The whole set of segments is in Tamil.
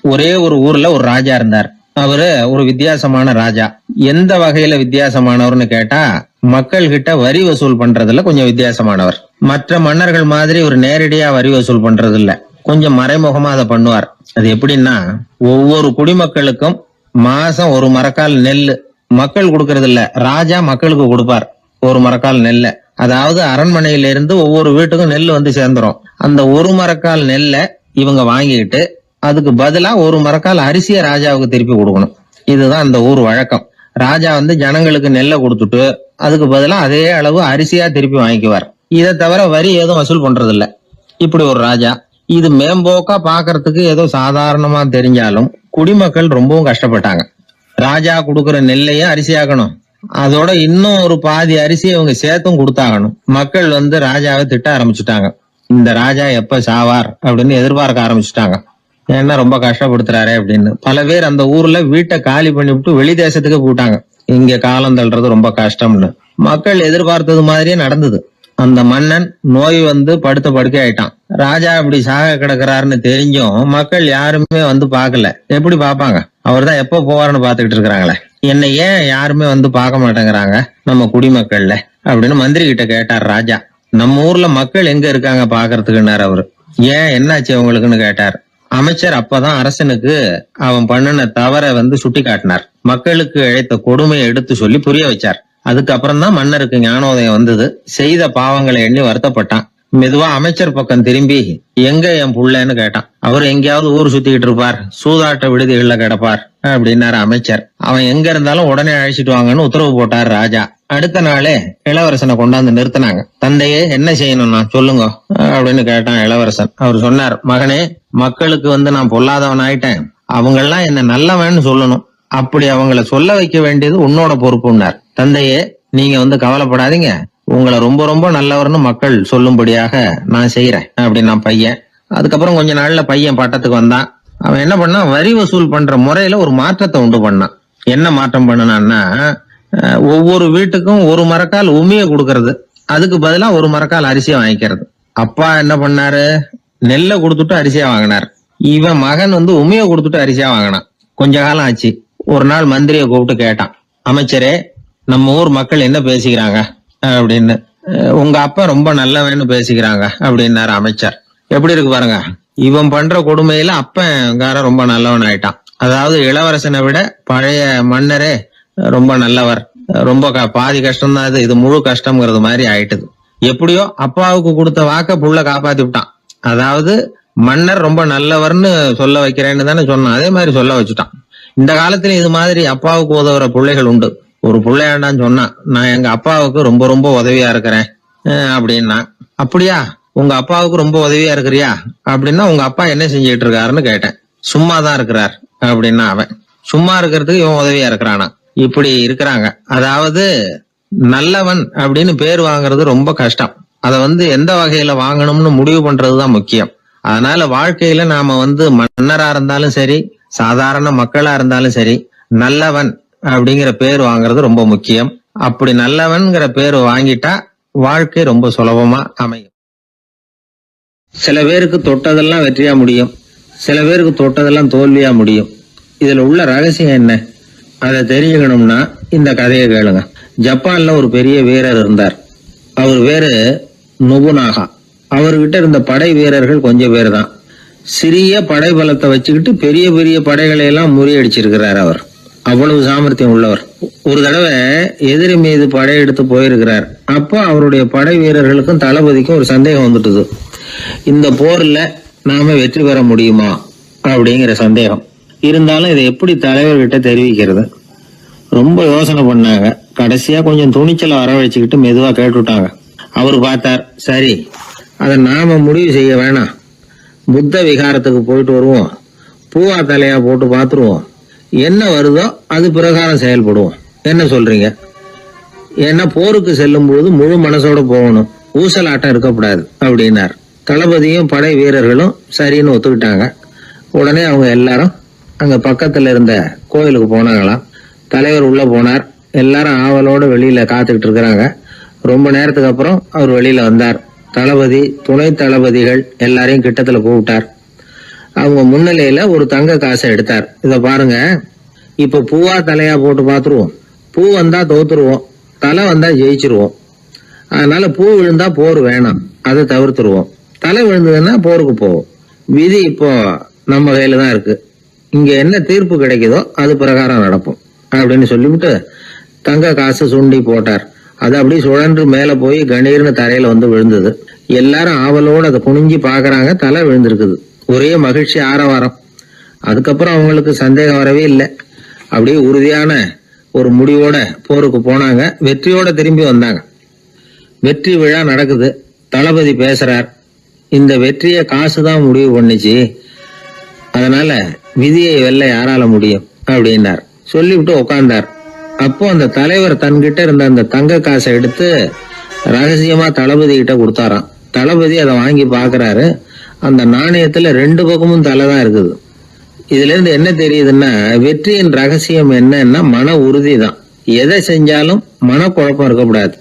ஒரே ஒரு ஊர்ல ஒரு ராஜா இருந்தார். அவரு ஒரு வித்தியாசமான ராஜா. எந்த வகையில வித்தியாசமானவர்னு கேட்டா, மக்கள் கிட்ட வரி வசூல் பண்றதுல கொஞ்சம் வித்தியாசமானவர். மற்ற மன்னர்கள் மாதிரி ஒரு நேரடியா வரி வசூல் பண்றது இல்ல, கொஞ்சம் மறைமுகமா அதை பண்ணுவார். அது எப்படின்னா, ஒவ்வொரு குடிமக்களுக்கும் மாசம் ஒரு மரக்கால் நெல்லு மக்கள் கொடுக்கறது இல்ல, ராஜா மக்களுக்கு கொடுப்பார். ஒரு மரக்கால் நெல்ல, அதாவது அரண்மனையில இருந்து ஒவ்வொரு வீட்டுக்கும் நெல் வந்து சேர்ந்துரும். அந்த ஒரு மரக்கால் நெல்ல இவங்க வாங்கிட்டு அதுக்கு பதிலா ஒரு மரக்கால் அரிசிய ராஜாவுக்கு திருப்பி கொடுக்கணும். இதுதான் அந்த ஊர் வழக்கம். ராஜா வந்து ஜனங்களுக்கு நெல்லை கொடுத்துட்டு அதுக்கு பதிலா அதே அளவு அரிசியா திருப்பி வாங்கிக்குவார். இதை தவிர வரி ஏதும் வசூல் பண்றது இல்ல. இப்படி ஒரு ராஜா. இது மேம்போக்கா பாக்குறதுக்கு ஏதோ சாதாரணமா தெரிஞ்சாலும் குடிமக்கள் ரொம்பவும் கஷ்டப்பட்டாங்க. ராஜா கொடுக்கற நெல்லையும் அரிசியாக்கணும், அதோட இன்னும் ஒரு பாதி அரிசியை அவங்க சேர்த்தும் கொடுத்தாகணும். மக்கள் வந்து ராஜாவை திட்ட ஆரம்பிச்சுட்டாங்க. இந்த ராஜா எப்ப சாவார் அப்படின்னு எதிர்பார்க்க ஆரம்பிச்சுட்டாங்க. ஏன்னா ரொம்ப கஷ்டப்படுத்துறாரு அப்படின்னு. பல பேர் அந்த ஊர்ல வீட்டை காலி பண்ணிவிட்டு வெளி தேசத்துக்கு போட்டாங்க. இங்க காலம் தள்ளுறது ரொம்ப கஷ்டம்னு. மக்கள் எதிர்பார்த்தது மாதிரியே நடந்தது. அந்த மன்னன் நோய் வந்து படுத்த படுக்கை ஆயிட்டான். ராஜா இப்படி சாக கிடக்குறாருன்னு தெரிஞ்சும் மக்கள் யாருமே வந்து பாக்கல. எப்படி பாப்பாங்க? அவர் தான் எப்ப போவாருன்னு பாத்துக்கிட்டு இருக்கிறாங்களே. என்ன ஏன் யாருமே வந்து பார்க்க மாட்டேங்கிறாங்க நம்ம குடிமக்கள்ல அப்படின்னு மந்திரி கிட்ட கேட்டார் ராஜா. நம்ம ஊர்ல மக்கள் எங்க இருக்காங்க பாக்குறதுக்குன்னாரு அவரு. ஏன் என்னாச்சு அவங்களுக்குன்னு கேட்டார். அமைச்சர் அப்பதான் அரசனுக்கு அவன் பண்ணின தவறை வந்து சுட்டி காட்டினார். மக்களுக்கு இழைத்த கொடுமையை எடுத்து சொல்லி புரிய வச்சார். அதுக்கப்புறம் தான் மன்னருக்கு ஞானோதயம் வந்தது. செய்த பாவங்களை எண்ணி வருத்தப்பட்டான். மெதுவா அமைச்சர் பக்கம் திரும்பி, எங்க என் புள்ளன்னு கேட்டான். அவர் எங்கேயாவது ஊர் சுத்திக்கிட்டு இருப்பார், சூதாட்ட விடுதிகள்ல கிடப்பார் அப்படின்னாரு அமைச்சர். அவன் எங்க இருந்தாலும் உடனே அழைச்சிட்டு வாங்கன்னு உத்தரவு போட்டார் ராஜா. அடுத்த நாளே இளவரசனை கொண்டாந்து நிறுத்தினாங்க. தந்தையே, என்ன செய்யணும்னா சொல்லுங்க அப்படின்னு கேட்டான் இளவரசன். அவர் சொன்னார், மகனே, மக்களுக்கு வந்து நான் பொல்லாதவன் ஆயிட்டேன், அவங்கெல்லாம் என்ன நல்லவன்னு சொல்லணும். அப்படி அவங்கள சொல்ல வைக்க வேண்டியது உன்னோட பொறுப்புன்னார். தந்தையே, நீங்க வந்து கவலைப்படாதீங்க, உங்களை ரொம்ப ரொம்ப நல்லவர்னு மக்கள் சொல்லும்படியாக நான் செய்யறேன் அப்படின்னா பையன். அதுக்கப்புறம் கொஞ்ச நாள்ல பையன் பட்டத்துக்கு வந்தான். அவன் என்ன பண்ணான், வரி வசூல் பண்ற முறையில ஒரு மாற்றத்தை உண்டு பண்ணான். என்ன மாற்றம் பண்ணனான்னா, ஒவ்வொரு வீட்டுக்கும் ஒரு மரக்கால் உமிய கொடுக்கறது, அதுக்கு பதிலா ஒரு மரக்கால் அரிசியை வாங்கிக்கிறது. அப்பா என்ன பண்ணாரு, நெல்லை கொடுத்துட்டு அரிசியா வாங்கினார். இவன் மகன் வந்து உமிய கொடுத்துட்டு அரிசியா வாங்கினான். கொஞ்ச காலம் ஆச்சு. ஒரு நாள் மந்திரியை கூப்பிட்டு கேட்டான், அமைச்சரே, நம்ம ஊர் மக்கள் என்ன பேசிக்கிறாங்க அப்படின்னு. உங்க அப்பா ரொம்ப நல்லவன்னு பேசிக்கிறாங்க அப்படின்னாரு அமைச்சர். எப்படி இருக்கு பாருங்க, இவன் பண்ற கொடுமையில அப்பங்கார ரொம்ப நல்லவன் ஆயிட்டான். அதாவது இளவரசனை விட பழைய மன்னரே ரொம்ப நல்லவர், ரொம்ப பாதி கஷ்டம் தான் இது முழு கஷ்டம்ங்கிறது மாதிரி ஆயிட்டுது. எப்படியோ அப்பாவுக்கு கொடுத்த வாக்க புள்ள காப்பாத்தி விட்டான். அதாவது மன்னர் ரொம்ப நல்லவர்னு சொல்ல வைக்கிறேன்னு தானே சொன்னான், அதே மாதிரி சொல்ல வச்சுட்டான். இந்த காலத்துல இது மாதிரி அப்பாவுக்கு உதவுற பிள்ளைகள் உண்டு. ஒரு பிள்ளையாண்டான்னு சொன்னான், நான் எங்க அப்பாவுக்கு ரொம்ப ரொம்ப உதவியா இருக்கிறேன் அப்படின்னா. அப்படியா, உங்க அப்பாவுக்கு ரொம்ப உதவியா இருக்கிறியா அப்படின்னா, உங்க அப்பா என்ன செஞ்சிட்டு இருக்காருன்னு கேட்டேன். சும்மாதான் இருக்கிறார் அப்படின்னா அவன். சும்மா இருக்கிறதுக்கு இவன் உதவியா இருக்கிறானா? இப்படி இருக்கிறாங்க. அதாவது நல்லவன் அப்படின்னு பேர் வாங்குறது ரொம்ப கஷ்டம். அத வந்து எந்த வகையில வாங்கணும்னு முடிவு பண்றதுதான் முக்கியம். அதனால வாழ்க்கையில நாம வந்து மன்னரா இருந்தாலும் சரி, சாதாரண மக்களா இருந்தாலும் சரி, நல்லவன் அப்படிங்கிற பேர் வாங்குறது ரொம்ப முக்கியம். அப்படி நல்லவன்கிற பேர் வாங்கிட்டா வாழ்க்கை ரொம்ப சுலபமா அமையும். சில பேருக்கு தொட்டதெல்லாம் வெற்றியா முடியும், சில பேருக்கு தொட்டதெல்லாம் தோல்வியா முடியும். இதுல உள்ள ரகசியம் என்ன, அதை தெரிஞ்சுக்கணும்னா இந்த கதையை கேளுங்க. ஜப்பான்ல ஒரு பெரிய வீரர் இருந்தார். அவர் பேரு நொபுனாகா. அவர்கிட்ட இருந்த படை வீரர்கள் கொஞ்சம் பேர் தான். சிறிய படை பலத்தை வச்சுக்கிட்டு பெரிய பெரிய படைகளை எல்லாம் முறியடிச்சிருக்கிறார் அவர். அவ்வளவு சாமர்த்தியம் உள்ளவர். ஒரு தடவை எதிரி மீது படையெடுத்து போயிருக்கிறார். அப்போ அவருடைய படை வீரர்களுக்கும் தளபதிக்கும் ஒரு சந்தேகம் வந்துட்டுது. இந்த போர்ல நாம வெற்றி பெற முடியுமா அப்படிங்கிற சந்தேகம். இருந்தாலும் இதை எப்படி தலைவர்கிட்ட தெரிவிக்கிறது? ரொம்ப யோசனை பண்ணாங்க. கடைசியா கொஞ்சம் துணிச்சலை வரவழைச்சுக்கிட்டு மெதுவா கேட்டுட்டாங்க. அவரு பார்த்தார், சரி, அதை நாம முடிவு செய்ய வேணாம், புத்த விகாரத்துக்கு போயிட்டு வருவோம், பூவா தலையா போட்டு பாத்துருவோம், என்ன வருதோ அது பிரகாரம் செயல்படுவோம், என்ன சொல்றீங்க? ஏன்னா போருக்கு செல்லும் பொழுது முழு மனசோட போகணும், ஊசலாட்டம் இருக்கக்கூடாது அப்படின்னார். தளபதியும் படை வீரர்களும் சரின்னு ஒத்துக்கிட்டாங்க. உடனே அவங்க எல்லாரும் அங்க பக்கத்துல இருந்த கோயிலுக்கு போனாங்களாம். தலைவர் உள்ள போனார். எல்லாரும் ஆவலோட வெளியில காத்துக்கிட்டு இருக்கிறாங்க. ரொம்ப நேரத்துக்கு அப்புறம் அவர் வெளியில வந்தார். தளபதி, துணை தளபதிகள் எல்லாரையும் கிட்டத்துல கூப்பிட்டார். அவங்க முன்னிலையில ஒரு தங்க காசை எடுத்தார். இத பாருங்க, இப்ப பூவா தலையா போட்டு பாத்துருவோம். பூ வந்தா தோத்துருவோம், தலை வந்தா ஜெயிச்சிருவோம். அதனால பூ விழுந்தா போர் வேணாம், அதை தவிர்த்துருவோம். தலை விழுந்ததுன்னா போருக்கு போவோம். விதி இப்போ நம்ம கையில தான் இருக்கு. இங்க என்ன தீர்ப்பு கிடைக்குதோ அது பிரகாரம் நடப்போம் அப்படின்னு சொல்லிவிட்டு தங்க காசு சுண்டி போட்டார். அது அப்படியே சுழன்று மேல போய் கணீர்னு தரையில வந்து விழுந்தது. எல்லாரும் ஆவலோடு அதை குனிஞ்சி பாக்குறாங்க. தலை விழுந்திருக்குது. ஒரே மகிழ்ச்சி, ஆரவாரம். அதுக்கப்புறம் அவங்களுக்கு சந்தேகம் வரவே இல்லை. அப்படியே உறுதியான ஒரு முடிவோட போருக்கு போனாங்க. வெற்றியோட திரும்பி வந்தாங்க. வெற்றி விழா நடக்குது. தளபதி பேசுறார். இந்த வெற்றியை காசுதான் முடிவு பண்ணுச்சு, அதனால விதியை வெல்ல யாரால முடியும் அப்படின்னார். சொல்லிவிட்டு உட்கார்ந்தார். அப்போ அந்த தலைவர் தன்கிட்ட இருந்த அந்த தங்க காசை எடுத்து ரகசியமா தளபதி கிட்ட கொடுத்தாராம். தளபதி அதை வாங்கி பாக்குறாரு. அந்த நாணயத்துல 2 பக்கமும் தலை தான் இருக்குது. இதுல இருந்து என்ன தெரியுதுன்னா, வெற்றியின் ரகசியம் என்னன்னா மன உறுதி தான். எதை செஞ்சாலும் மனக்குழப்பம் இருக்கக்கூடாது.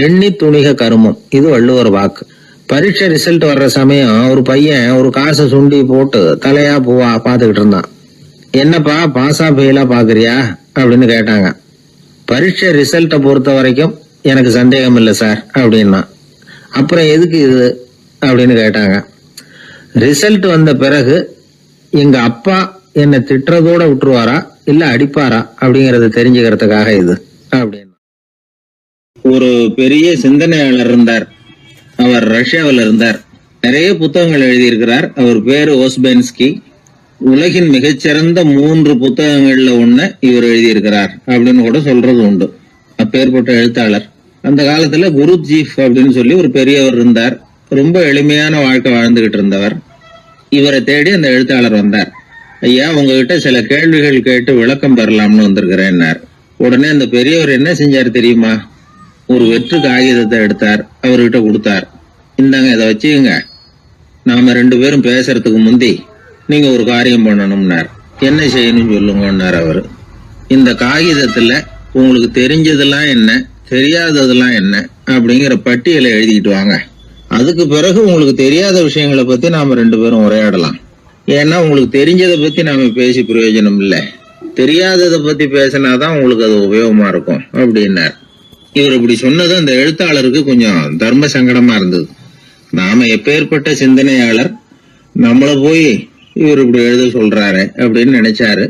எண்ணி துணிக கருமம், இது வள்ளுவர் வாக்கு. பரீட்சை ரிசல்ட் வர்ற சமயம் ஒரு பையன் ஒரு காசை சுண்டி போட்டு தலையா பூவா பாத்துக்கிட்டு இருந்தான். என்னப்பா பாஸா ஃபெயிலா பாக்குறியா அப்படின்னு கேட்டாங்க. பரீட்சை ரிசல்ட்டை பொறுத்த வரைக்கும் எனக்கு சந்தேகம் இல்லை சார் அப்படின்னா. அப்புறம் எதுக்கு இது அப்படின்னு கேட்டாங்க. ரிசல்ட் வந்த பிறகு எங்க அப்பா என்னை திட்டுறதோட விட்டுருவாரா இல்ல அடிப்பாரா அப்படிங்கறத தெரிஞ்சுக்கிறதுக்காக இது அப்படின்னு. ஒரு பெரிய சிந்தனையாளர் இருந்தார். அவர் ரஷ்யாவில் இருந்தார். நிறைய புத்தகங்கள் எழுதியிருக்கிறார். அவர் பேரு ஓஸ்பென்ஸ்கி. உலகின் மிகச்சிறந்த 3 புத்தகங்கள்ல ஒண்ணு இவர் எழுதியிருக்கிறார் அப்படின்னு கூட சொல்றது உண்டு. அப்பேற்பட்ட எழுத்தாளர். அந்த காலத்துல குருஜீஃப் அப்படின்னு சொல்லி ஒரு பெரியவர் இருந்தார். ரொம்ப எளிமையான வாழ்க்கை வாழ்ந்துகிட்டு இருந்தவர். இவரை தேடி அந்த எழுத்தாளர் வந்தார். ஐயா, உங்ககிட்ட சில கேள்விகள் கேட்டு விளக்கம் பெறலாம்னு வந்திருக்கிறேன்னார். உடனே அந்த பெரியவர் என்ன செஞ்சார் தெரியுமா? ஒரு வெற்று காகிதத்தை எடுத்தார், அவர்கிட்ட கொடுத்தார். இந்தாங்க, இதை வச்சுக்கங்க. நாம 2 பேரும் பேசுறதுக்கு முந்தி நீங்க ஒரு காரியம் பண்ணணும்னார். என்ன செய்யணும் சொல்லுங்கன்னார் அவரு. இந்த காகிதத்துல உங்களுக்கு தெரிஞ்சதெல்லாம் என்ன, தெரியாததெல்லாம் என்ன அப்படிங்கிற பட்டியலை எழுதிக்கிட்டு வாங்க. அதுக்கு பிறகு உங்களுக்கு தெரியாத விஷயங்களை பத்தி நாம 2 பேரும் உரையாடலாம். ஏன்னா உங்களுக்கு தெரிஞ்சதை பத்தி நாம பேசி பிரயோஜனம் இல்லை, தெரியாததை பத்தி பேசினாதான் உங்களுக்கு அது உபயோகமா இருக்கும் அப்படின்னார். இவர் இப்படி சொன்னது அந்த எழுத்தாளருக்கு கொஞ்சம் தர்ம சங்கடமா இருந்தது. நாம எப்பேற்பட்ட சிந்தனையாளர், நம்மள போய் இவர் இப்படி எழுத சொல்றாரு அப்படின்னு நினைச்சாரு.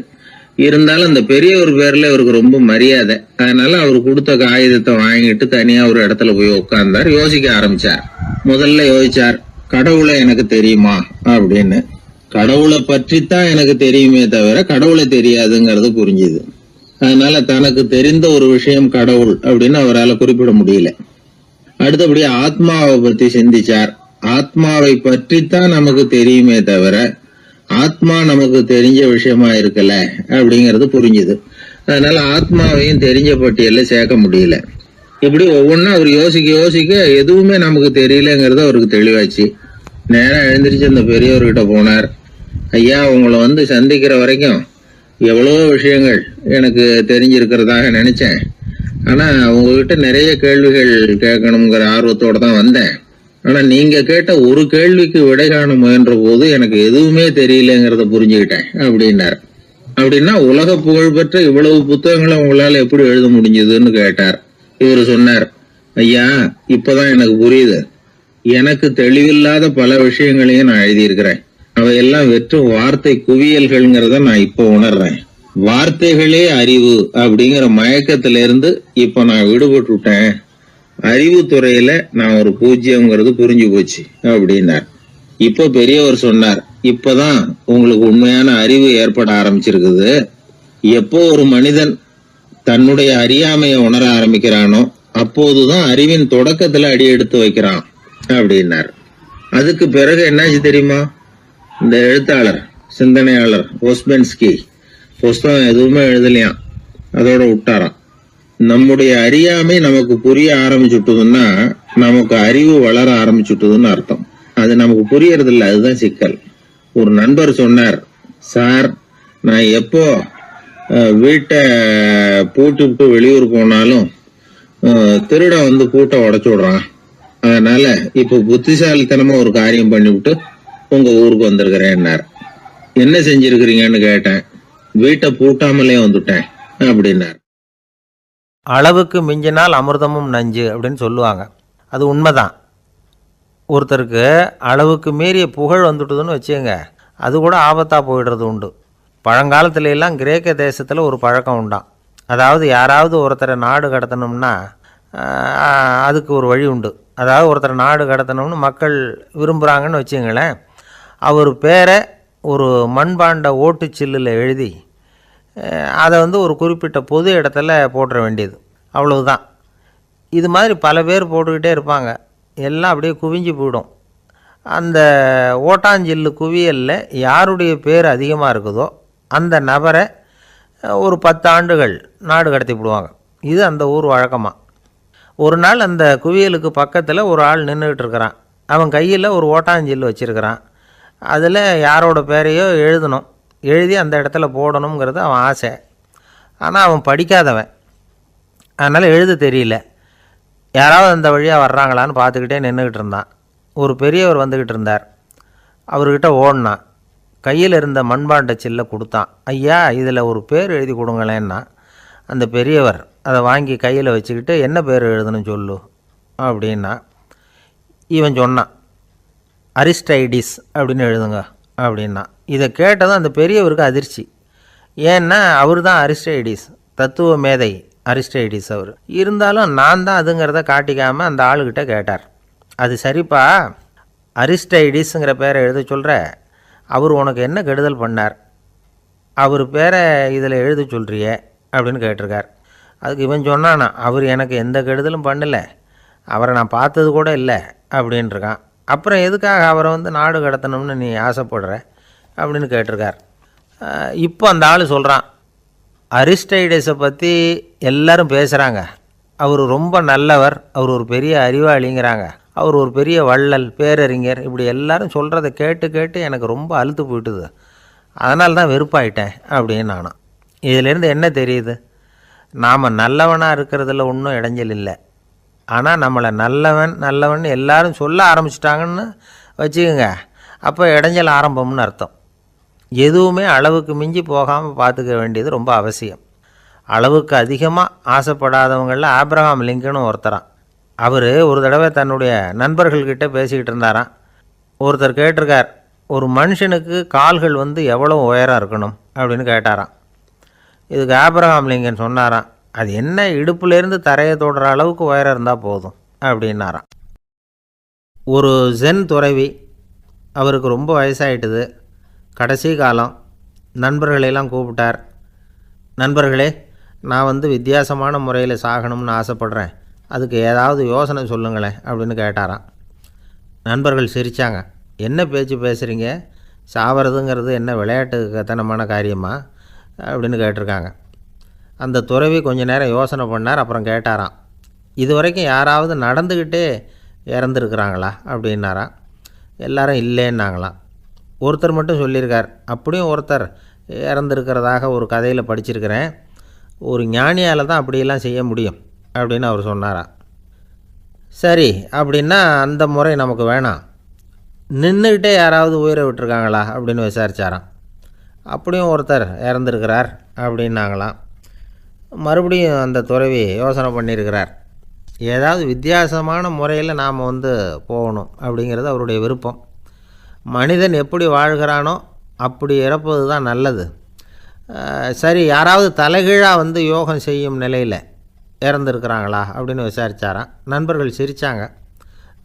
இருந்தாலும் அந்த பெரியவர் பேர்ல இவருக்கு ரொம்ப மரியாதை. அதனால அவர் கொடுத்த காகிதத்தை வாங்கிட்டு தனியா ஒரு இடத்துல போய் உட்கார்ந்தார். யோசிக்க ஆரம்பிச்சார். முதல்ல யோசிச்சார், கடவுளை எனக்கு தெரியுமா அப்படின்னு. கடவுளை பற்றித்தான் எனக்கு தெரியுமே தவிர கடவுளை தெரியாதுங்கிறது புரிஞ்சுது. அதனால தனக்கு தெரிந்த ஒரு விஷயம் கடவுள் அப்படின்னு அவரால் குறிப்பிட முடியல. அடுத்தபடி ஆத்மாவை பத்தி சிந்திச்சார். ஆத்மாவை பற்றித்தான் நமக்கு தெரியுமே தவிர ஆத்மா நமக்கு தெரிஞ்ச விஷயமா இருக்கல அப்படிங்கறது புரிஞ்சுது. அதனால ஆத்மாவையும் தெரிஞ்ச பட்டியல்ல சேர்க்க முடியல. இப்படி ஒவ்வொன்னா அவர் யோசிக்க யோசிக்க எதுவுமே நமக்கு தெரியலங்கிறது அவருக்கு தெளிவாச்சு. நேரம் எழுந்திரிச்சு அந்த பெரியவர்கிட்ட போனார். ஐயா, உங்களை சந்திக்கிற வரைக்கும் எவ்வளவோ விஷயங்கள் எனக்கு தெரிஞ்சிருக்கிறதாக நினைச்சேன். ஆனா உங்ககிட்ட நிறைய கேள்விகள் கேட்கணுங்கிற ஆர்வத்தோட தான் வந்தேன். ஆனா நீங்க கேட்ட ஒரு கேள்விக்கு விடை காண முயன்ற போது எனக்கு எதுவுமே தெரியலங்கிறத புரிஞ்சுக்கிட்டேன் அப்படின்னார். அப்படின்னா உலக புகழ்பெற்ற இவ்வளவு புத்தகங்களை உங்களால எப்படி எழுத முடிஞ்சதுன்னு கேட்டார். இவரு சொன்னார், ஐயா, இப்பதான் எனக்கு புரியுது. எனக்கு தெளிவில்லாத பல விஷயங்களையும் நான் எழுதியிருக்கிறேன். அவையெல்லாம் வெறும் வார்த்தை குவியல்கள்ங்கிறத நான் இப்ப உணர்றேன். வார்த்தைகளே அறிவு அப்படிங்கிற மயக்கத்தில இருந்து இப்ப நான் விடுபட்டுட்டேன். அறிவு துறையில நான் ஒரு பூஜ்யம்ங்கிறது புரிஞ்சு போச்சு அப்படின்னார். இப்ப பெரியவர் சொன்னார், இப்பதான் உங்களுக்கு உண்மையான அறிவு ஏற்பட ஆரம்பிச்சிருக்குது. எப்போ ஒரு மனிதன் தன்னுடைய அறியாமையை உணர ஆரம்பிக்கிறானோ அப்போதுதான் அறிவின் தொடக்கத்துல அடி எடுத்து வைக்கிறான் அப்படின்னார். அதுக்கு பிறகு என்னாச்சு தெரியுமா? இந்த எழுத்தாளர், சிந்தனையாளர் ஓஸ்பென்ஸ்கி புஸ்தகம் எதுவுமே எழுதலையாம், அதோட விட்டாராம். நம்முடைய அறியாமை நமக்கு புரிய ஆரம்பிச்சுட்டதுன்னா நமக்கு அறிவு வளர ஆரம்பிச்சுட்டதுன்னு அர்த்தம். அது நமக்கு புரியறது இல்லை, அதுதான் சிக்கல். ஒரு நண்பர் சொன்னார், சார், நான் எப்போ வீட்டை பூட்டி விட்டு வெளியூர் போனாலும் திருடன் பூட்டை உடைச்சு விடுறான். அதனால இப்ப புத்திசாலித்தனமா ஒரு காரியம் பண்ணிவிட்டு உங்க ஊருக்கு வந்திருக்கிறேன்னார். என்ன செஞ்சிருக்கிறீங்கன்னு கேட்டேன். வீட்டை பூட்டாமலே வந்துட்டேன் அப்படின்னார். அளவுக்கு மிஞ்சினால் அமிர்தமும் நஞ்சு அப்படின்னு சொல்லுவாங்க. அது உண்மைதான். ஒருத்தருக்கு அளவுக்கு மீறிய புகழ் வந்துட்டுதுன்னு வச்சுங்க, அது கூட ஆபத்தாக போயிடுறது உண்டு. பழங்காலத்துல எல்லாம் கிரேக்க தேசத்தில் ஒரு பழக்கம் உண்டாம். அதாவது யாராவது ஒருத்தரை நாடு கடத்தணும்னா அதுக்கு ஒரு வழி உண்டு. அதாவது ஒருத்தரை நாடு கடத்தணும்னு மக்கள் விரும்புகிறாங்கன்னு வச்சுங்களேன், அவர் பேரை ஒரு மண்பாண்ட ஓட்டுச்சில்லில் எழுதி அதை ஒரு குறிப்பிட்ட பொது இடத்துல போட்டுற வேண்டியது, அவ்வளவுதான். இது மாதிரி பல பேர் போட்டுக்கிட்டே இருப்பாங்க. எல்லாம் அப்படியே குவிஞ்சு போயிடும். அந்த ஓட்டாஞ்சில்லு குவியலில் யாருடைய பேர் அதிகமாக இருக்குதோ அந்த நபரை ஒரு 10 ஆண்டுகள் நாடு கடத்தி விடுவாங்க. இது அந்த ஊர் வழக்கமாக. ஒரு நாள் அந்த குவியலுக்கு பக்கத்தில் ஒரு ஆள் நின்றுக்கிட்டு இருக்கிறான். அவன் கையில் ஒரு ஓட்டாஞ்சில்லு வச்சுருக்கிறான். அதில் யாரோட பேரையோ எழுதணும், எழுதி அந்த இடத்துல போடணுங்கிறது அவன் ஆசை. ஆனால் அவன் படிக்காதவன், அதனால் எழுத தெரியல. யாராவது அந்த வழியாக வர்றாங்களான்னு பார்த்துக்கிட்டே நின்றுக்கிட்டு இருந்தான். ஒரு பெரியவர் வந்துக்கிட்டு இருந்தார். அவர்கிட்ட ஓடினான். கையில் இருந்த மண்பாண்ட சில்லை கொடுத்தான். ஐயா, இதில் ஒரு பேர் எழுதி கொடுங்களேன்னா. அந்த பெரியவர் அதை வாங்கி கையில் வச்சுக்கிட்டு, என்ன பேர் எழுதணும் சொல்லு அப்படின்னா. இவன் சொன்னான், அரிஸ்டைடிஸ் அப்படின்னு எழுதுங்க அப்படின்னா. இதை கேட்டதும் அந்த பெரியவருக்கு அதிர்ச்சி. ஏன்னா அவர் தான் அரிஸ்டைடிஸ், தத்துவ மேதை அரிஸ்டைடிஸ் அவர். இருந்தாலும் நான் தான் அதுங்கிறத காட்டிக்காமல் அந்த ஆளுக்கிட்ட கேட்டார். அது சரிப்பா, அரிஸ்டைடிஸுங்கிற பேரை எழுத சொல்கிற, அவர் உனக்கு என்ன கெடுதல் பண்ணார்? அவர் பேரை இதில் எழுத சொல்கிறியே அப்படின்னு கேட்டிருக்கார். அதுக்கு இவன் சொன்னானா, அவர் எனக்கு எந்த கெடுதலும் பண்ணலை, அவரை நான் பார்த்தது கூட இல்லை அப்படின்ட்டுருக்கான். அப்புறம் எதுக்காக அவரை நாடு கடத்தணும்னு நீ ஆசைப்படுற அப்படின்னு கேட்டிருக்கார். இப்போ அந்த ஆள் சொல்கிறான், அரிஸ்டைடஸை பற்றி எல்லாரும் பேசுகிறாங்க, அவர் ரொம்ப நல்லவர், அவர் ஒரு பெரிய அறிவாளிங்கிறாங்க, அவர் ஒரு பெரிய வள்ளல், பேரறிஞர், இப்படி எல்லாரும் சொல்கிறத கேட்டு கேட்டு எனக்கு ரொம்ப அலுத்து போயிட்டுது, அதனால தான் வெறுப்பாயிட்டேன் அப்படின்னு நானும். இதிலேருந்து என்ன தெரியுது? நாம் நல்லவனாக இருக்கிறதுல ஒன்றும் இடைஞ்சல் இல்லை. ஆனால் நம்மளை நல்லவன் நல்லவன் எல்லாரும் சொல்ல ஆரம்பிச்சிட்டாங்கன்னு வச்சுக்கோங்க, அப்போ இடைஞ்சல் ஆரம்பம்னு அர்த்தம். எதுவுமே அளவுக்கு மிஞ்சி போகாமல் பார்த்துக்க வேண்டியது ரொம்ப அவசியம். அளவுக்கு அதிகமாக ஆசைப்படாதவங்களில் ஆப்ரஹாம் லிங்கனும் ஒருத்தரான். அவர் ஒரு தடவை தன்னுடைய நண்பர்கள்கிட்ட பேசிக்கிட்டு இருந்தாராம். ஒருத்தர் கேட்டிருக்கார், ஒரு மனுஷனுக்கு கால்கள் எவ்வளோ உயரம் இருக்கணும் அப்படின்னு கேட்டாராம். இதுக்கு ஆப்ரஹாம் லிங்கன் சொன்னாராம், அது என்ன, இடுப்புலேருந்து தரையை தொடுற அளவுக்கு உயரம் இருந்தால் போதும் அப்படின்னாராம். ஒரு ஜென் துறவி, அவருக்கு ரொம்ப வயசாகிட்டுது, கடைசி காலம். நண்பர்களெல்லாம் கூப்பிட்டார். நண்பர்களே, நான் வித்தியாசமான முறையில் சாகணும்னு ஆசைப்பட்றேன், அதுக்கு ஏதாவது யோசனை சொல்லுங்களேன் அப்படின்னு கேட்டாராம். நண்பர்கள் சிரித்தாங்க. என்ன பேச்சு பேசுகிறீங்க, சாவறதுங்கிறது என்ன விளையாட்டு கத்தனமான காரியமா அப்படின்னு கேட்டிருக்காங்க. அந்த துறவி கொஞ்ச நேரம் யோசனை பண்ணார். அப்புறம் கேட்டாராம், இது வரைக்கும் யாராவது நடந்துக்கிட்டே இறந்துருக்குறாங்களா அப்படின்னாராம். எல்லாரும் இல்லைன்னாங்களாம். ஒருத்தர் மட்டும் சொல்லியிருக்கார், அப்படியும் ஒருத்தர் இறந்துருக்கிறதாக ஒரு கதையில் படிச்சிருக்கிறேன், ஒரு ஞானியால் தான் அப்படியெல்லாம் செய்ய முடியும் அப்படின்னு அவர் சொன்னாராம். சரி, அப்படின்னா அந்த முறை நமக்கு வேணாம், நின்றுக்கிட்டே யாராவது உயிரை விட்டுருக்காங்களா அப்படின்னு விசாரித்தாராம். அப்படியும் ஒருத்தர் இறந்துருக்கிறார் அப்படின்னாங்களாம். மறுபடியும் அந்த துறவி யோசனை பண்ணியிருக்கிறார். ஏதாவது வித்தியாசமான முறையில் நாம் போகணும் அப்படிங்கிறது அவருடைய விருப்பம். மனிதன் எப்படி வாழ்கிறானோ அப்படி இறப்பது தான் நல்லது. சரி, யாராவது தலைகீழாக யோகம் செய்யும் நிலையில் இறந்துருக்கிறாங்களா அப்படின்னு விசாரித்தாராம். நண்பர்கள் சிரித்தாங்க.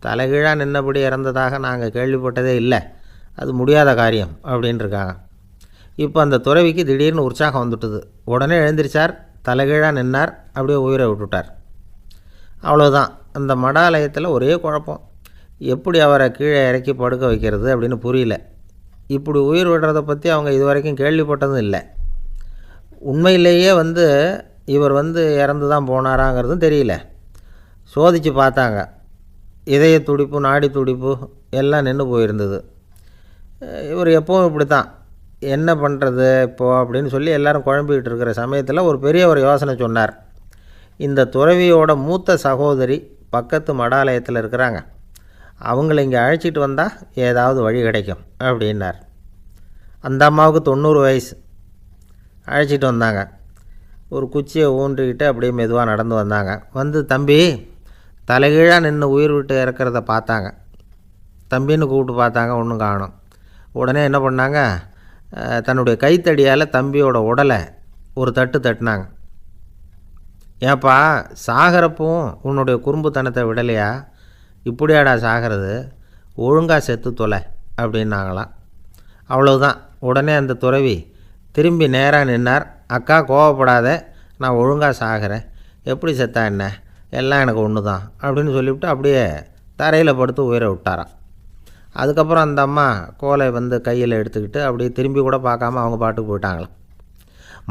தலைகீழாக நின்னபடி இறந்ததாக நாங்கள் கேள்விப்பட்டதே இல்லை, அது முடியாத காரியம் அப்படின்ட்டுருக்காங்க. இப்போ அந்த துறவிக்கு திடீர்னு உற்சாகம் வந்துட்டுது. உடனே எழுந்திரிச்சார், தலைகீழாக நின்னார், அப்படியே உயிரை விட்டுட்டார். அவ்வளோதான். அந்த மடாலயத்தில் ஒரே குழப்பம், எப்படி அவரை கீழே இறக்கி படுக்க வைக்கிறது அப்படின்னு புரியல. இப்படி உயிர் விடுறதை பற்றி அவங்க இது வரைக்கும் கேள்விப்பட்டதும் இல்லை. உண்மையிலேயே இவர் இறந்து தான் போனாராங்கிறதும் தெரியல. சோதித்து பார்த்தாங்க. இதய துடிப்பு, நாடி துடிப்பு எல்லாம் நின்று போயிருந்தது. இவர் எப்போவும் இப்படி தான், என்ன பண்ணுறது இப்போது அப்படின்னு சொல்லி எல்லோரும் குழம்பிக்கிட்டு இருக்கிற சமயத்தில் ஒரு பெரியவர் யோசனை சொன்னார். இந்த துறவியோட மூத்த சகோதரி பக்கத்து மடாலயத்தில் இருக்கிறாங்க, அவங்கள இங்கே அழைச்சிட்டு வந்தால் ஏதாவது வழி கிடைக்கும் அப்படின்னார். அந்த அம்மாவுக்கு 90 வயசு. அழைச்சிட்டு வந்தாங்க. ஒரு குச்சியை ஊன்றிக்கிட்டு அப்படியே மெதுவாக நடந்து வந்தாங்க. வந்து தம்பி தலைகீழாக நின்று உயிர் விட்டு இறக்கிறத பார்த்தாங்க. தம்பின்னு கூப்பிட்டு பார்த்தாங்க, ஒன்றும் காணோம். உடனே என்ன பண்ணாங்க, தன்னுடைய கைத்தடியால் தம்பியோட உடலை ஒரு தட்டு தட்டினாங்க. ஏப்பா சாகிறப்பவும் உன்னுடைய குறும்புத்தனத்தை விடலையா? இப்படியாடா சாகிறது, ஒழுங்காக செத்து தொலை அப்படின்னாங்களாம். அவ்வளவுதான். உடனே அந்த துறவி திரும்பி நேராக நின்னார். அக்கா கோவப்படாத, நான் ஒழுங்காக சாகிறேன், எப்படி செத்தா என்ன, எல்லாம் எனக்கு ஒன்று தான் அப்படின்னு சொல்லிவிட்டு அப்படியே தரையில் படுத்து உயிரை விட்டாராம். அதுக்கப்புறம் அந்த அம்மா கோலை வந்து கையில் எடுத்துக்கிட்டு அப்படியே திரும்பி கூட பார்க்காம அவங்க பாட்டுக்கு போயிட்டாங்களாம்.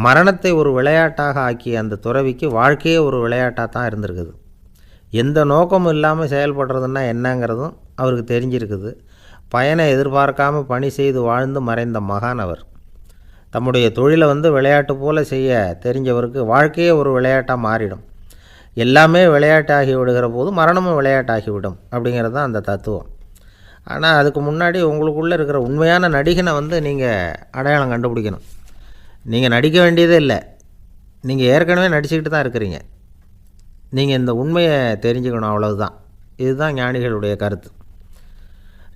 மரணத்தை ஒரு விளையாட்டாக ஆக்கிய அந்த துறவிக்கு வாழ்க்கையே ஒரு விளையாட்டாக தான் இருந்திருக்குது. எந்த நோக்கமும் இல்லாமல் செயல்படுறதுன்னா என்னங்கிறதும் அவருக்கு தெரிஞ்சிருக்குது. பயனை எதிர்பார்க்காமல் பணி செய்து வாழ்ந்து மறைந்த மகான் அவர். தம்முடைய தொழிலை வந்து விளையாட்டு போல் செய்ய தெரிஞ்சவருக்கு வாழ்க்கையே ஒரு விளையாட்டாக மாறிடும். எல்லாமே விளையாட்டாகி விடுகிற போது மரணமும் விளையாட்டாகிவிடும் அப்படிங்கிறது தான் அந்த தத்துவம். ஆனால் அதுக்கு முன்னாடி உங்களுக்குள்ளே இருக்கிற உண்மையான நடிகனை வந்து நீங்கள் அடையாளம் கண்டுபிடிக்கணும். நீங்கள் நடிக்க வேண்டியதே இல்லை, நீங்கள் ஏற்கனவே நடிச்சுக்கிட்டு தான் இருக்கிறீங்க. நீங்கள் இந்த உண்மையை தெரிஞ்சுக்கணும், அவ்வளவுதான். இதுதான் ஞானிகளுடைய கருத்து.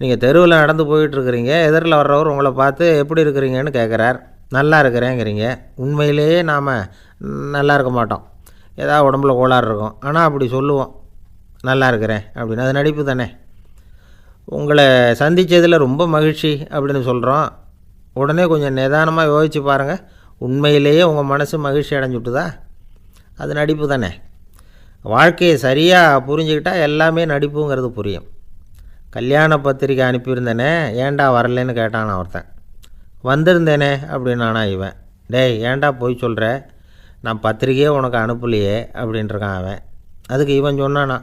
நீங்கள் தெருவில் நடந்து போயிட்டுருக்கிறீங்க, எதிரில் வர்றவர் உங்களை பார்த்து எப்படி இருக்கிறீங்கன்னு கேட்குறார். நல்லா இருக்கிறேங்கிறீங்க. உண்மையிலேயே நாம் நல்லா இருக்க மாட்டோம், ஏதாவது உடம்புல கோளாறு இருக்கும். ஆனால் அப்படி சொல்லுவோம் நல்லா இருக்கிறேன் அப்படின்னு. அது நடிப்பு தானே. உங்களை சந்தித்ததில் ரொம்ப மகிழ்ச்சி அப்படின்னு சொல்கிறோம். உடனே கொஞ்சம் நிதானமாக யோசித்து பாருங்கள், உண்மையிலேயே உங்கள் மனசு மகிழ்ச்சி அடைஞ்சுட்டுதா? அது நடிப்பு தானே. வாழ்க்கையை சரியாக புரிஞ்சுக்கிட்டால் எல்லாமே நடிப்புங்கிறது புரியும். கல்யாண பத்திரிக்கை அனுப்பியிருந்தேனே, ஏன்டா வரலன்னு கேட்டான் ஒருத்தன். வந்திருந்தேனே அப்படின்னானா இவன். டேய் ஏன்டா போய் சொல்கிற, நான் பத்திரிக்கையே உனக்கு அனுப்பலையே அப்படின்ட்டுருக்கான் அவன். அதுக்கு இவன் சொன்னானா,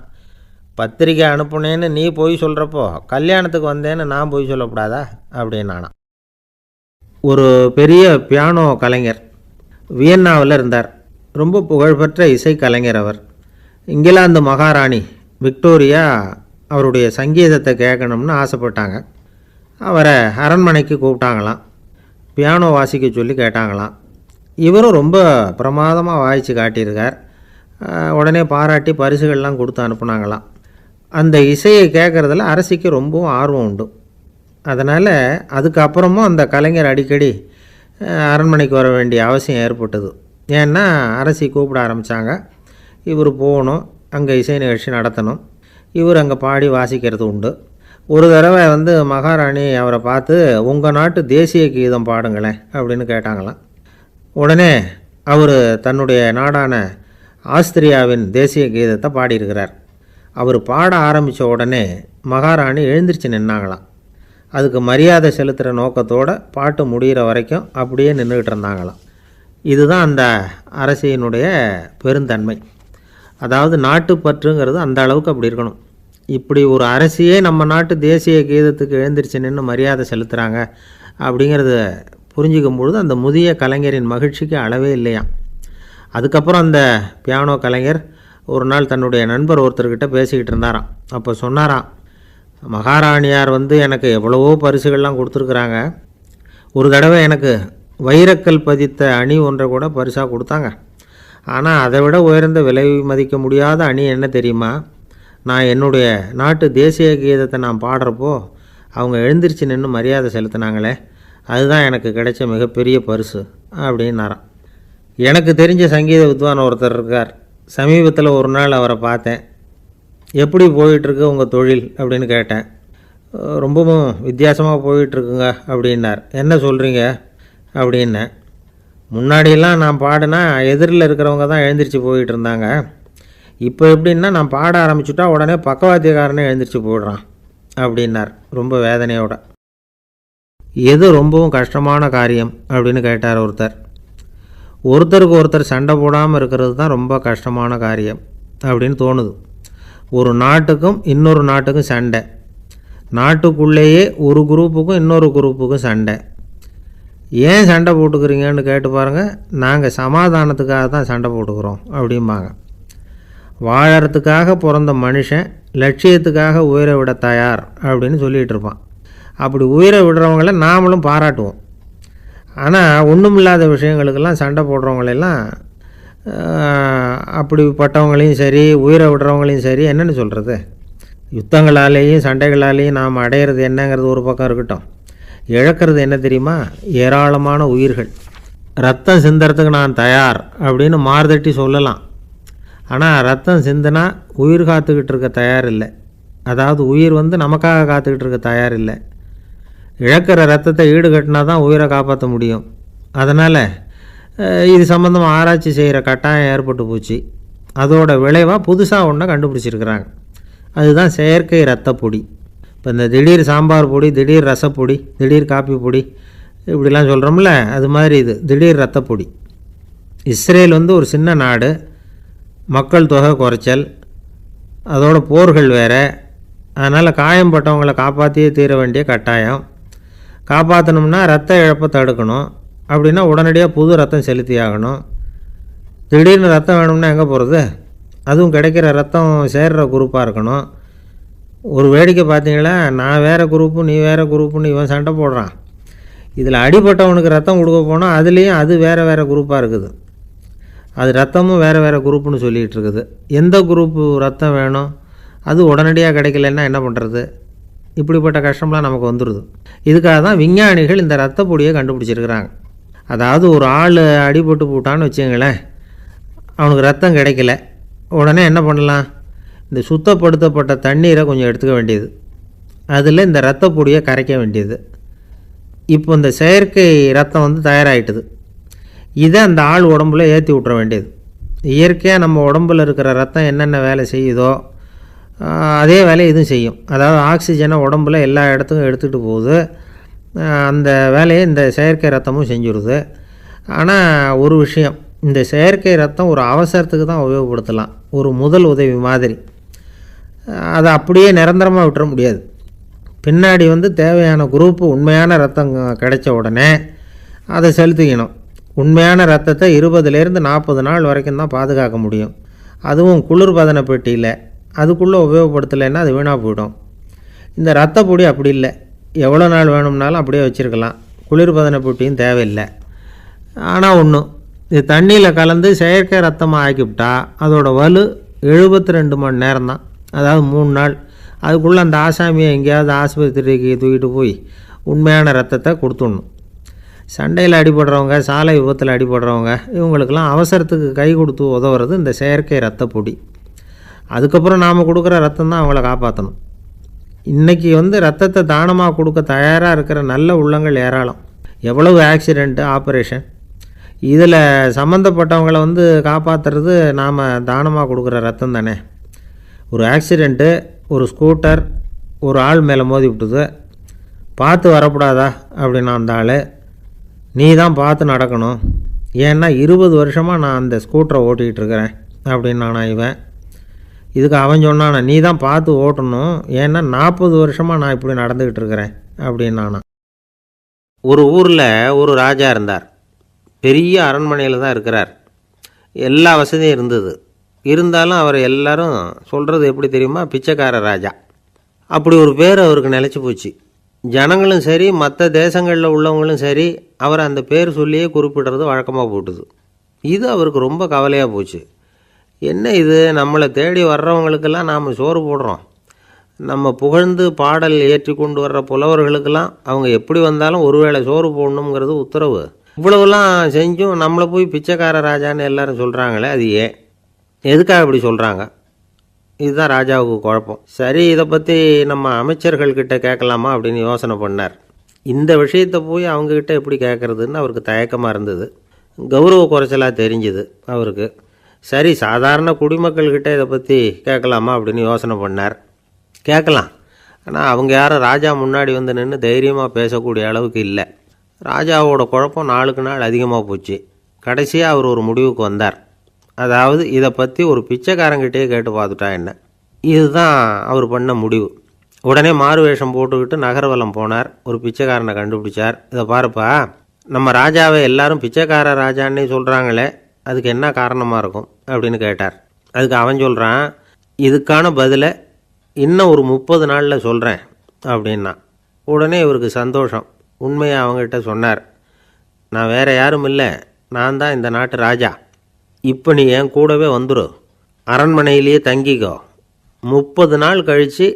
பத்திரிக்கை அனுப்புனேன்னு நீ போய் சொல்கிறப்போ கல்யாணத்துக்கு வந்தேன்னு நான் போய் சொல்லக்கூடாதா அப்படின்னானா. ஒரு பெரிய பியானோ கலைஞர் வியன்னாவில் இருந்தார். ரொம்ப புகழ்பெற்ற இசை கலைஞர் அவர். இங்கிலாந்து மகாராணி விக்டோரியா அவருடைய சங்கீதத்தை கேட்கணும்னு ஆசைப்பட்டாங்க. அவரை அரண்மனைக்கு கூப்பிட்டாங்களாம். பியானோ வாசிக்க சொல்லி கேட்டாங்களாம். இவரும் ரொம்ப பிரமாதமாக வாய்ச்சி காட்டியிருக்கார். உடனே பாராட்டி பரிசுகள்லாம் கொடுத்து அனுப்புனாங்களாம். அந்த இசையை கேட்குறதுல அரசிக்கு ரொம்பவும் ஆர்வம் உண்டு. அதனால் அதுக்கப்புறமும் அந்த கலைஞர் அடிக்கடி அரண்மனைக்கு வர வேண்டிய அவசியம் ஏற்பட்டது. ஏன்னா அரசி கூப்பிட ஆரம்பித்தாங்க. இவர் போகணும், அங்கே இசை நிகழ்ச்சி நடத்தணும். இவர் அங்கே பாடி வாசிக்கிறது உண்டு. ஒரு தடவை வந்து மகாராணி அவரை பார்த்து உங்கள் நாட்டு தேசிய கீதம் பாடுங்களேன் அப்படின்னு கேட்டாங்களாம். உடனே அவர் தன்னுடைய நாடான ஆஸ்திரியாவின் தேசிய கீதத்தை பாடியிருக்கிறார். அவர் பாட ஆரம்பித்த உடனே மகாராணி எழுந்திரிச்சு நின்னாங்களாம். அதுக்கு மரியாதை செலுத்துகிற நோக்கத்தோடு பாட்டு முடிகிற வரைக்கும் அப்படியே நின்றுக்கிட்டு இருந்தாங்களாம். இதுதான் அந்த அரசியினுடைய பெருந்தன்மை. அதாவது நாட்டுப்பற்றுங்கிறது அந்த அளவுக்கு அப்படி இருக்கணும். இப்படி ஒரு அரசியே நம்ம நாட்டு தேசிய கீதத்துக்கு எழுந்திரிச்சு நின்று மரியாதை செலுத்துகிறாங்க அப்படிங்கிறத புரிஞ்சிக்கும் பொழுது அந்த முதிய கலைஞரின் மகிழ்ச்சிக்கு அளவே இல்லையாம். அதுக்கப்புறம் அந்த பியானோ கலைஞர் ஒரு நாள் தன்னுடைய நண்பர் ஒருத்தர்கிட்ட பேசிக்கிட்டு இருந்தாராம். அப்போ சொன்னாராம், மகாராணியார் வந்து எனக்கு எவ்வளவோ பரிசுகள்லாம் கொடுத்துருக்குறாங்க. ஒரு தடவை எனக்கு வைரக்கல் பதித்த அணி ஒன்றை கூட பரிசாக கொடுத்தாங்க. ஆனால் அதை விட உயர்ந்த விலை மதிக்க முடியாத அணி என்ன தெரியுமா? நான் என்னுடைய நாட்டு தேசிய கீதத்தை நான் பாடுறப்போ அவங்க எழுந்திரிச்சு நின்று மரியாதை செலுத்தினாங்களே, அதுதான் எனக்கு கிடைச்ச மிகப்பெரிய பரிசு அப்படின்னாராம். எனக்கு தெரிஞ்ச சங்கீத வித்வான் ஒருத்தர் இருக்கார். சமீபத்தில் ஒரு நாள் அவரை பார்த்தேன். எப்படி போயிட்டுருக்கு உங்கள் தொழில் அப்படின்னு கேட்டேன். ரொம்பவும் வித்தியாசமாக போயிட்டுருக்குங்க அப்படின்னார். என்ன சொல்கிறீங்க அப்படின்னேன். முன்னாடியெல்லாம் நான் பாடினா எதிரில் இருக்கிறவங்க தான் எழுந்திரிச்சு போயிட்டு இருந்தாங்க. இப்போ எப்படின்னா நான் பாட ஆரம்பிச்சுட்டா உடனே பக்கவாத்தியக்காரனே எழுந்திரிச்சு போயிடுறான் அப்படின்னார் ரொம்ப வேதனையோட. எது ரொம்பவும் கஷ்டமான காரியம் அப்படின்னு கேட்டார் ஒருத்தர். ஒருத்தருக்கு ஒருத்தர் சண்டை போடாமல் இருக்கிறது தான் ரொம்ப கஷ்டமான காரியம் அப்படின்னு தோணுது. ஒரு நாட்டுக்கும் இன்னொரு நாட்டுக்கும் சண்டை, நாட்டுக்குள்ளேயே ஒரு குரூப்புக்கும் இன்னொரு குரூப்புக்கும் சண்டை. ஏன் சண்டை போட்டுக்கிறீங்கன்னு கேட்டு பாருங்கள். நாங்கள் சமாதானத்துக்காக தான் சண்டை போட்டுக்கிறோம் அப்படிம்பாங்க. வாழறதுக்காக பிறந்த மனுஷன் லட்சியத்துக்காக உயிரை விட தயார் அப்படின்னு சொல்லிகிட்டு இருப்பான். அப்படி உயிரை விடுறவங்கள நாமளும் பாராட்டுவோம். ஆனால் ஒன்றும் இல்லாத விஷயங்களுக்கெல்லாம் சண்டை போடுறவங்களெல்லாம் அப்படிப்பட்டவங்களையும் சரி, உயிரை விடுறவங்களையும் சரி, என்னென்னு சொல்கிறது, யுத்தங்களாலேயும் சண்டைகளாலேயும் நாம் அடையிறது என்னங்கிறது ஒரு பக்கம் இருக்கட்டும், இழக்கிறது என்ன தெரியுமா? ஏராளமான உயிர்கள். ரத்தம் சிந்துறதுக்கு நான் தயார் அப்படின்னு மார்தட்டி சொல்லலாம். ஆனால் ரத்தம் சிந்தினா உயிர் காத்துக்கிட்டு இருக்க தயார் இல்லை. அதாவது உயிர் நமக்காக காத்துக்கிட்டு இருக்க தயார் இல்லை. இழக்கிற ரத்தத்தை ஈடுகட்டினா தான் உயிரை காப்பாற்ற முடியும். அதனால் இது சம்மந்தமாக ஆராய்ச்சி செய்கிற கட்டாயம் ஏற்பட்டு போச்சு. அதோட விளைவாக புதுசாக ஒன்றை கண்டுபிடிச்சிருக்கிறாங்க. அதுதான் செயற்கை இரத்த பொடி. இப்போ இந்த திடீர் சாம்பார் பொடி, திடீர் ரசப்பொடி, திடீர் காப்பி பொடி இப்படிலாம் சொல்கிறோம்ல, அது மாதிரி இது திடீர் இரத்த பொடி. இஸ்ரேல் ஒரு சின்ன நாடு, மக்கள் தொகை குறைச்சல், அதோட போர்கள் வேறு. அதனால் காயம்பட்டவங்களை காப்பாற்றியே தீர வேண்டிய கட்டாயம். காப்பாற்றணும்னா ரத்த இழப்பை தடுக்கணும். அப்படின்னா உடனடியாக புது ரத்தம் செலுத்தி ஆகணும். திடீர்னு ரத்தம் வேணும்னா எங்கே போகிறது? அதுவும் கிடைக்கிற ரத்தம் சேர்கிற குரூப்பாக இருக்கணும். ஒரு வேடிக்கை பார்த்தீங்களா, நான் வேறு குரூப்பு நீ வேறு குரூப்புன்னு இவன் சண்டை போடுறான். இதில் அடிபட்டவனுக்கு ரத்தம் கொடுக்க போனால் அதுலேயும் அது வேறு வேறு குரூப்பாக இருக்குது. அது ரத்தமும் வேறு வேறு குரூப்புன்னு சொல்லிகிட்டு இருக்குது. எந்த குரூப்பு ரத்தம் வேணும், அது உடனடியாக கிடைக்கலன்னா என்ன பண்ணுறது? இப்படிப்பட்ட கஷ்டம்லாம் நமக்கு வந்துடுது. இதுக்காக தான் விஞ்ஞானிகள் இந்த ரத்த பொடியை கண்டுபிடிச்சிருக்கிறாங்க. அதாவது ஒரு ஆள் அடிபட்டு போட்டான்னு வச்சுங்களேன், அவனுக்கு ரத்தம் கிடைக்கல, உடனே என்ன பண்ணலாம்? இந்த சுத்தப்படுத்தப்பட்ட தண்ணீரை கொஞ்சம் எடுத்துக்க வேண்டியது, அதில் இந்த ரத்த பொடியை கரைக்க வேண்டியது. இப்போ இந்த செயற்கை ரத்தம் தயாராகிட்டுது. இதை அந்த ஆள் உடம்புல ஏற்றி விட்டுற வேண்டியது. இயற்கையாக நம்ம உடம்பில் இருக்கிற ரத்தம் என்னென்ன வேலை செய்யுதோ அதே வேலையை இதுவும் செய்யும். அதாவது ஆக்சிஜனை உடம்புல எல்லா இடத்துக்கும் எடுத்துகிட்டு போகுது. அந்த வேலையை இந்த செயற்கை ரத்தமும் செஞ்சுருது. ஆனால் ஒரு விஷயம், இந்த செயற்கை ரத்தம் ஒரு அவசரத்துக்கு தான் உபயோகப்படுத்தலாம், ஒரு முதல் உதவி மாதிரி. அதை அப்படியே நிரந்தரமாக விட்டுற முடியாது. பின்னாடி தேவையான குரூப்பு உண்மையான ரத்தம் கிடைச்ச உடனே அதை செலுத்திக்கணும். உண்மையான ரத்தத்தை 20லேருந்து 40 நாள் வரைக்கும் தான் பாதுகாக்க முடியும். அதுவும் குளிர்பதன பெட்டியில். அதுக்குள்ளே உபயோகப்படுத்தலைன்னா அது வீணாக போயிடும். இந்த ரத்த பொடி அப்படி இல்லை, எவ்வளோ நாள் வேணும்னாலும் அப்படியே வச்சுருக்கலாம். குளிர்பதன பெட்டியும் தேவையில்லை. ஆனால் ஒன்று, இது தண்ணியில் கலந்து செயற்கை ரத்தமாக ஆக்கிவிட்டா அதோட வலு 72 மணி நேரம் தான். அதாவது 3 நாள். அதுக்குள்ளே அந்த ஆசாமியை எங்கேயாவது ஆஸ்பத்திரிக்கு தூக்கிட்டு போய் உண்மையான ரத்தத்தை கொடுத்துடணும். சண்டையில் அடிபடுறவங்க, சாலை விபத்தில் அடிபடுறவங்க, இவங்களுக்கெல்லாம் அவசரத்துக்கு கை கொடுத்து உதவுறது இந்த செயற்கை ரத்த பொடி. அதுக்கப்புறம் நாம் கொடுக்குற ரத்தம் தான் அவங்கள காப்பாற்றணும். இன்றைக்கி ரத்தத்தை தானமாக கொடுக்க தயாராக இருக்கிற நல்ல உள்ளங்கள் ஏராளம். எவ்வளவு ஆக்சிடெண்ட்டு, ஆப்ரேஷன், இதில் சம்மந்தப்பட்டவங்களை காப்பாற்றுறது நாம் தானமாக கொடுக்குற ரத்தம் தானே. ஒரு ஆக்சிடெண்ட்டு, ஒரு ஸ்கூட்டர் ஒரு ஆள் மேலே மோதி விட்டுது, பார்த்து வரக்கூடாதா அப்படின்னா அந்த ஆள், நீ தான் பார்த்து நடக்கணும், ஏன்னா 20 வருஷமாக நான் அந்த ஸ்கூட்டரை ஓட்டிகிட்டு இருக்கிறேன் அப்படின்னானா இவன். இதுக்கு அவன் சொன்னானா, நீ தான் பார்த்து ஓட்டணும், ஏன்னா 40 வருஷமாக நான் இப்படி நடந்துக்கிட்டு இருக்கிறேன் அப்படின்னானா. ஒரு ஊரில் ஒரு ராஜா இருந்தார். பெரிய அரண்மனையில் தான் இருக்கிறார். எல்லா வசதியும் இருந்தது. இருந்தாலும் அவர் எல்லாரும் சொல்கிறது எப்படி தெரியுமா? பிச்சைக்கார ராஜா. அப்படி ஒரு பேர் அவருக்கு நிலச்சி போச்சு. ஜனங்களும் சரி, மற்ற தேசங்களில் உள்ளவங்களும் சரி, அவர் அந்த பேர் சொல்லியே குறிப்பிடுறது வழக்கமாக போட்டுது. இது அவருக்கு ரொம்ப கவலையாக போச்சு. என்ன இது, நம்மளை தேடி வர்றவங்களுக்கெல்லாம் நாம் சோறு போடுறோம், நம்ம புகழ்ந்து பாடல் ஏற்றி கொண்டு வர்ற புலவர்களுக்கெல்லாம் அவங்க எப்படி வந்தாலும் ஒருவேளை சோறு போடணுங்கிறது உத்தரவு. இவ்வளவுலாம் செஞ்சும் நம்மளை போய் பிச்சைக்கார ராஜான்னு எல்லாரும் சொல்கிறாங்களே, அது ஏன், எதுக்காக இப்படி சொல்கிறாங்க? இதுதான் ராஜாவுக்கு குழப்பம். சரி, இதை பற்றி நம்ம அமைச்சர்கள்கிட்ட கேட்கலாமா அப்படின்னு யோசனை பண்ணார். இந்த விஷயத்தை போய் அவங்கக்கிட்ட எப்படி கேட்குறதுன்னு அவருக்கு தயக்கமாக இருந்தது. கௌரவ குறைச்சலாக தெரிஞ்சுது அவருக்கு. சரி, சாதாரண குடிமக்கள்கிட்ட இதை பற்றி கேட்கலாமா அப்படின்னு யோசனை பண்ணார். கேட்கலாம், ஆனால் அவங்க யாரும் ராஜா முன்னாடி நின்று தைரியமாக பேசக்கூடிய அளவுக்கு இல்லை. ராஜாவோட குழப்பம் நாளுக்கு நாள் அதிகமாக போச்சு. கடைசியாக அவர் ஒரு முடிவுக்கு வந்தார். அதாவது இதை பற்றி ஒரு பிச்சைக்காரங்கிட்டே கேட்டு பார்த்துட்டா என்ன. இதுதான் அவர் பண்ண முடிவு. உடனே மாறு வேஷம் போட்டுக்கிட்டு நகர்வலம் போனார். ஒரு பிச்சைக்காரனை கண்டுபிடிச்சார். இதை பாருப்பா, நம்ம ராஜாவை எல்லாரும் பிச்சைக்கார ராஜான்னே சொல்கிறாங்களே, அதுக்கு என்ன காரணமாக இருக்கும் அப்படின்னு கேட்டார். அதுக்கு அவன் சொல்கிறான், இதுக்கான பதிலை இன்னும் ஒரு 30 நாளில் சொல்கிறேன் அப்படின்னா. உடனே இவருக்கு சந்தோஷம். உண்மையை அவங்ககிட்ட சொன்னார். நான் வேற யாரும் இல்லை, நான் தான் இந்த நாட்டு ராஜா. இப்போ நீ என் கூடவே வந்துடு, அரண்மனையிலேயே தங்கிக்கோ. 30 நாள் கழித்து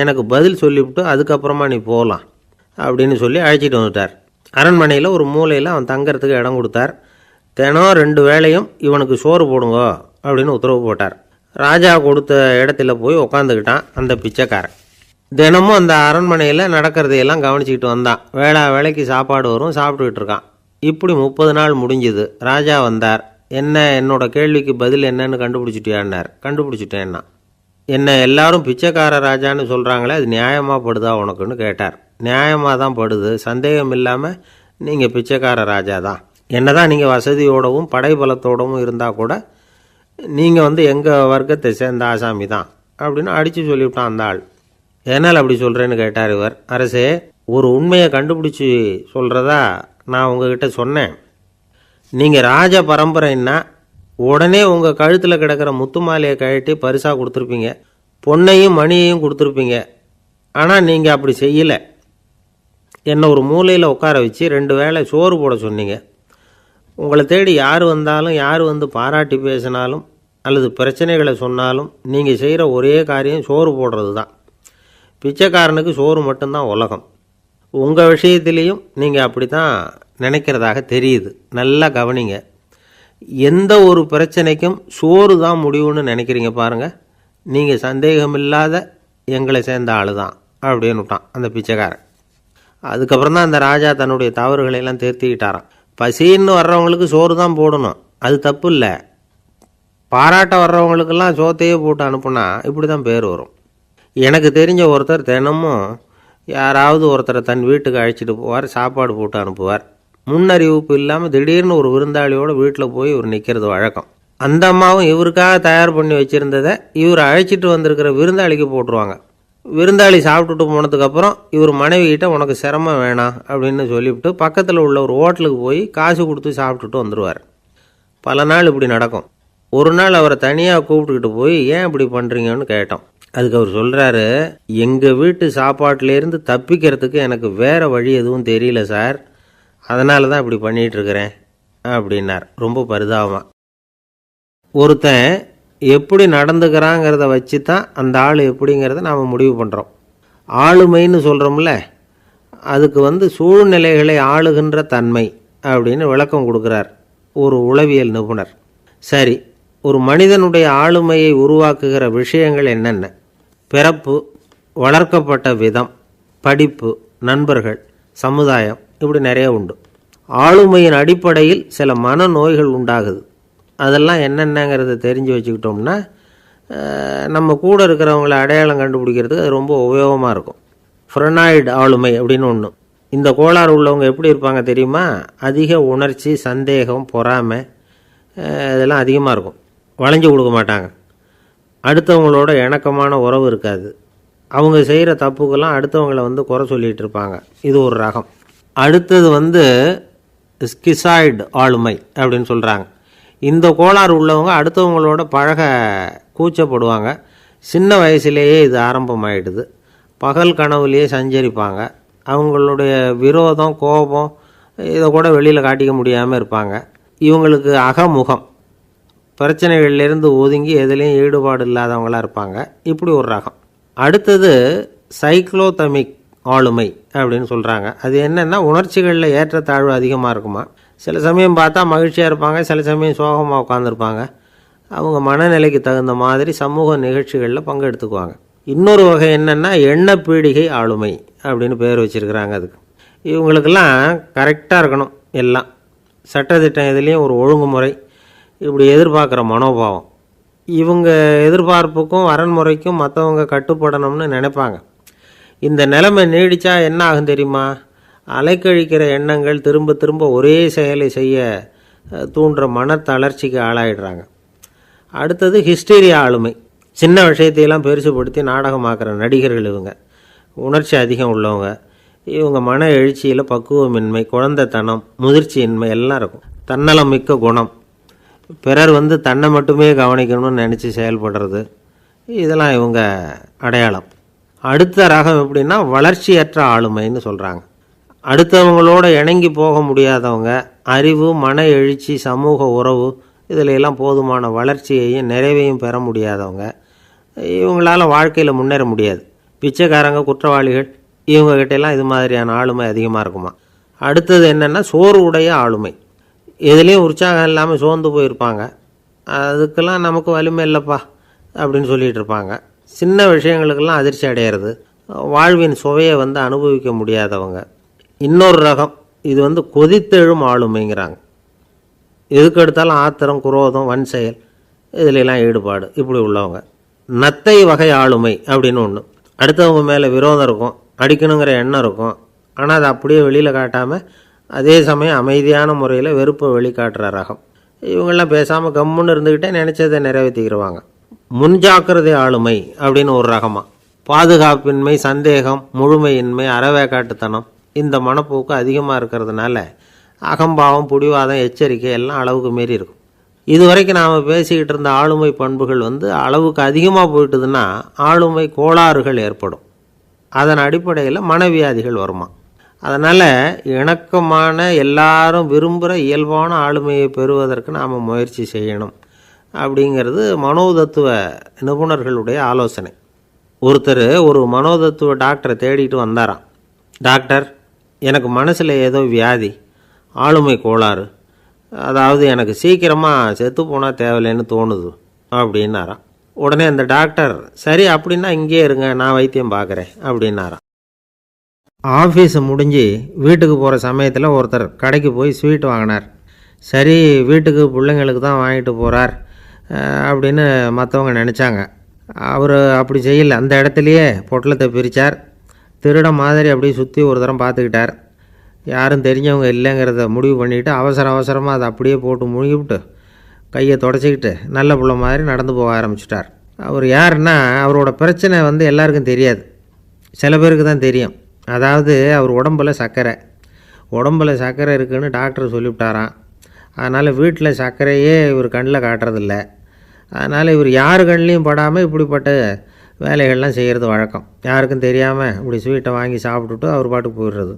எனக்கு பதில் சொல்லிவிட்டு அதுக்கப்புறமா நீ போகலாம் அப்படின்னு சொல்லி அழைச்சிட்டு வந்துட்டார். அரண்மனையில் ஒரு மூலையில் அவன் தங்கறதுக்கு இடம் கொடுத்தார். தினம் 2 வேளையும் இவனுக்கு சோறு போடுங்க அப்படின்னு உத்தரவு போட்டார். ராஜா கொடுத்த இடத்துல போய் உக்காந்துக்கிட்டான் அந்த பிச்சைக்காரன். தினமும் அந்த அரண்மனையில் நடக்கிறதையெல்லாம் கவனிச்சிக்கிட்டு வந்தான். வேளைக்கு சாப்பாடு வரும், சாப்பிட்டுக்கிட்டு இருக்கான். இப்படி 30 நாள் முடிஞ்சுது. ராஜா வந்தார். என்ன, என்னோட கேள்விக்கு பதில் என்னன்னு கண்டுபிடிச்சிட்டியான்னார். கண்டுபிடிச்சிட்டேன்னா. என்ன எல்லாரும் பிச்சைக்கார ராஜான்னு சொல்கிறாங்களே, அது நியாயமாக படுதா உனக்குன்னு கேட்டார். நியாயமாக தான் படுது, சந்தேகம் இல்லாமல் நீங்கள் பிச்சைக்கார ராஜா தான். என்ன தான் நீங்கள் வசதியோடவும் படைபலத்தோடவும் இருந்தால் கூட நீங்கள் எங்கள் வர்க்கத்தை சேர்ந்த ஆசாமி தான் அப்படின்னு அடித்து சொல்லிவிட்டான் அந்த ஆள். என்னால் அப்படி சொல்கிறேன்னு கேட்டார் இவர். அரசே, ஒரு உண்மையை கண்டுபிடிச்சி சொல்கிறதா நான் உங்ககிட்ட சொன்னேன். நீங்கள் ராஜ பரம்பரைன்னா உடனே உங்கள் கழுத்தில் கிடக்கிற முத்து மாலையை கழட்டி பரிசாக கொடுத்துருப்பீங்க, பொன்னையும் மணியையும் கொடுத்துருப்பீங்க. ஆனால் நீங்கள் அப்படி செய்யலை. என்னை ஒரு மூலையில் உட்கார வச்சு 2 வேளை சோறு போட சொன்னீங்க. உங்களை தேடி யார் வந்தாலும், யார் பாராட்டி பேசினாலும் அல்லது பிரச்சனைகளை சொன்னாலும் நீங்கள் செய்கிற ஒரே காரியம் சோறு போடுறது தான். பிச்சைக்காரனுக்கு சோறு மட்டும்தான் உலகம். உங்கள் விஷயத்திலையும் நீங்கள் அப்படி தான் நினைக்கிறதாக தெரியுது. நல்லா கவனிங்க. எந்த ஒரு பிரச்சனைக்கும் சோறு தான் முடிவுன்னு நினைக்கிறீங்க பாருங்கள். நீங்கள் சந்தேகமில்லாத எங்களை சேர்ந்த ஆள் தான் அப்படின்னு விட்டான் அந்த பிச்சைக்காரன். அதுக்கப்புறம் தான் அந்த ராஜா தன்னுடைய தவறுகளையெல்லாம் திருத்திக்கிட்டாராம். பசின்னு வர்றவங்களுக்கு சோறு தான் போடணும், அது தப்பு இல்லை. பாராட்ட வர்றவங்களுக்கெல்லாம் சோத்தையே போட்டு அனுப்புனா இப்படி தான் பேர் வரும். எனக்கு தெரிஞ்ச ஒருத்தர் தினமும் யாராவது ஒருத்தரை தன் வீட்டுக்கு அழைச்சிட்டு போவார், சாப்பாடு போட்டு அனுப்புவார். முன்னறிவிப்பு இல்லாமல் திடீர்னு ஒரு விருந்தாளியோட வீட்டில் போய் இவர் நிற்கிறது வழக்கம். அந்த அம்மாவும் இவருக்காக தயார் பண்ணி வச்சுருந்ததை இவர் அழைச்சிட்டு வந்திருக்கிற விருந்தாளிக்கு போட்டுருவாங்க. விருந்தாளி சாப்பிட்டுட்டு போனதுக்கப்புறம் இவர் மனைவிகிட்ட உனக்கு சிரமம் வேணாம் அப்படின்னு சொல்லிவிட்டு பக்கத்தில் உள்ள ஒரு ஹோட்டலுக்கு போய் காசு கொடுத்து சாப்பிட்டுட்டு வந்துடுவார். பல நாள் இப்படி நடக்கும். ஒரு நாள் அவரை தனியாக கூப்பிட்டுக்கிட்டு போய் ஏன் இப்படி பண்ணுறீங்கன்னு கேட்டோம். அதுக்கு அவர் சொல்கிறாரு, எங்கள் வீட்டு சாப்பாட்டிலேருந்து தப்பிக்கிறதுக்கு எனக்கு வேறு வழி எதுவும் தெரியல சார், அதனால தான் இப்படி பண்ணிகிட்ருக்கிறேன் அப்படின்னார் ரொம்ப பரிதாபமாக. ஒருத்தன் எப்படி நடந்துக்கிறாங்கிறத வச்சு தான் அந்த ஆள் எப்படிங்கிறத நாம் முடிவு பண்ணுறோம். ஆளுமைன்னு சொல்கிறோம்ல, அதுக்கு சூழ்நிலைகளை ஆளுகின்ற தன்மை அப்படின்னு விளக்கம் கொடுக்குறார் ஒரு உளவியல் நிபுணர். சரி, ஒரு மனிதனுடைய ஆளுமையை உருவாக்குகிற விஷயங்கள் என்னென்ன? பிறப்பு, வளர்க்கப்பட்ட விதம், படிப்பு, நண்பர்கள், சமுதாயம், இப்படி நிறைய உண்டு. ஆளுமையின் அடிப்படையில் சில மனநோய்கள் உண்டாகுது. அதெல்லாம் என்னென்னங்கிறத தெரிஞ்சு வச்சுக்கிட்டோம்னா நம்ம கூட இருக்கிறவங்கள அடையாளம் கண்டுபிடிக்கிறதுக்கு அது ரொம்ப உபயோகமாக இருக்கும். ஃப்ரெனாய்டு ஆளுமை அப்படின்னு ஒன்று. இந்த கோளாறு உள்ளவங்க எப்படி இருப்பாங்க தெரியுமா? அதிக உணர்ச்சி, சந்தேகம், பொறாமை இதெல்லாம் அதிகமாக இருக்கும். வளைஞ்சு கொடுக்க மாட்டாங்க. அடுத்தவங்களோட இணக்கமான உறவு இருக்காது. அவங்க செய்கிற தப்புக்கெல்லாம் அடுத்தவங்களை குறை சொல்லிகிட்டு இருப்பாங்க. இது ஒரு ரகம். அடுத்தது ஸ்கிசாய்டு ஆளுமை அப்படின்னு சொல்கிறாங்க. இந்த கோளாறு உள்ளவங்க அடுத்தவங்களோட பழக கூச்சப்படுவாங்க. சின்ன வயசுலேயே இது ஆரம்பமாயிடுது. பகல் கனவுலேயே சஞ்சரிப்பாங்க. அவங்களுடைய விரோதம், கோபம் இதை கூட வெளியில் காட்டிக்க முடியாமல் இருப்பாங்க. இவங்களுக்கு அகமுகம், பிரச்சனைகள்லேருந்து ஒதுங்கி எதுலேயும் ஈடுபாடு இல்லாதவங்களாக இருப்பாங்க. இப்படி ஒரு ரகம். அடுத்தது சைக்ளோதமிக் ஆளுமை அப்படின்னு சொல்கிறாங்க. அது என்னென்னா உணர்ச்சிகளில் ஏற்றத்தாழ்வு அதிகமாக இருக்குமா. சில சமயம் பார்த்தா மகிழ்ச்சியாக இருப்பாங்க, சில சமயம் சோகமாக உட்காந்துருப்பாங்க. அவங்க மனநிலைக்கு தகுந்த மாதிரி சமூக நிகழ்ச்சிகளில் பங்கெடுத்துக்குவாங்க. இன்னொரு வகை என்னென்னா எண்ணப்பீடிகை ஆளுமை அப்படின்னு பேர் வச்சுருக்கிறாங்க. அதுக்கு இவங்களுக்கெல்லாம் கரெக்டாக இருக்கணும், எல்லாம் சட்டத்திட்டம் எதுலேயும் ஒரு ஒழுங்குமுறை, இப்படி எதிர்பார்க்குற மனோபாவம். இவங்க எதிர்பார்ப்புக்கும் வரன்முறைக்கும் மற்றவங்க கட்டுப்படணும்னு நினைப்பாங்க. இந்த நிலைமை நீடித்தா என்ன ஆகும் தெரியுமா? அலைக்கழிக்கிற எண்ணங்கள் திரும்ப திரும்ப ஒரே செயலை செய்ய தூண்டுற மன தளர்ச்சிக்கு ஆளாயிடுறாங்க. அடுத்தது ஹிஸ்டீரியா ஆளுமை. சின்ன விஷயத்தையெல்லாம் பெருசுப்படுத்தி நாடகமாக்குற நடிகர்கள் இவங்க. உணர்ச்சி அதிகம் உள்ளவங்க. இவங்க மன எழுச்சியில் பக்குவமின்மை, குழந்தைத்தனம், முதிர்ச்சியின்மை எல்லாம் இருக்கும். தன்னலம் மிக்க குணம். பிறர் தன்னை மட்டுமே கவனிக்கணும்னு நினச்சி செயல்படுறது, இதெல்லாம் இவங்க அடையாளம். அடுத்த ரகம் எப்படின்னா வளர்ச்சியற்ற ஆளுமைன்னு சொல்கிறாங்க. அடுத்தவங்களோட இணங்கி போக முடியாதவங்க, அறிவு, மன எழுச்சி, சமூக உறவு இதில் எல்லாம் போதுமான வளர்ச்சியையும் நிறைவையும் பெற முடியாதவங்க, இவங்களால வாழ்க்கையில் முன்னேற முடியாது. பிச்சைக்காரங்க, குற்றவாளிகள் இவங்ககிட்டெல்லாம் இது மாதிரியான ஆளுமை அதிகமாக இருக்குமா. அடுத்தது என்னென்னா சோர்வு உடைய ஆளுமை. எதுலேயும் உற்சாகம் இல்லாமல் சோர்ந்து போயிருப்பாங்க. அதுக்கெல்லாம் நமக்கு வலிமை இல்லைப்பா அப்படின்னு சொல்லிகிட்டு இருப்பாங்க. சின்ன விஷயங்களுக்கெல்லாம் அதிர்ச்சி அடையிறது, வாழ்வின் சுவையை அனுபவிக்க முடியாதவங்க. இன்னொரு ரகம், இது கொதித்தெழும் ஆளுமைங்கிறாங்க. எதுக்கு எடுத்தாலும் ஆத்திரம், குரோதம், வன் செயல் இதிலெல்லாம் ஈடுபாடு இப்படி உள்ளவங்க. நத்தை வகை ஆளுமை அப்படின்னு ஒன்று. அடுத்தவங்க மேலே விரோதம் இருக்கும், அடிக்கணுங்கிற எண்ணம் இருக்கும். ஆனால் அதை அப்படியே வெளியில் காட்டாமல் அதே சமயம் அமைதியான முறையில் வெறுப்பை வெளிக்காட்டுற ரகம். இவங்கெல்லாம் பேசாமல் கம்முன்னு இருந்துக்கிட்டே நினச்சதை நிறைவேற்றிக்கிடுவாங்க. முன்ஜாக்கிரதை ஆளுமை அப்படின்னு ஒரு ரகமாக. பாதுகாப்பின்மை, சந்தேகம், முழுமையின்மை, அறவேக்காட்டுத்தனம் இந்த மனப்போக்கு அதிகமாக இருக்கிறதுனால அகம்பாவம், புடிவாதம், எச்சரிக்கை எல்லாம் அளவுக்கு மீறி இருக்கும். இதுவரைக்கும் நாம் பேசிக்கிட்டு இருந்த ஆளுமை பண்புகள் அளவுக்கு அதிகமாக போயிட்டுதுன்னா ஆளுமை கோளாறுகள் ஏற்படும். அதன் அடிப்படையில் மனவியாதிகள் வருமா. அதனால் இணக்கமான, எல்லாரும் விரும்புகிற இயல்பான ஆளுமையை பெறுவதற்கு நாம் முயற்சி செய்யணும் அப்படிங்கிறது மனோதத்துவ நிபுணர்களுடைய ஆலோசனை. ஒருத்தர் ஒரு மனோதத்துவ டாக்டரை தேடிட்டு வந்தாராம். டாக்டர், எனக்கு மனசில் ஏதோ வியாதி, ஆளுமை கோளாறு, அதாவது எனக்கு சீக்கிரமாக செத்து போனால் தேவையில்லைன்னு தோணுது அப்படின்னாராம். உடனே அந்த டாக்டர், சரி அப்படின்னா இங்கே இருங்க, நான் வைத்தியம் பார்க்குறேன் அப்படின்னாராம். ஆஃபீஸு முடிஞ்சு வீட்டுக்கு போகிற சமயத்தில் ஒருத்தர் கடைக்கு போய் ஸ்வீட் வாங்கினார். சரி, வீட்டுக்கு பிள்ளைங்களுக்கு தான் வாங்கிட்டு போகிறார் அப்படின்னு மற்றவங்க நினச்சாங்க. அவர் அப்படி செய்யலை. அந்த இடத்துலையே பொட்டலத்தை பிரித்தார். திருட மாதிரி அப்படியே சுற்றி ஒரு தரம் பார்த்துக்கிட்டார். யாரும் தெரிஞ்சவங்க இல்லைங்கிறத முடிவு பண்ணிவிட்டு அவசரமாக அதை அப்படியே போட்டு முழுகிவிட்டு கையை தொடச்சிக்கிட்டு நல்ல பிள்ளை மாதிரி நடந்து போக ஆரம்பிச்சிட்டார். அவர் யாருன்னா, அவரோட பிரச்சனை எல்லாருக்கும் தெரியாது, சில பேருக்கு தான் தெரியும். அதாவது அவர் உடம்பில் சர்க்கரை இருக்குதுன்னு டாக்டர் சொல்லிவிட்டாராம். அதனால் வீட்டில் சர்க்கரையே இவர் கண்ணில் காட்டுறதில்ல. அதனால் இவர் யார் கண்ணிலையும் படாமல் இப்படிப்பட்ட வேலைகள்லாம் செய்கிறது வழக்கம். யாருக்கும் தெரியாமல் இப்படி ஸ்வீட்டை வாங்கி சாப்பிட்டுட்டு அவர் பாட்டுக்கு போயிடுறது.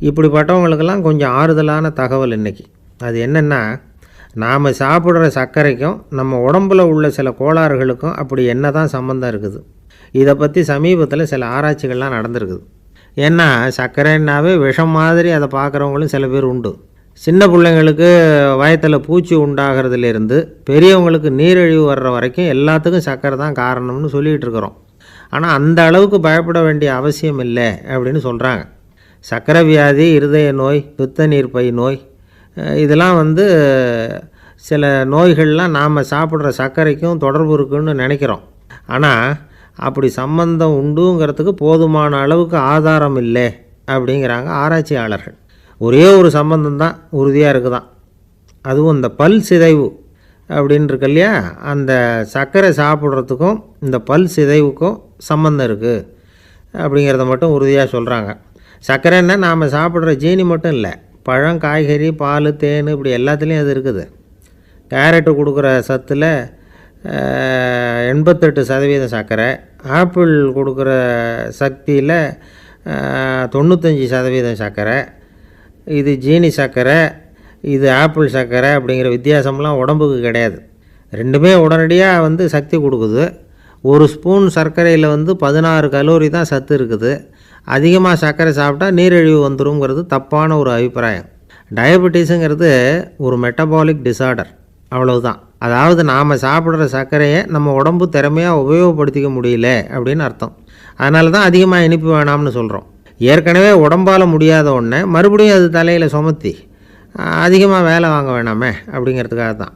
இப்படிப்பட்டவங்களுக்கெல்லாம் கொஞ்சம் ஆறுதலான தகவல் இன்றைக்கி. அது என்னென்னா, நாம் சாப்பிட்ற சர்க்கரைக்கும் நம்ம உடம்பில் உள்ள சில கோளாறுகளுக்கும் அப்படி என்ன தான் சம்மந்தம் இருக்குது. இதை பற்றி சமீபத்தில் சில ஆராய்ச்சிகள்லாம் நடந்திருக்குது. ஏன்னா சர்க்கரைன்னாவே விஷம் மாதிரி அதை பார்க்குறவங்களும் சில பேர் உண்டு. சின்ன பிள்ளைங்களுக்கு வயத்தில் பூச்சி உண்டாகிறதுலேருந்து பெரியவங்களுக்கு நீரிழிவு வர்ற வரைக்கும் எல்லாத்துக்கும் சர்க்கரை தான் காரணம்னு சொல்லிகிட்டு இருக்கிறோம். ஆனால் அந்த அளவுக்கு பயப்பட வேண்டிய அவசியம் இல்லை அப்படின்னு சொல்கிறாங்க. சர்க்கரை வியாதி, இருதய நோய், பித்த நீர்ப்பை நோய் இதெல்லாம் சில நோய்கள்லாம் நாம் சாப்பிட்ற சர்க்கரைக்கும் தொடர்பு இருக்குன்னு நினைக்கிறோம். ஆனால் அப்படி சம்பந்தம் உண்டுங்கிறதுக்கு போதுமான அளவுக்கு ஆதாரம் இல்லை அப்படிங்கிறாங்க ஆராய்ச்சியாளர்கள். ஒரே ஒரு சம்பந்தம் தான் உறுதியாக இருக்குதான். அதுவும் இந்த பல் சிதைவு அப்படின்னு இருக்கு இல்லையா, அந்த சர்க்கரை சாப்பிட்றதுக்கும் இந்த பல் சிதைவுக்கும் சம்பந்தம் இருக்குது அப்படிங்கிறத மட்டும் உறுதியாக சொல்கிறாங்க. சர்க்கரைன்னா நாம் சாப்பிட்ற ஜீனி மட்டும் இல்லை, பழம், காய்கறி, பால், தேன் இப்படி எல்லாத்துலேயும் அது இருக்குது. கேரட்டு கொடுக்குற சத்தில் 88% சர்க்கரை, ஆப்பிள் கொடுக்குற சக்தியில் 95% சர்க்கரை. இது ஜீனி சர்க்கரை, இது ஆப்பிள் சர்க்கரை அப்படிங்கிற வித்தியாசம்லாம் உடம்புக்கு கிடையாது. ரெண்டுமே உடனடியாக சக்தி கொடுக்குது. ஒரு ஸ்பூன் சர்க்கரையில் 16 கலோரி தான் சத்து இருக்குது. அதிகமாக சர்க்கரை சாப்பிட்டா நீரிழிவு வந்துருங்கிறது தப்பான ஒரு அபிப்பிராயம். டயபெட்டிஸுங்கிறது ஒரு மெட்டபாலிக் டிசார்டர், அவ்வளவுதான். அதாவது நாம் சாப்பிட்ற சர்க்கரையை நம்ம உடம்பு திறமையாக உபயோகப்படுத்திக்க முடியல அப்படின்னு அர்த்தம். அதனால தான் அதிகமாக இனிப்பு வேணாம்னு சொல்கிறோம். ஏற்கனவே உடம்பால் முடியாத ஒன்றை மறுபடியும் அது தலையில் சுமத்தி அதிகமாக வேலை வாங்க வேணாமே அப்படிங்கிறதுக்காக தான்.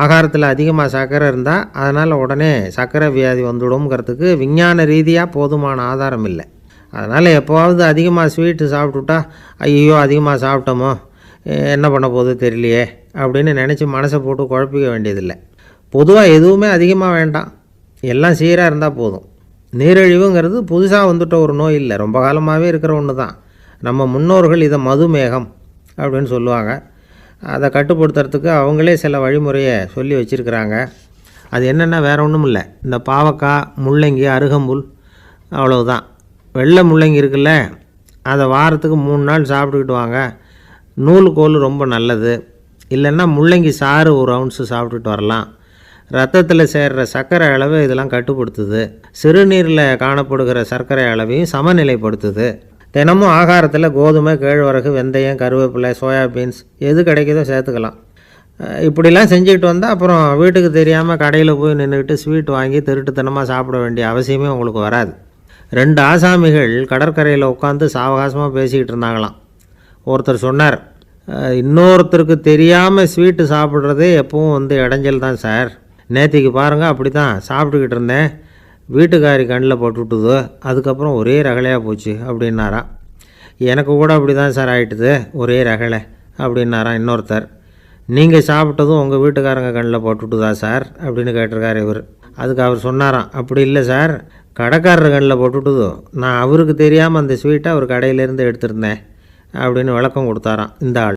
ஆகாரத்தில் அதிகமாக சர்க்கரை இருந்தால் அதனால் உடனே சர்க்கரை வியாதி வந்துடும்ங்கிறதுக்கு விஞ்ஞான ரீதியாக போதுமான ஆதாரம் இல்லை. அதனால் எப்போவாவது அதிகமாக ஸ்வீட்டு சாப்பிட்டுட்டா ஐயோ அதிகமாக சாப்பிட்டோமோ என்ன பண்ண போகுது தெரியலையே அப்படின்னு நினச்சி மனசை போட்டு குழப்பிக்க வேண்டியதில்லை. பொதுவாக எதுவுமே அதிகமாக வேண்டாம், எல்லாம் சீராக இருந்தால் போதும். நீரிழிவுங்கிறது புதுசாக வந்துட்ட ஒரு நோய் இல்லை, ரொம்ப காலமாகவே இருக்கிற ஒன்று தான். நம்ம முன்னோர்கள் இதை மதுமேகம் அப்படின்னு சொல்லுவாங்க. அதை கட்டுப்படுத்துறதுக்கு அவங்களே சில வழிமுறையை சொல்லி வச்சுருக்கிறாங்க. அது என்னென்னா வேறு ஒன்றும் இல்லை, இந்த பாவக்காய், முள்ளங்கி, அருகம்புல் அவ்வளவுதான். வெள்ளை முள்ளங்கி இருக்குல்ல, அதை வாரத்துக்கு 3 நாள் சாப்பிட்டுக்கிட்டு வாங்க. நூலுக்கோல் ரொம்ப நல்லது. இல்லைன்னா முள்ளங்கி சாறு 1 அவுன்ஸு சாப்பிட்டுட்டு வரலாம். ரத்தத்தில் சேர்கிற சர்க்கரை அளவை இதெல்லாம் கட்டுப்படுத்துது. சிறுநீரில் காணப்படுகிற சர்க்கரை அளவையும் சமநிலைப்படுத்துது. தினமும் ஆகாரத்தில் கோதுமை, கேழ்வரகு, வெந்தயம், கருவேப்பிலை, சோயாபீன்ஸ் எது கிடைக்குதோ சேர்த்துக்கலாம். இப்படிலாம் செஞ்சுக்கிட்டு வந்தால் அப்புறம் வீட்டுக்கு தெரியாமல் கடையில் போய் நின்றுக்கிட்டு ஸ்வீட் வாங்கி திருட்டுத்தனமாக சாப்பிட வேண்டிய அவசியமே உங்களுக்கு வராது. 2 ஆசாமிகள் கடற்கரையில் உட்காந்து சாவகாசமாக பேசிக்கிட்டு இருந்தாங்களாம். ஒருத்தர் சொன்னார், இன்னொருத்தருக்கு தெரியாமல் ஸ்வீட்டு சாப்பிட்றதே எப்பவும் இடைஞ்சல் தான் சார். நேற்றுக்கு பாருங்கள், அப்படி தான் சாப்பிட்டுக்கிட்டு இருந்தேன், வீட்டுக்காரி கண்ணில் போட்டுவிட்டுது, அதுக்கப்புறம் ஒரே ரகலையாக போச்சு அப்படின்னாராம். எனக்கு கூட அப்படி தான் சார் ஆகிட்டுது, ஒரே ரகலை அப்படின்னாராம் இன்னொருத்தர். நீங்கள் சாப்பிட்டதும் உங்கள் வீட்டுக்காரங்க கண்ணில் போட்டுவிட்டுதா சார் அப்படின்னு கேட்டிருக்கார் இவர். அதுக்கு அவர் சொன்னாராம், அப்படி இல்லை சார், கடைக்காரர் கண்ணில் போட்டுவிட்டுதோ, நான் அவருக்கு தெரியாமல் அந்த ஸ்வீட்டை அவர் கடையிலேருந்து எடுத்திருந்தேன் அப்படின்னு விளக்கம் கொடுத்தாராம் இந்த ஆள்.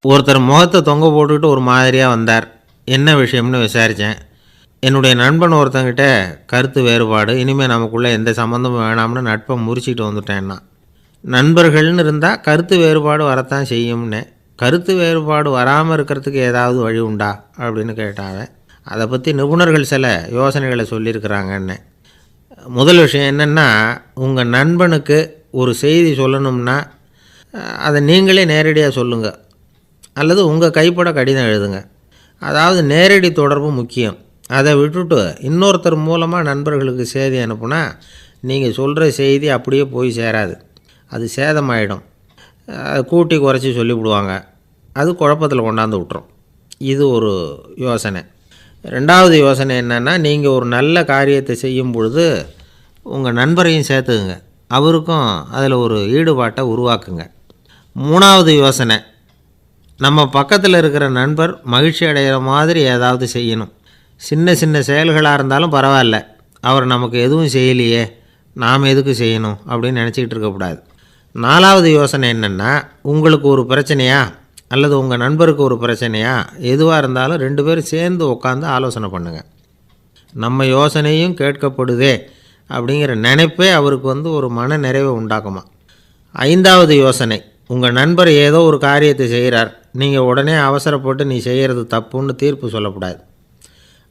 ஒருத்தர் முகத்தை தொங்க போட்டுக்கிட்டு ஒரு மாதிரியாக வந்தார். என்ன விஷயம்னு விசாரித்தேன். என்னுடைய நண்பன் ஒருத்தங்கிட்ட கருத்து வேறுபாடு, இனிமேல் நமக்குள்ளே எந்த சம்மந்தமும் வேணாம்னு நட்பை முறிச்சிட்டு வந்துட்டேன்னா. நண்பர்கள்னு இருந்தால் கருத்து வேறுபாடு வரத்தான் செய்யும்னு. கருத்து வேறுபாடு வராமல் இருக்கிறதுக்கு ஏதாவது வழி உண்டா அப்படின்னு கேட்டாங்க. அதை பற்றி நிபுணர்கள் சில யோசனைகளை சொல்லியிருக்கிறாங்கன்னு. முதல் விஷயம் என்னென்னா, உங்கள் நண்பனுக்கு ஒரு செய்தி சொல்லணும்னா அதை நீங்களே நேரடியாக சொல்லுங்கள், அல்லது உங்கள் கைப்பட கடிதம் எழுதுங்க. அதாவது நேரடி தொடர்பு முக்கியம். அதை விட்டுட்டு இன்னொருத்தர் மூலமாக நண்பர்களுக்கு செய்தி அனுப்புனா நீங்கள் சொல்கிற செய்தி அப்படியே போய் சேராது, அது சேதமாயிடும். கூட்டி குறைச்சி சொல்லிவிடுவாங்க, அது குழப்பத்தில் கொண்டாந்து விட்டுரும். இது ஒரு யோசனை. 2வது யோசனை என்னென்னா, நீங்கள் ஒரு நல்ல காரியத்தை செய்யும் பொழுது உங்கள் நண்பரையும் சேர்த்துக்குங்க, அவருக்கும் அதில் ஒரு ஈடுபாட்டை உருவாக்குங்க. 3வது யோசனை, நம்ம பக்கத்தில் இருக்கிற நண்பர் மகிழ்ச்சி அடைகிற மாதிரி ஏதாவது செய்யணும். சின்ன சின்ன செயல்களாக இருந்தாலும் பரவாயில்ல, அவர் நமக்கு எதுவும் செய்யலையே, நாம் எதுக்கு செய்யணும் அப்படின்னு நினச்சிக்கிட்டு இருக்கக்கூடாது. 4வது யோசனை என்னென்னா, உங்களுக்கு ஒரு பிரச்சனையா அல்லது உங்கள் நண்பருக்கு ஒரு பிரச்சனையா, எதுவாக இருந்தாலும் 2 பேரும் சேர்ந்து உட்காந்து ஆலோசனை பண்ணுங்கள். நம்ம யோசனையும் கேட்கப்படுதே அப்படிங்கிற நினைப்பே அவருக்கு ஒரு மன நிறைவை உண்டாக்குமா. 5வது யோசனை, உங்கள் நண்பர் ஏதோ ஒரு காரியத்தை செய்கிறார், நீங்கள் உடனே அவசரப்பட்டு நீ செய்கிறது தப்புன்னு தீர்ப்பு சொல்லக்கூடாது.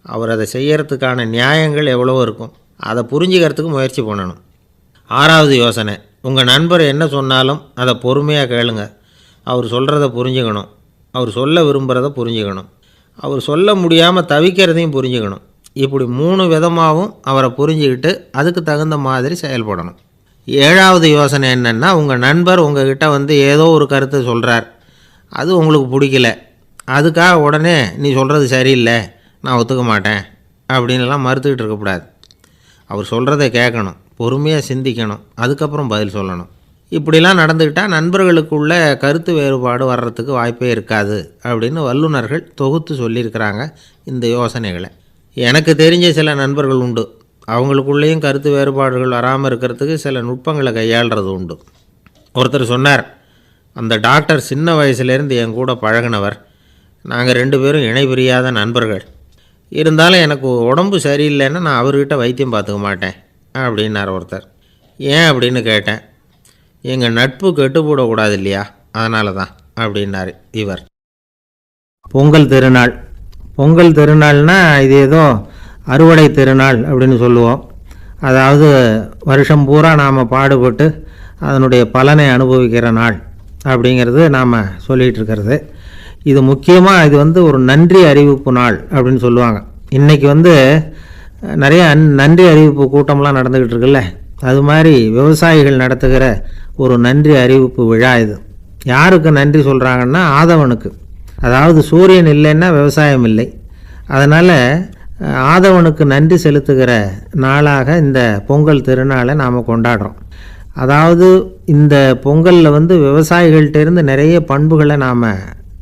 அவர் அதை செய்கிறதுக்கான நியாயங்கள் எவ்வளவோ இருக்கும், அதை புரிஞ்சுக்கிறதுக்கு முயற்சி பண்ணணும். 6வது யோசனை, உங்கள் நண்பர் என்ன சொன்னாலும் அதை பொறுமையாக கேளுங்க. அவர் சொல்கிறத புரிஞ்சுக்கணும், அவர் சொல்ல விரும்புகிறத புரிஞ்சுக்கணும், அவர் சொல்ல முடியாமல் தவிக்கிறதையும் புரிஞ்சுக்கணும். இப்படி 3 விதமாகவும் அவரை புரிஞ்சுக்கிட்டு அதுக்கு தகுந்த மாதிரி செயல்படணும். 7வது யோசனை என்னென்னா, உங்கள் நண்பர் உங்ககிட்ட ஏதோ ஒரு கருத்தை சொல்கிறார், அது உங்களுக்கு பிடிக்கல, அதுக்காக உடனே நீ சொல்கிறது சரியில்லை, நான் ஒத்துக்க மாட்டேன் அப்படின்லாம் மறுத்துக்கிட்டு இருக்கக்கூடாது. அவர் சொல்கிறத கேட்கணும், பொறுமையாக சிந்திக்கணும், அதுக்கப்புறம் பதில் சொல்லணும். இப்படிலாம் நடந்துக்கிட்டால் நண்பர்களுக்குள்ள கருத்து வேறுபாடு வர்றதுக்கு வாய்ப்பே இருக்காது அப்படின்னு வல்லுநர்கள் தொகுத்து சொல்லியிருக்கிறாங்க இந்த யோசனைகளை. எனக்கு தெரிஞ்ச சில நண்பர்கள் உண்டு, அவங்களுக்குள்ளேயும் கருத்து வேறுபாடுகள் வராமல் இருக்கிறதுக்கு சில நுட்பங்களை கையாளுறது உண்டு. ஒருத்தர் சொன்னார், அந்த டாக்டர் சின்ன வயசுலேருந்து என் கூட பழகினவர், நாங்கள் 2 பேரும் இணை பிரியாத நண்பர்கள். இருந்தாலும் எனக்கு உடம்பு சரியில்லைன்னா நான் அவர்கிட்ட வைத்தியம் பார்த்துக்க மாட்டேன் அப்படின்னார் ஒருத்தர். ஏன் அப்படின்னு கேட்டேன். எங்கள் நட்பு கெட்டுப்போடக்கூடாது இல்லையா, அதனால தான் அப்படின்னார் இவர். பொங்கல் திருநாள். பொங்கல் திருநாள்னா இது ஏதோ அறுவடை திருநாள் அப்படின்னு சொல்லுவோம். அதாவது வருஷம் பூரா நாம் பாடுபட்டு அதனுடைய பலனை அனுபவிக்கிற நாள் அப்படிங்கிறது நாம் சொல்லிகிட்டு இருக்கிறது. இது முக்கியமாக இது ஒரு நன்றி அறிவிப்பு நாள் அப்படின்னு சொல்லுவாங்க. இன்றைக்கி நிறைய நன்றி அறிவிப்பு கூட்டம்லாம் நடந்துக்கிட்டு இருக்குல்ல, அது மாதிரி விவசாயிகள் நடத்துகிற ஒரு நன்றி அறிவிப்பு விழா இது. யாருக்கு நன்றி சொல்கிறாங்கன்னா, ஆதவனுக்கு. அதாவது சூரியன் இல்லைன்னா விவசாயம் இல்லை. அதனால் ஆதவனுக்கு நன்றி செலுத்துகிற நாளாக இந்த பொங்கல் திருநாளை நாம் கொண்டாடுறோம். அதாவது இந்த பொங்கலில் விவசாயிகள்கிட்டேருந்து நிறைய பண்புகளை நாம்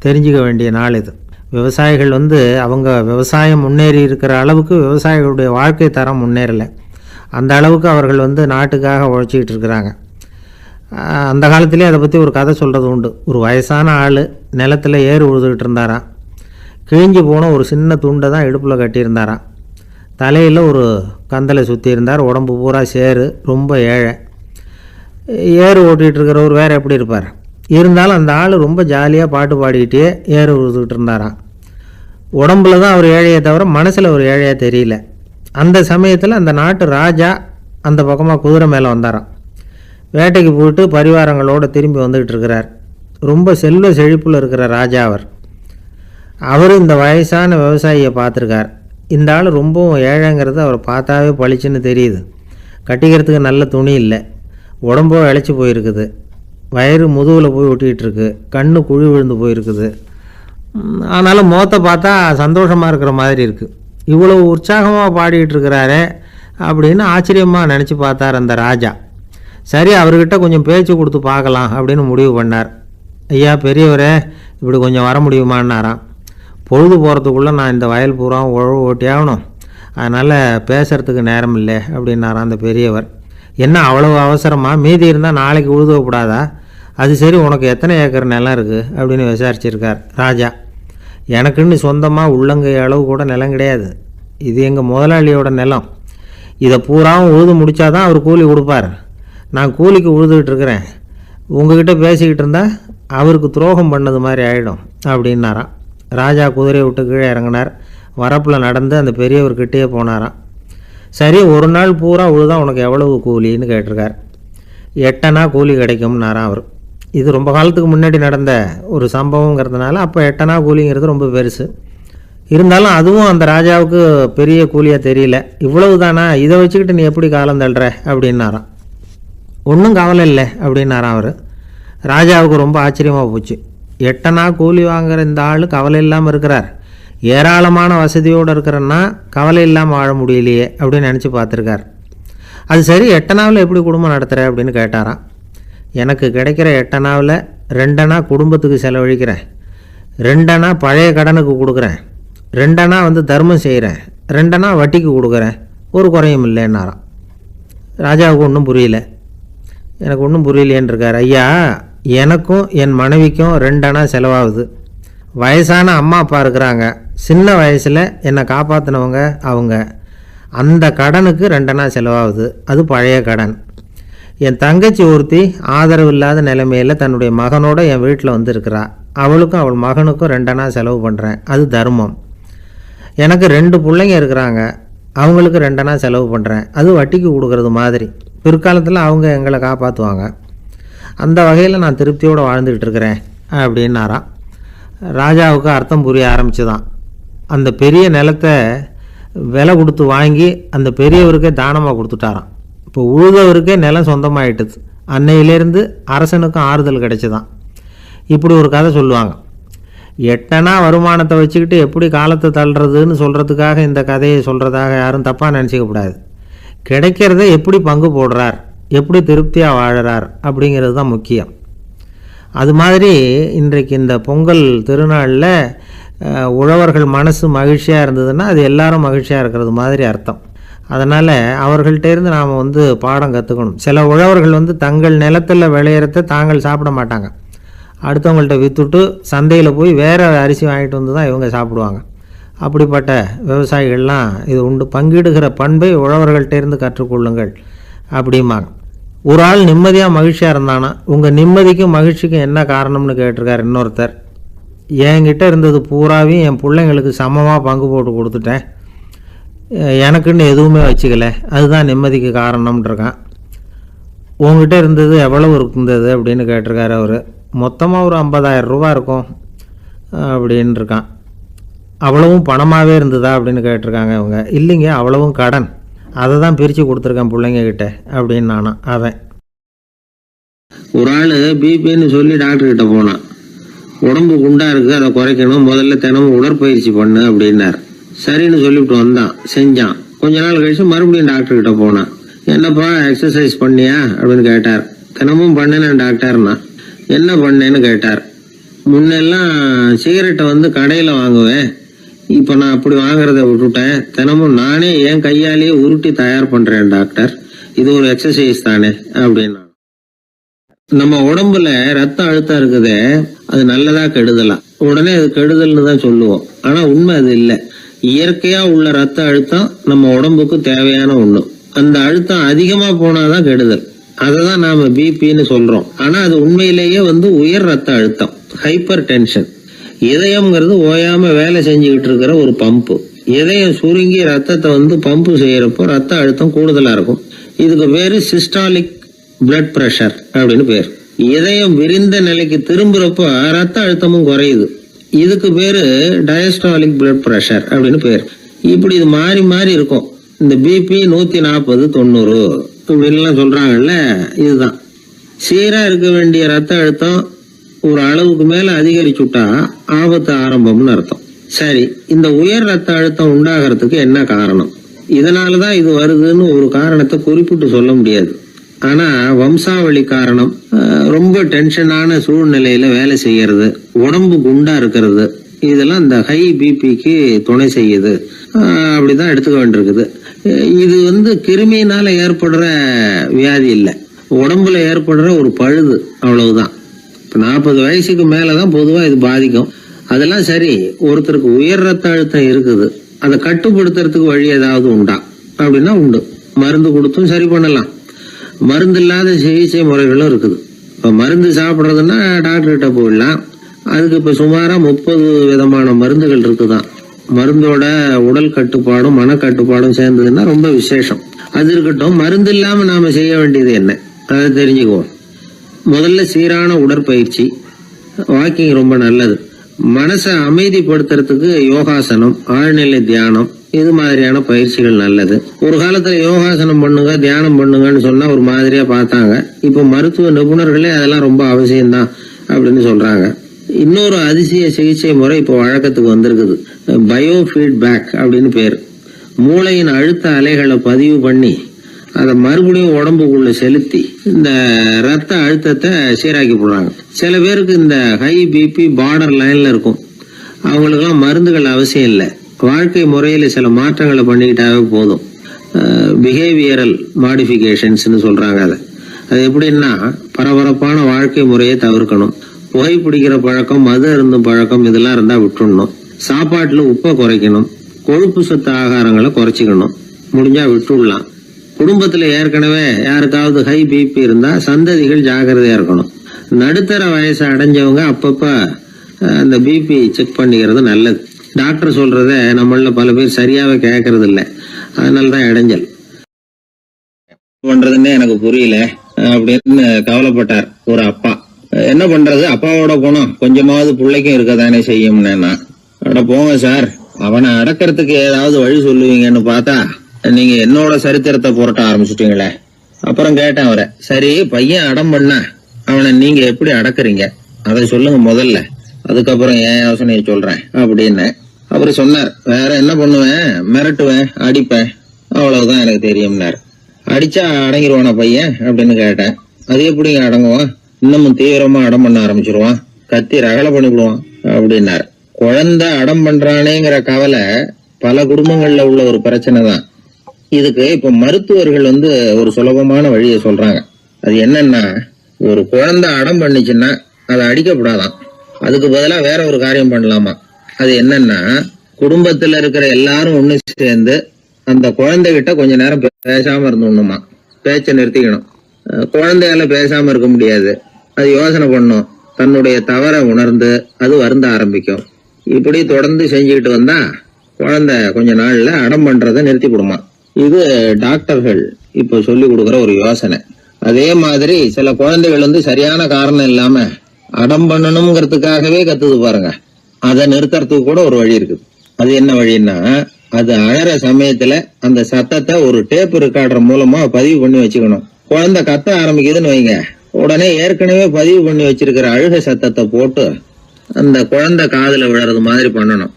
தெரிஞ்சுக்க வேண்டிய நாள் இது. விவசாயிகள் அவங்க விவசாயம் முன்னேறி இருக்கிற அளவுக்கு விவசாயிகளுடைய வாழ்க்கை தரம் முன்னேறலை. அந்த அளவுக்கு அவர்கள் நாட்டுக்காக உழைச்சிக்கிட்டு இருக்கிறாங்க. அந்த காலத்திலே அதை பற்றி ஒரு கதை சொல்கிறது உண்டு. ஒரு வயசான ஆள் நிலத்தில் ஏறு உழுதுகிட்டு இருந்தாராம். கிழிஞ்சு போன ஒரு சின்ன துண்டை தான் இடுப்பில் கட்டியிருந்தாராம். தலையில் ஒரு கந்தலை சுற்றி இருந்தார். உடம்பு பூரா சேரு, ரொம்ப ஏழை. ஏறு ஓட்டிகிட்டு இருக்கிறவர் வேறு எப்படி இருப்பார்? இருந்தாலும் அந்த ஆள் ரொம்ப ஜாலியாக பாட்டு பாடிக்கிட்டே ஏறு உழுதுகிட்டு இருந்தாராம். உடம்புல தான் அவர் ஏழையை தவிர மனசில் ஒரு ஏழையாக தெரியல. அந்த சமயத்தில் அந்த நாட்டு ராஜா அந்த பக்கமாக குதிரை மேலே வந்தாராம். வேட்டைக்கு போயிட்டு பரிவாரங்களோடு திரும்பி வந்துக்கிட்டு இருக்கிறார். ரொம்ப செல்வ செழிப்பில் இருக்கிற ராஜா அவர் இந்த வயசான விவசாயியை பார்த்துருக்கார். இந்த ஆள் ரொம்பவும் ஏழைங்கிறது அவரை பார்த்தாவே பளிச்சுன்னு தெரியுது. கட்டிக்கிறதுக்கு நல்ல துணி இல்லை, உடம்போ இழைச்சி போயிருக்குது, வயிறு முதுகில் போய் ஒட்டிக்கிட்டு இருக்கு, கண்ணு குழி விழுந்து போயிருக்குது. ஆனாலும் முகத்தை பார்த்தா சந்தோஷமாக இருக்கிற மாதிரி இருக்குது. இவ்வளோ உற்சாகமாக பாடிக்கிட்டு இருக்கிறாரே அப்படின்னு ஆச்சரியமாக நினச்சி பார்த்தார் அந்த ராஜா. சரி, அவர்கிட்ட கொஞ்சம் பேச்சு கொடுத்து பார்க்கலாம் அப்படின்னு முடிவு பண்ணார். ஐயா பெரியவரே, இப்படி கொஞ்சம் வர முடியுமான்னாராம். பொழுது போகிறதுக்குள்ளே நான் இந்த வயல் பூரா உழவு ஓட்டி ஆகணும், அதனால் பேசுகிறதுக்கு நேரம் இல்லை அப்படின்னாராம் அந்த பெரியவர். என்ன அவ்வளவு அவசரமாக? மீதி இருந்தால் நாளைக்கு உழுதக்கூடாதா? அது சரி, உனக்கு எத்தனை ஏக்கர் நிலம் இருக்குது அப்படின்னு விசாரிச்சிருக்கார் ராஜா. எனக்குன்னு சொந்தமாக உள்ளங்கை அளவு கூட நிலம் கிடையாது. இது எங்கள் முதலாளியோட நிலம். இதை பூராவும் உழுது முடித்தாதான் அவர் கூலி கொடுப்பார். நான் கூலிக்கு உழுதுகிட்டு இருக்கிறேன். உங்ககிட்ட பேசிக்கிட்டு இருந்தால் அவருக்கு துரோகம் பண்ணது மாதிரி ஆகிடும் அப்படின்னாராம். ராஜா குதிரையை விட்டு கீழே இறங்கினார். வரப்பில் நடந்து அந்த பெரியவர்கிட்டே போனாராம். சரி, ஒரு நாள் பூரா உழுதான் உனக்கு எவ்வளவு கூலின்னு கேட்டிருக்கார். 8 அணா கூலி கிடைக்கும்னாராம் அவர். இது ரொம்ப காலத்துக்கு முன்னாடி நடந்த ஒரு சம்பவங்கிறதுனால அப்போ 8 அணா கூலிங்கிறது ரொம்ப பெருசு. இருந்தாலும் அதுவும் அந்த ராஜாவுக்கு பெரிய கூலியாக தெரியல. இவ்வளவு தானா, இதை வச்சுக்கிட்டு நீ எப்படி காலம் தள்ளுற அப்படின்னாராம். ஒன்றும் கவலை இல்லை அப்படின்னாராம் அவர். ராஜாவுக்கு ரொம்ப ஆச்சரியமாக போச்சு. 8 அணா கூலி வாங்குகிற இந்த ஆள் கவலை இல்லாமல் இருக்கிறார், ஏராளமான வசதியோடு இருக்கிறன்னா கவலை இல்லாமல் வாழ முடியலையே அப்படின்னு நினச்சி பார்த்துருக்கார். அது சரி, 8 அணாவில் எப்படி குடும்பம் நடத்துகிற அப்படின்னு கேட்டாராம். எனக்கு கிடைக்கிற 8 அணாவில் 2 அணா குடும்பத்துக்கு செலவழிக்கிறேன், 2 அணா பழைய கடனுக்கு கொடுக்குறேன், 2 அணா தர்மம் செய்கிறேன், 2 அணா வட்டிக்கு கொடுக்குறேன், ஒரு குறையும் இல்லைன்னாராம். ராஜாவுக்கு ஒன்றும் புரியல. எனக்கு ஒன்றும் புரியலேன்னு இருக்கார். ஐயா, எனக்கும் என் மனைவிக்கும் 2 அணா செலவாகுது. வயசான அம்மா அப்பா இருக்கிறாங்க, சின்ன வயசில் என்னை காப்பாற்றினவங்க அவங்க. அந்த கடனுக்கு 2 அணா செலவாகுது, அது பழைய கடன். என் தங்கச்சி ஒருத்தி ஆதரவு இல்லாத நிலைமையில் தன்னுடைய மகனோட என் வீட்டில் இருக்கிறா. அவளுக்கும் அவள் மகனுக்கும் 2 அணா செலவு பண்ணுறேன், அது தர்மம். எனக்கு 2 பிள்ளைங்க இருக்கிறாங்க, அவங்களுக்கு 2 அணா செலவு பண்ணுறேன், அது வட்டிக்கு கொடுக்கறது மாதிரி. பிற்காலத்தில் அவங்க எங்களை காப்பாற்றுவாங்க. அந்த வகையில் நான் திருப்தியோடு வாழ்ந்துக்கிட்டு இருக்கிறேன் அப்படின்னாராம். ராஜாவுக்கு அர்த்தம் புரிய ஆரம்பிச்சுதான். அந்த பெரிய நிலத்தை விலை கொடுத்து வாங்கி அந்த பெரியவருக்கே தானமாக கொடுத்துட்டாராம். இப்போ உழுதவருக்கே நிலம் சொந்தமாயிட்டுது. அன்னையிலேருந்து அரசனுக்கும் ஆறுதல் கிடைச்சிதான். இப்படி ஒரு கதை சொல்லுவாங்க. 8 அணா வருமானத்தை வச்சுக்கிட்டு எப்படி காலத்தை தள்ளுறதுன்னு சொல்கிறதுக்காக இந்த கதையை சொல்கிறதாக யாரும் தப்பாக நினச்சிக்கக்கூடாது. கிடைக்கிறத எப்படி பங்கு போடுறார், எப்படி திருப்தியாக வாழறார் அப்படிங்கிறது தான் முக்கியம். அது மாதிரி இன்றைக்கு இந்த பொங்கல் திருநாளில் உழவர்கள் மனசு மகிழ்ச்சியாக இருந்ததுன்னா அது எல்லாரும் மகிழ்ச்சியாக இருக்கிறது மாதிரி அர்த்தம். அதனால் அவர்கள்ட்டேருந்து நாம் பாடம் கற்றுக்கணும். சில உழவர்கள் தங்கள் நிலத்தில் விளையிறத தாங்கள் சாப்பிட மாட்டாங்க, அடுத்தவங்கள்ட்ட விற்றுட்டு சந்தையில் போய் வேறு அரிசி வாங்கிட்டு வந்து தான் இவங்க சாப்பிடுவாங்க. அப்படிப்பட்ட விவசாயிகள்லாம் இது உண்டு. பங்கிடுகிற பண்பை உழவர்கள்ட்டேருந்து கற்றுக்கொள்ளுங்கள் அப்படிம்பாங்க. ஒரு ஆள் நிம்மதியாக மகிழ்ச்சியாக இருந்தானா, உங்கள் நிம்மதிக்கும் மகிழ்ச்சிக்கும் என்ன காரணம்னு கேட்டிருக்கார் இன்னொருத்தர். என்கிட்ட இருந்தது பூராவையும் என் பிள்ளைங்களுக்கு சமமாக பங்கு போட்டு கொடுத்துட்டேன், எனக்குன்னு எதுவுமே வச்சுக்கல, அதுதான் நிம்மதிக்கு காரணம்ன்றிருக்கான். உங்ககிட்ட இருந்தது எவ்வளவு இருந்தது அப்படின்னு கேட்டிருக்காரு அவர். மொத்தமாக ஒரு 50,000 ரூபா இருக்கும் அப்படின்னு இருக்கான். அவ்வளவும் பணமாகவே இருந்ததா அப்படின்னு கேட்டிருக்காங்க இவங்க. இல்லைங்க, அவ்வளவும் கடன், அதை தான் பிரித்து கொடுத்துருக்கேன் பிள்ளைங்க கிட்ட அப்படின்னு நானா. அவன் ஒரு ஆள் பிபின்னு சொல்லி டாக்டர்கிட்ட போனான். உடம்பு குண்டா இருக்கு, அதை குறைக்கணும், முதல்ல தினமும் உடற்பயிற்சி பண்ணு அப்படின்னார். சரின்னு சொல்லிவிட்டு வந்தான், செஞ்சான். கொஞ்ச நாள் கழிச்சு மறுபடியும் டாக்டர்கிட்ட போனான். என்னப்பா எக்ஸசைஸ் பண்ணியா அப்படின்னு கேட்டார். தினமும் பண்ணேன் டாக்டர்னா. என்ன பண்ணேன்னு கேட்டார். முன்னெல்லாம் சிகரெட்டை கடையில் வாங்குவேன், இப்போ நான் அப்படி வாங்குறத விட்டுட்டேன், தினமும் நானே என் கையாலேயே உருட்டி தயார் பண்றேன் டாக்டர், இது ஒரு எக்ஸசைஸ் தானே அப்படின்னா. நம்ம உடம்புல ரத்த அழுத்தம் இருக்குதே, அது நல்லதா கெடுதலா? உடனே அது கெடுதல்னு தான் சொல்லுவோம். ஆனா உண்மை அது இல்லை. இயற்கையா உள்ள ரத்த அழுத்தம் நம்ம உடம்புக்கு தேவையான ஒண்ணு. அந்த அழுத்தம் அதிகமா போனாதான் கெடுதல். அததான் நாம பிபின்னு சொல்றோம். ஆனா அது உண்மையிலேயே உயர் ரத்த அழுத்தம், ஹைப்பர் டென்ஷன். இதயம்ங்கிறது ஓயாம வேலை செஞ்சுக்கிட்டு இருக்கிற ஒரு பம்பு. இதயம் சுருங்கி ரத்தத்தை பம்பு செய்யறப்போ ரத்த அழுத்தம் கூடுதலா இருக்கும். இதுக்கு பேரு சிஸ்டாலிக் பிளட் பிரஷர் அப்படின்னு பேர். இதயம் விரிந்த நிலைக்கு திரும்புறப்போ ரத்த அழுத்தமும் குறையுது. இதுக்கு பேரு டயஸ்டாலிக் பிளட் பிரஷர் அப்படின்னு பேர். இப்படி இது மாறி மாறி இருக்கும். இந்த பிபி 140 90 இப்படின்லாம் சொல்றாங்கல்ல, இதுதான். சீரா இருக்க வேண்டிய ரத்த அழுத்தம் ஒரு அளவுக்கு மேல அதிகரிச்சுட்டா ஆபத்து ஆரம்பம்னு அர்த்தம். சரி, இந்த உயர் ரத்த அழுத்தம் உண்டாகிறதுக்கு என்ன காரணம்? இதனாலதான் இது வருதுன்னு ஒரு காரணத்தை குறிப்பிட்டு சொல்ல முடியாது. ஆனா வம்சாவளி காரணம், ரொம்ப டென்ஷனான சூழ்நிலையில வேலை செய்யறது, உடம்பு குண்டா இருக்கிறது, இதெல்லாம் இந்த ஹை பிபிக்கு துணை செய்யுது. அப்படிதான் எடுத்துக்க வேண்டியிருக்குது. இது கிருமியினால ஏற்படுற வியாதி இல்லை, உடம்புல ஏற்படுற ஒரு பழுது, அவ்வளவுதான். 40 வயசுக்கு மேலதான் பொதுவா இது பாதிக்கும். அதெல்லாம் சரி, ஒருத்தருக்கு உயர் ரத்த அழுத்தம் இருக்குது, அதை கட்டுப்படுத்துறதுக்கு வழி ஏதாவது உண்டா அப்படின்னா உண்டு. மருந்து கொடுத்தும் சரி பண்ணலாம். மருந்து இல்லாத சிகிச்சை முறைகளும் இருக்குது. இப்ப மருந்து சாப்பிடுறதுன்னா டாக்டர்கிட்ட போயிடலாம். அதுக்கு இப்ப சுமாரா 30 விதமான மருந்துகள் இருக்குதான். மருந்தோட உடல் கட்டுப்பாடும் மனக்கட்டுப்பாடும் சேர்ந்ததுன்னா ரொம்ப விசேஷம். அது இருக்கட்டும், மருந்து இல்லாம நாம செய்ய வேண்டியது என்ன, அதை தெரிஞ்சுக்குவோம். முதல்ல சீரான உடற்பயிற்சி, வாக்கிங் ரொம்ப நல்லது. மனசை அமைதிப்படுத்துறதுக்கு யோகாசனம், ஆழ்நிலை தியானம், இது மாதிரியான பயிற்சிகள் நல்லது. ஒரு காலத்துல யோகாசனம் பண்ணுங்க, தியானம் பண்ணுங்கன்னு சொன்னா ஒரு மாதிரியா பார்த்தாங்க. இப்ப மருத்துவ நிபுணர்களே அதெல்லாம் ரொம்ப அவசியம்தான் அப்படின்னு சொல்றாங்க. இன்னொரு அதிசய சிகிச்சை முறை இப்போ வழக்கத்துக்கு வந்திருக்குது, பயோ ஃபீட்பேக் அப்படின்னு பேர். மூளையின் அழுத்த அலைகளை பதிவு பண்ணி அதை மறுபடியும் உடம்புக்குள்ள செலுத்தி இந்த ரத்த அழுத்தத்தை சீராக்கி போடுறாங்க. சில பேருக்கு இந்த ஹை பிபி பார்டர் லைன்ல இருக்கும். அவங்களுக்கெல்லாம் மருந்துகள் அவசியம் இல்லை, வாழ்க்கை முறையில சில மாற்றங்களை பண்ணிக்கிட்டாவே போதும். பிஹேவியரல் மாடிஃபிகேஷன்ஸ்னு சொல்றாங்க. அது எப்படின்னா, பரபரப்பான வாழ்க்கை முறையை தவிர்க்கணும். புகைப்பிடிக்கிற பழக்கம், மது அருந்தும் பழக்கம், இதெல்லாம் இருந்தா விட்டுடணும். சாப்பாட்டுல உப்பை குறைக்கணும். கொழுப்பு சத்து ஆகாரங்களை குறைச்சிக்கணும். முடிஞ்சா விட்டுடலாம். குடும்பத்துல ஏற்கனவே யாருக்காவது ஹை பிபி இருந்தா சந்ததிகள் ஜாகிரதையா இருக்கணும். நடுத்தர வயசு அடைஞ்சவங்க அப்பப்ப அந்த பிபி செக் பண்ணிக்கிறது நல்லது. டாக்டர் சொல்றத நம்மள பல பேர் சரியாவே கேட்கறது இல்லை, அதனாலதான் இடைஞ்சல். பண்றதுன்னு எனக்கு புரியல அப்படின்னு கவலைப்பட்டார் ஒரு அப்பா. என்ன பண்றது, அப்பாவோட குணம் கொஞ்சமாவது பிள்ளைக்கும் இருக்கதானே செய்யும்னா, அட போங்க சார், அவனை அடக்கிறதுக்கு ஏதாவது வழி சொல்லுவீங்கன்னு பார்த்தா நீங்க என்னோட சரித்திரத்தை புரட்ட ஆரம்பிச்சுட்டீங்களே. அப்புறம் கேட்டேன் அவரை, சரி பையன் அடம் பண்ணா அவனை நீங்க எப்படி அடக்குறீங்க அதை சொல்லுங்க முதல்ல, அதுக்கப்புறம் என் யோசனையை சொல்றேன் அப்படின்னு. அவரு சொன்னார், வேற என்ன பண்ணுவேன், மிரட்டுவேன், அடிப்பேன், அவ்வளவுதான் எனக்கு தெரியும்னார். அடிச்சா அடங்கிடுவானா பையன் அப்படின்னு கேட்டேன். அது எப்படிங்க அடங்குவான், இன்னமும் தீவிரமா அடம் பண்ண ஆரம்பிச்சிருவான், கத்தி ரகலை பண்ணிவிடுவான் அப்படின்னாரு. குழந்தை அடம் பண்றானேங்கிற கவலை பல குடும்பங்கள்ல உள்ள ஒரு பிரச்சனை தான். இதுக்கு இப்ப மருத்துவர்கள் ஒரு சுலபமான வழியை சொல்றாங்க. அது என்னன்னா, ஒரு குழந்தை அடம் பண்ணிச்சுன்னா அதை அடிக்கப்படாதான், அதுக்கு பதிலா வேற ஒரு காரியம் பண்ணலாமா. அது என்னன்னா, குடும்பத்துல இருக்கிற எல்லாரும் ஒண்ணு சேர்ந்து அந்த குழந்தைகிட்ட கொஞ்ச நேரம் பேசாம இருந்தோம்னுமா, பேச்சை நிறுத்திக்கணும். குழந்தையால பேசாம இருக்க முடியாது, அது யோசனை பண்ணும், தன்னுடைய தவறை உணர்ந்து அது வருந்த ஆரம்பிக்கும். இப்படி தொடர்ந்து செஞ்சுக்கிட்டு வந்தா குழந்தை கொஞ்ச நாள்ல அடம் பண்றதை நிறுத்தி கொடுமா. இது டாக்டர்கள் இப்ப சொல்லி கொடுக்குற ஒரு யோசனை. அதே மாதிரி சில குழந்தைகள் சரியான காரணம் இல்லாம அடம் பண்ணணுங்கிறதுக்காகவே கத்துது பாருங்க, அதை நிறுத்துறதுக்கு கூட ஒரு வழி இருக்குது. அது என்ன வழின்னா, அது அழற சமயத்துல அந்த சத்தத்தை ஒரு டேப் ரெக்கார்டர் மூலமா பதிவு பண்ணி வச்சுக்கணும். குழந்தை கத்த ஆரம்பிக்குதுன்னு வைங்க, உடனே ஏற்கனவே பதிவு பண்ணி வச்சிருக்கிற அழுகை சத்தத்தை போட்டு அந்த குழந்தை காதுல விழறது மாதிரி பண்ணணும்.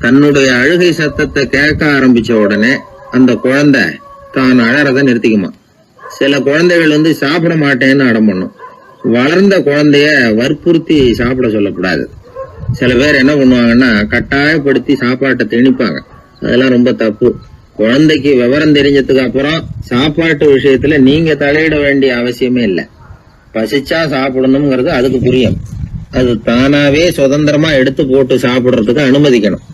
தன்னுடைய அழுகை சத்தத்தை கேட்க ஆரம்பிச்ச உடனே அந்த குழந்தை தான் அழறத நிறுத்திக்குமா. சில குழந்தைகள் சாப்பிட மாட்டேன்னு அடம் பண்ணும். வளர்ந்த குழந்தைய வற்புறுத்தி சாப்பிட சொல்லக்கூடாது. சில பேர் என்ன பண்ணுவாங்கன்னா, கட்டாயப்படுத்தி சாப்பாட்டை திணிப்பாங்க. அதெல்லாம் ரொம்ப தப்பு. குழந்தைக்கு விவரம் தெரிஞ்சதுக்கு அப்புறம் சாப்பாட்டு விஷயத்துல நீங்க தலையிட வேண்டிய அவசியமே இல்லை. பசிச்சா சாப்பிடணுங்கிறது அதுக்கு புரியும். அது தானாவே சுதந்திரமா எடுத்து போட்டு சாப்பிடுறதுக்கு அனுமதிக்கணும்.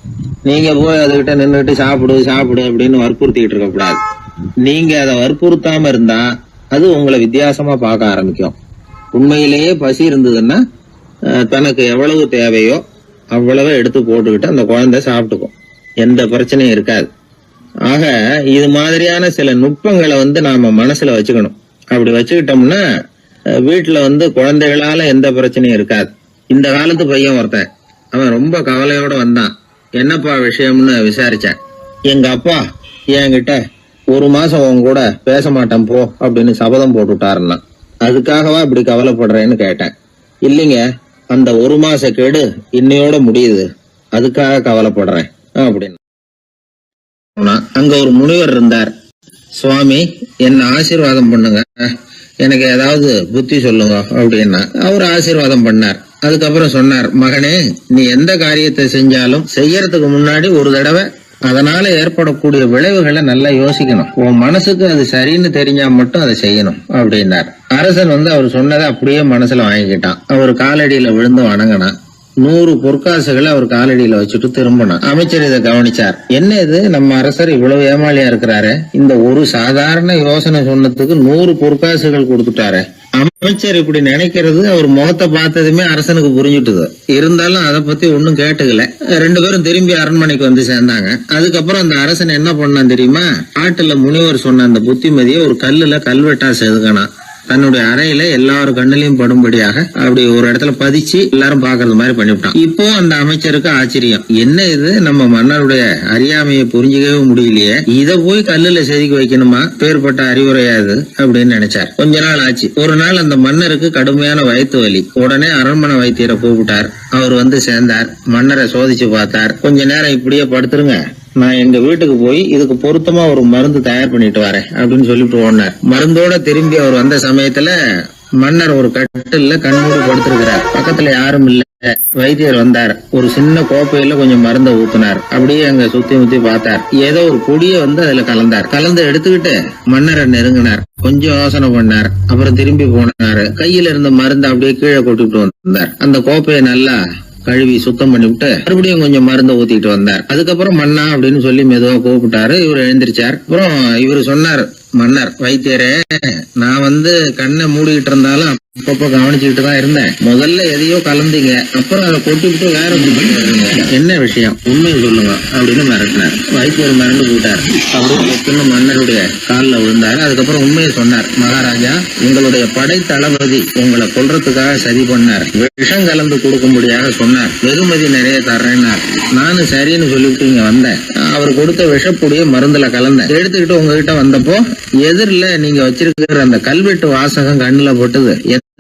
நீங்க போய் அதுகிட்ட நின்றுட்டு சாப்பிடு சாப்பிடு அப்படின்னு வற்புறுத்திட்டு இருக்க கூடாது. நீங்க அதை வற்புறுத்தாம இருந்தா அது உங்களை வித்தியாசமா பார்க்க ஆரம்பிக்கும். உண்மையிலேயே பசி இருந்ததுன்னா தனக்கு எவ்வளவு தேவையோ அவ்வளவு எடுத்து போட்டுக்கிட்டு அந்த குழந்தை சாப்பிட்டுக்கும், எந்த பிரச்சனையும் இருக்காது. ஆக இது மாதிரியான சில நுட்பங்களை நாம மனசுல வச்சுக்கணும். அப்படி வச்சுக்கிட்டோம்னா வீட்டுல குழந்தைகளால எந்த பிரச்சனையும் இருக்காது. இந்த காலத்து பையன் ஒருத்தன், அவன் ரொம்ப கவலையோட வந்தான். என்னப்பா விஷயம்னு விசாரிச்சேன். எங்க அப்பா என்கிட்ட 1 மாசம் உன் கூட பேச மாட்டேன் போ அப்படின்னு சபதம் போட்டுட்டாருன்னா, அதுக்காகவா இப்படி கவலைப்படுறேன்னு கேட்டேன். இல்லைங்க, அந்த 1 மாச கேடு இன்னையோட முடியுது, அதுக்காக கவலைப்படுறேன் அப்படின்னு. அங்க ஒரு முனிவர் இருந்தார். சுவாமி, என்ன ஆசீர்வாதம் பண்ணுங்க, எனக்கு ஏதாவது புத்தி சொல்லுங்க அப்படின்னா அவர் ஆசீர்வாதம் பண்ணார். அதுக்கப்புறம் சொன்னார், மகனே, நீ எந்த காரியத்தை செஞ்சாலும் செய்யறதுக்கு முன்னாடி ஒரு தடவை அதனால ஏற்படக்கூடிய விளைவுகளை நல்லா யோசிக்கணும். உன் மனசுக்கு அது சரின்னு தெரிஞ்சா மட்டும் அதை செய்யணும் அப்படின்னார். அரசன் அவர் சொன்னதை அப்படியே மனசுல வாங்கிக்கிட்டான். அவர் காலடியில விழுந்து வணங்கினான். 100 பொற்காசுகளை அவர் காலடியில வச்சுட்டு திரும்பினான். அமைச்சர் இதை கவனிச்சார். என்ன இது, நம்ம அரசர் இவ்வளவு ஏமாளியா இருக்கிறாரு, இந்த ஒரு சாதாரண யோசனை சொன்னதுக்கு 100 பொற்காசுகள் கொடுத்துட்டாரு. அமைச்சர் இப்படி நினைக்கிறது அவர் முகத்தை பார்த்ததுமே அரசனுக்கு புரிஞ்சுட்டுது. இருந்தாலும் அதை பத்தி ஒன்னும் கேட்டுக்கல. 2 பேரும் திரும்பி அரண்மனைக்கு சேர்ந்தாங்க. அதுக்கப்புறம் அந்த அரசன் என்ன பண்ணான் தெரியுமா? காட்டுல முனிவர் சொன்ன அந்த புத்திமதியை ஒரு கல்லுல கல்வெட்டா செதுக்கினான். தன்னுடைய அறையில எல்லாரும் கண்ணிலையும் படும்படியாக அப்படி ஒரு இடத்துல பதிச்சு எல்லாரும் பாக்குறது மாதிரி பண்ணிவிட்டான். இப்போ அந்த அமைச்சருக்கு ஆச்சரியம், என்ன இது, நம்ம மன்னருடைய அறியாமையை புரிஞ்சுக்கவே முடியலையே, இத போய் கல்லுல செதுக்கி வைக்கணுமா, பேர்பட்ட அறிவுரையாது அப்படின்னு நினைச்சார். கொஞ்ச நாள் ஆச்சு. ஒரு நாள் அந்த மன்னருக்கு கடுமையான வயிற்று வலி. உடனே அரண்மனை வைத்தியரை கூப்பிட்டார். அவர் சேர்ந்தார். மன்னரை சோதிச்சு பார்த்தார். கொஞ்ச நேரம் இப்படியே படுத்துருங்க, நான் எங்க வீட்டுக்கு போய் இதுக்கு பொருத்தமா ஒரு மருந்து தயார் பண்ணிட்டு வரேன் அப்படின்னு சொல்லிட்டு ஓடினார். மருந்தோட திரும்பி அவர் வந்த சமயத்துல மன்னர் ஒரு கட்டில்ல கண்மூடி படுத்திருக்கிறார். பக்கத்துல யாரும் இல்ல. வைத்தியர் வந்தார். ஒரு சின்ன கோப்பையில கொஞ்சம் மருந்தை ஊத்தினார். அப்படியே அங்க சுத்தி முத்தி பார்த்தார். ஏதோ ஒரு பொடியை அதுல கலந்தார். கலந்து எடுத்துக்கிட்டு மன்னரை நெருங்கினார். கொஞ்சம் யோசனை பண்ணார். அப்புறம் திரும்பி போனாரு. கையில இருந்த மருந்து அப்படியே கீழே கொட்டிட்டு வந்தார். அந்த கோப்பையை நல்லா கழுவி சுத்தம் பண்ணிவிட்டு மறுபடியும் கொஞ்சம் மருந்தை ஊத்திட்டு வந்தார். அதுக்கப்புறம் மன்னா அப்படின்னு சொல்லி மெதுவா கூப்பிட்டாரு. இவர் எழுந்திருச்சார். அப்புறம் இவரு சொன்னார், மன்னர், வைத்தியரே, நான் கண்ணை மூடிக்கிட்டு இருந்தாலும் அப்பப்ப கவனிச்சுக்கிட்டு தான் இருந்தேன். முதல்ல எதையோ கலந்தீங்க, அப்புறம் அதை கொட்டிவிட்டு வேற என்ன விஷயம், உண்மையை சொல்லுங்க அப்படின்னு மிரட்டினார். வைத்தியர் மிரண்டு போட்டார். அப்படின்னு மன்னருடைய காலில் விழுந்தார். அதுக்கப்புறம் உண்மையை சொன்னார். மகாராஜா, உங்களுடைய படை தளபதி உங்களை கொல்றதுக்காக சதி பண்ணார். விஷம் கலந்து கொடுக்கும்படியாக சொன்னார். வெகுமதி நிறைய தர்றேன்னார். நானும் சரின்னு சொல்லிவிட்டு இங்க வந்தேன். அவர் கொடுத்த விஷப்புடிய மருந்துல கலந்தேன். எடுத்துக்கிட்டு உங்ககிட்ட வந்தப்போ எதிரில நீங்க வச்சிருக்கிற அந்த கல்வெட்டு வாசகம் கண்ணுல போட்டது.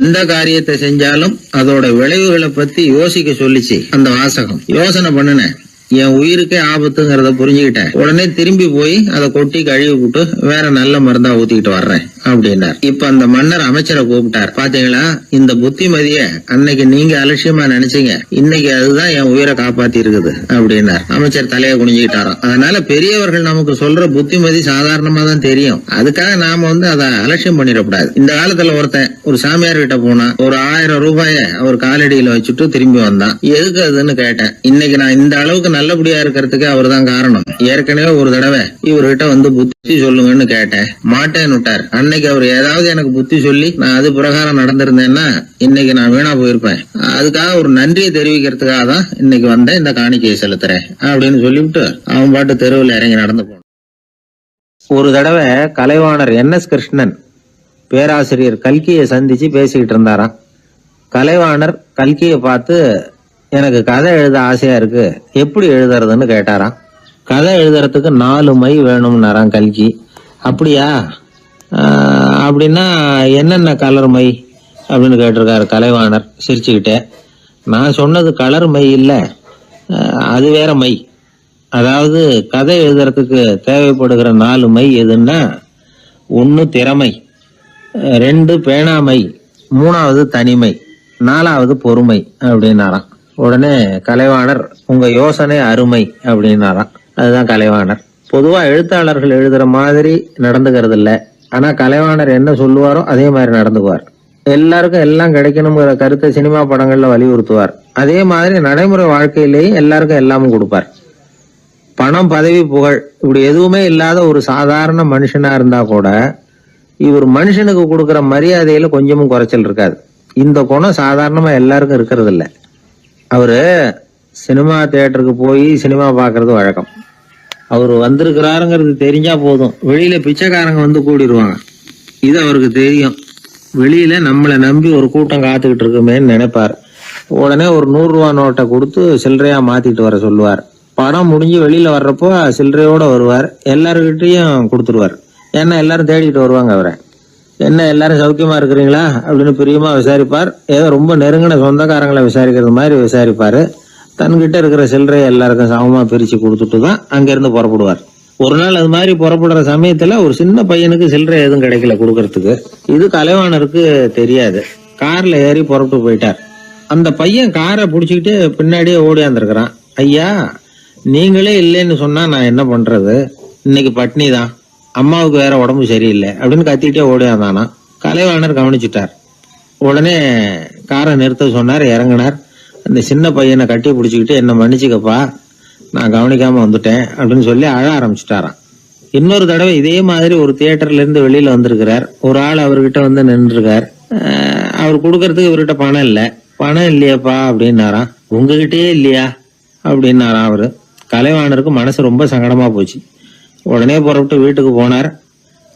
எந்த காரியத்தை செஞ்சாலும் அதோட விளைவுகளை பத்தி யோசிக்க சொல்லிச்சு அந்த வாசகம். யோசனை பண்ணுனேன், என் உயிருக்கே ஆபத்துங்கிறத புரிஞ்சுக்கிட்டேன். உடனே திரும்பி போய் அதை கொட்டி கழுவி விட்டு வேற நல்ல மருந்தா ஊத்திக்கிட்டு வர்றேன் அப்படின்னார். இப்ப அந்த மன்னர் அமைச்சரை கூப்பிட்டார். பாத்தீங்களா, இந்த புத்திமதிய அன்னைக்கு நீங்க அலட்சியமா நினைச்சீங்க, இன்னைக்கு அதுதான் என் உயிரை காப்பாத்தி இருக்குது அப்படின்னார். அமைச்சர் தலையை குனிஞ்சுக்கிட்டாராம். அதனால பெரியவர்கள் நமக்கு சொல்ற புத்திமதி சாதாரணமா தான் தெரியும், அதுக்காக நாம அதை அலட்சியம் பண்ணிடக்கூடாது. இந்த காலத்துல ஒருத்தன் ஒரு சாமியார் கிட்ட போனா ஒரு 1000 ரூபாய அவர் காலடியில வச்சுட்டு திரும்பி வந்தான். எதுக்கு அதுன்னு கேட்டேன். இன்னைக்கு நான் இந்த அளவுக்கு நல்லபடியா இருக்கிறதுக்கு அவர் தான் காரணம். ஏற்கனவே ஒரு தடவை இவர்கிட்ட புத்தி சொல்லுங்கன்னு கேட்டேன், மாட்டேன்னு விட்டார். அன்னைக்கு அவர் ஏதாவது எனக்கு புத்தி சொல்லி நான் அது பிரகாரம் நடந்திருந்தேன்னா இன்னைக்கு நான் வீணா போயிருப்பேன். அதுக்காக ஒரு நன்றியை தெரிவிக்கிறதுக்காக தான் இன்னைக்கு வந்தேன், இந்த காணிக்கையை செலுத்துறேன் அப்படின்னு சொல்லிவிட்டு அவன் பாட்டு தெருவில் இறங்கி நடந்து போனான். ஒரு தடவை கலைவாணர் NS கிருஷ்ணன் பேராசிரியர் கல்கியை சந்திச்சு பேசிக்கிட்டு இருந்தாராம். கலைவாணர் கல்கியை பார்த்து, எனக்கு கதை எழுத ஆசையா இருக்கு, எப்படி எழுதுறதுன்னு கேட்டாராம். கதை எழுதுறதுக்கு 4 மை வேணும்னாராம் கல்கி. அப்படியா, அப்படின்னா என்னென்ன கலர் மை அப்படின்னு கேட்டிருக்காரு கலைவாணர் சிரிச்சுக்கிட்டே. நான் சொன்னது கலர் மை இல்லை, அது வேற மை. அதாவது கதை எழுதுறதுக்கு தேவைப்படுகிற 4 மை எதுன்னா, 1 திறமை, 2 பேணாமை, 3வது தனிமை, 4வது பொறுமை அப்படின்னாராம். உடனே கலைவாணர், உங்க யோசனை அருமை அப்படின்னாராம். அதுதான் கலைவாணர். பொதுவா எழுத்தாளர்கள் எழுதுற மாதிரி நடந்துக்கிறது இல்ல. ஆனா கலைவாணர் என்ன சொல்லுவாரோ அதே மாதிரி நடந்துக்குவார். எல்லாருக்கும் எல்லாம் கிடைக்கணுங்கிற கருத்தை சினிமா படங்கள்ல வலியுறுத்துவார். அதே மாதிரி நடைமுறை வாழ்க்கையிலேயும் எல்லாருக்கும் எல்லாமும் கொடுப்பார். பணம், பதவி, புகழ் இப்படி எதுவுமே இல்லாத ஒரு சாதாரண மனுஷனா இருந்தா கூட இவர் மனுஷனுக்கு கொடுக்கிற மரியாதையில கொஞ்சமும் குறைச்சல் இருக்காது. இந்த குணம் சாதாரணமா எல்லாருக்கும் இருக்கிறது இல்ல. அவரு சினிமா தியேட்டருக்கு போய் சினிமா பாக்குறது வழக்கம். அவர் வந்திருக்கிறாருங்கிறது தெரிஞ்சா போதும், வெளியில பிச்சைக்காரங்க வந்து கூடிடுவாங்க. இது அவருக்கு தெரியும். வெளியில நம்மளை நம்பி ஒரு கூட்டம் காத்துக்கிட்டு இருக்குமேன்னு நினைப்பார். உடனே ஒரு 100 ரூபா நோட்டை கொடுத்து சில்லறையா மாத்திட்டு வர சொல்லுவார். படம் முடிஞ்சு வெளியில வர்றப்போ சில்லறையோட வருவார். எல்லாருக்கிட்டையும் கொடுத்துருவார். ஏன்னா எல்லாரும் தேடிட்டு வருவாங்க அவரை. என்ன எல்லாரும் சௌக்கியமா இருக்கிறீங்களா அப்படின்னு பிரியமா விசாரிப்பார். ஏதோ ரொம்ப நெருங்கின சொந்தக்காரங்களை விசாரிக்கிறது மாதிரி விசாரிப்பாரு. தன்கிட்ட இருக்கிற சில்லறையை எல்லாருக்கும் சமமா பிரிச்சு கொடுத்துட்டு தான் அங்கிருந்து புறப்படுவார். ஒரு நாள் அது மாதிரி புறப்படுற சமயத்துல ஒரு சின்ன பையனுக்கு சில்லறை எதுவும் கிடைக்கல கொடுக்கறதுக்கு. இது கலைவாணருக்கு தெரியாது. கார்ல ஏறி புறப்பட்டு போயிட்டார். அந்த பையன் காரை புடிச்சுக்கிட்டு பின்னாடியே ஓடியாந்துருக்கிறான். ஐயா, நீங்களே இல்லைன்னு சொன்னா நான் என்ன பண்றது? இன்னைக்கு பட்னி தான், அம்மாவுக்கு வேற உடம்பு சரியில்லை அப்படின்னு கத்திக்கிட்டே ஓடியாந்தானா. கலைவாணர் கவனிச்சுட்டார். உடனே காரை நிறுத்த சொன்னார். இறங்கினார். அந்த சின்ன பையனை கட்டி பிடிச்சிக்கிட்டு என்ன மன்னிச்சுக்கப்பா, நான் கவனிக்காம வந்துட்டேன் அப்படின்னு சொல்லி அழ ஆரம்பிச்சுட்டாராம். இன்னொரு தடவை இதே மாதிரி ஒரு தியேட்டர்ல இருந்து வெளியில வந்திருக்கிறார். ஒரு ஆள் அவர்கிட்ட வந்து நின்றுருக்கார். அவர் கொடுக்கறதுக்கு இவர்கிட்ட பணம் இல்லை. பணம் இல்லையாப்பா அப்படின்னாராம். உங்ககிட்டயே இல்லையா அப்படின்னாராம் அவரு. கலைவாணருக்கு மனசு ரொம்ப சங்கடமா போச்சு. உடனே புறப்பட்டு வீட்டுக்கு போனார்.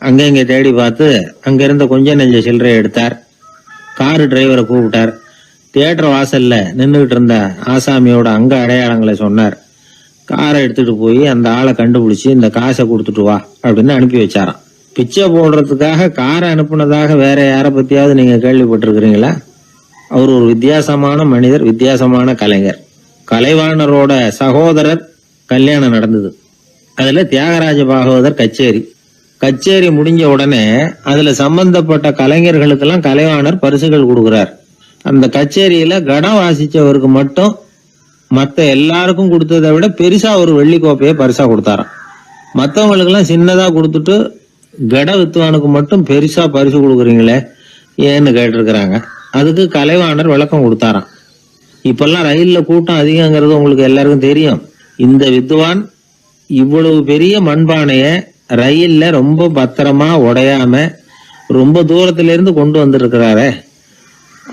அங்க இங்க தேடி பார்த்து அங்க இருந்த கொஞ்சம் நெஞ்ச சில்லறையை எடுத்தார். காரு டிரைவரை கூப்பிட்டார். தியேட்டர் வாசல்ல நின்றுகிட்டு இருந்த ஆசாமியோட அங்க அடையாளங்களை சொன்னார். காரை எடுத்துட்டு போய் அந்த ஆளை கண்டுபிடிச்சு இந்த காசை கொடுத்துட்டு வா அப்படின்னு அனுப்பி வச்சாராம். பிச்சை போடுறதுக்காக காரை அனுப்புனதாக வேற யாரை பத்தியாவது நீங்க கேள்விப்பட்டிருக்கிறீங்களா? அவர் ஒரு வித்தியாசமான மனிதர், வித்தியாசமான கலைஞர். கலைவாணரோட சகோதரர் கல்யாணம் நடந்தது. அதுல தியாகராஜ பாகவதர் கச்சேரி முடிஞ்ச உடனே அதுல சம்பந்தப்பட்ட கலைஞர்களுக்கெல்லாம் கலைவாணர் பரிசுகள் கொடுக்கிறார். அந்த கச்சேரியில கடம் வாசிச்சவருக்கு மட்டும் மத்த எல்லாருக்கும் கொடுத்ததை விட பெருசா ஒரு வெள்ளி கோப்பையை பரிசா கொடுத்தாராம். மற்றவங்களுக்கு எல்லாம் சின்னதா கொடுத்துட்டு கட வித்துவானுக்கு மட்டும் பெருசா பரிசு கொடுக்குறீங்களே ஏன்னு கேட்டிருக்கிறாங்க. அதுக்கு கலைவாணர் விளக்கம் கொடுத்தாராம். இப்பெல்லாம் ரயில்ல கூட்டம் அதிகங்கிறது உங்களுக்கு எல்லாருக்கும் தெரியும். இந்த வித்துவான் இவ்வளவு பெரிய மண்பானைய ரயில்ல ரொம்ப பத்திரமா உடையாம ரொம்ப தூரத்துல இருந்து கொண்டு வந்திருக்கிறாரே,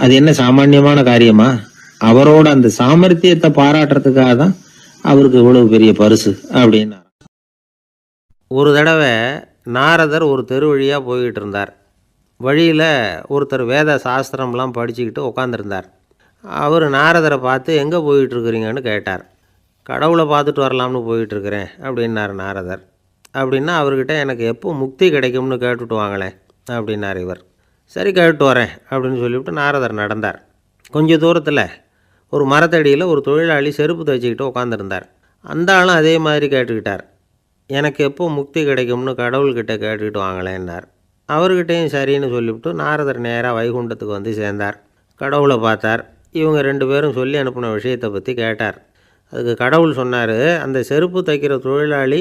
அது என்ன சாமான்யமான காரியமா? அவரோட அந்த சாமர்த்தியத்தை பாராட்டுறதுக்காக தான் அவருக்கு இவ்வளவு பெரிய பரிசு அப்படின்னா. ஒரு தடவை நாரதர் ஒரு தெரு வழியாக போய்கிட்டு இருந்தார். வழியில் ஒருத்தர் வேத சாஸ்திரம்லாம் படிச்சுக்கிட்டு உட்காந்துருந்தார். அவர் நாரதரை பார்த்து எங்கே போயிட்டுருக்குறீங்கன்னு கேட்டார். கடவுளை பார்த்துட்டு வரலாம்னு போயிட்டுருக்கிறேன் அப்படின்னார் நாரதர். அப்படின்னா அவர்கிட்ட எனக்கு எப்போ முக்தி கிடைக்கும்னு கேட்டுட்டு வாங்களேன் அப்படின்னார் இவர். சரி கேட்டு வரேன் அப்படின்னு சொல்லிவிட்டு நாரதர் நடந்தார். கொஞ்சம் தூரத்தில் ஒரு மரத்தடியில் ஒரு தொழிலாளி செருப்பு தைச்சிக்கிட்டு உட்காந்துருந்தார். அந்த ஆளும் அதே மாதிரி கேட்டுக்கிட்டார். எனக்கு எப்போ முக்தி கிடைக்கும்னு கடவுள்கிட்ட கேட்டுக்கிட்டு வாங்களேன்னார். அவர்கிட்டையும் சரின்னு சொல்லிவிட்டு நாரதர் நேராக வைகுண்டத்துக்கு வந்து சேர்ந்தார். கடவுளை பார்த்தார். இவங்க 2 பேரும் சொல்லி அனுப்பின விஷயத்தை பற்றி கேட்டார். அதுக்கு கடவுள் சொன்னார், அந்த செருப்பு தைக்கிற தொழிலாளி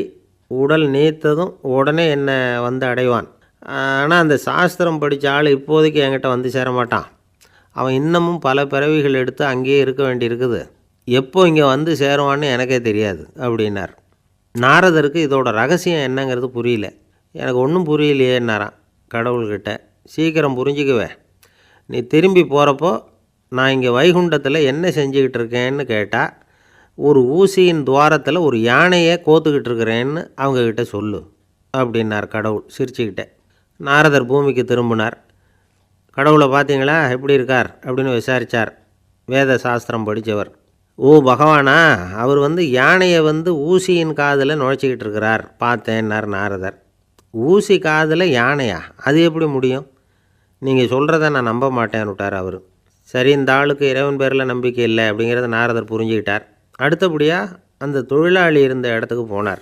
உடல் நீத்ததும் உடனே என்னை வந்து அடைவான். ஆனால் அந்த சாஸ்திரம் படித்த ஆள் இப்போதைக்கு என்கிட்ட வந்து சேரமாட்டான். அவன் இன்னமும் பல பிறவிகள் எடுத்து அங்கேயே இருக்க வேண்டியிருக்குது. எப்போ இங்கே வந்து சேருவான்னு எனக்கே தெரியாது அப்படின்னார். நாரதருக்கு இதோட ரகசியம் என்னங்கிறது புரியல. எனக்கு ஒன்றும் புரியலையேன்னாரான் கடவுள்கிட்ட. சீக்கிரம் புரிஞ்சுக்குவேன். நீ திரும்பி போகிறப்போ நான் இங்கே வைகுண்டத்தில் என்ன செஞ்சுக்கிட்டு இருக்கேன்னு கேட்டால், ஒரு ஊசியின் துவாரத்தில் ஒரு யானையை கோத்துக்கிட்டு இருக்கிறேன்னு அவங்கக்கிட்ட சொல்லு அப்படின்னார் கடவுள் சிரிச்சுக்கிட்டே. நாரதர் பூமிக்கு திரும்பினார். கடவுளை பார்த்தீங்களா எப்படி இருக்கார் அப்படின்னு விசாரித்தார் வேத சாஸ்திரம் படித்தவர். ஓ பகவானா, அவர் யானையை ஊசியின் காதில் நுழைச்சிக்கிட்டு இருக்கிறார் பார்த்தேன்னார் நாரதர். ஊசி காதில் யானையா? அது எப்படி முடியும்? நீங்கள் சொல்கிறத நான் நம்ப மாட்டேன்னு விட்டார் அவர். சரி, இந்த ஆளுக்கு இறைவன் பேரில் நம்பிக்கை இல்லை அப்படிங்கிறத நாரதர் புரிஞ்சுக்கிட்டார். அடுத்தபடியாக அந்த தொழிலாளி இருந்த இடத்துக்கு போனார்.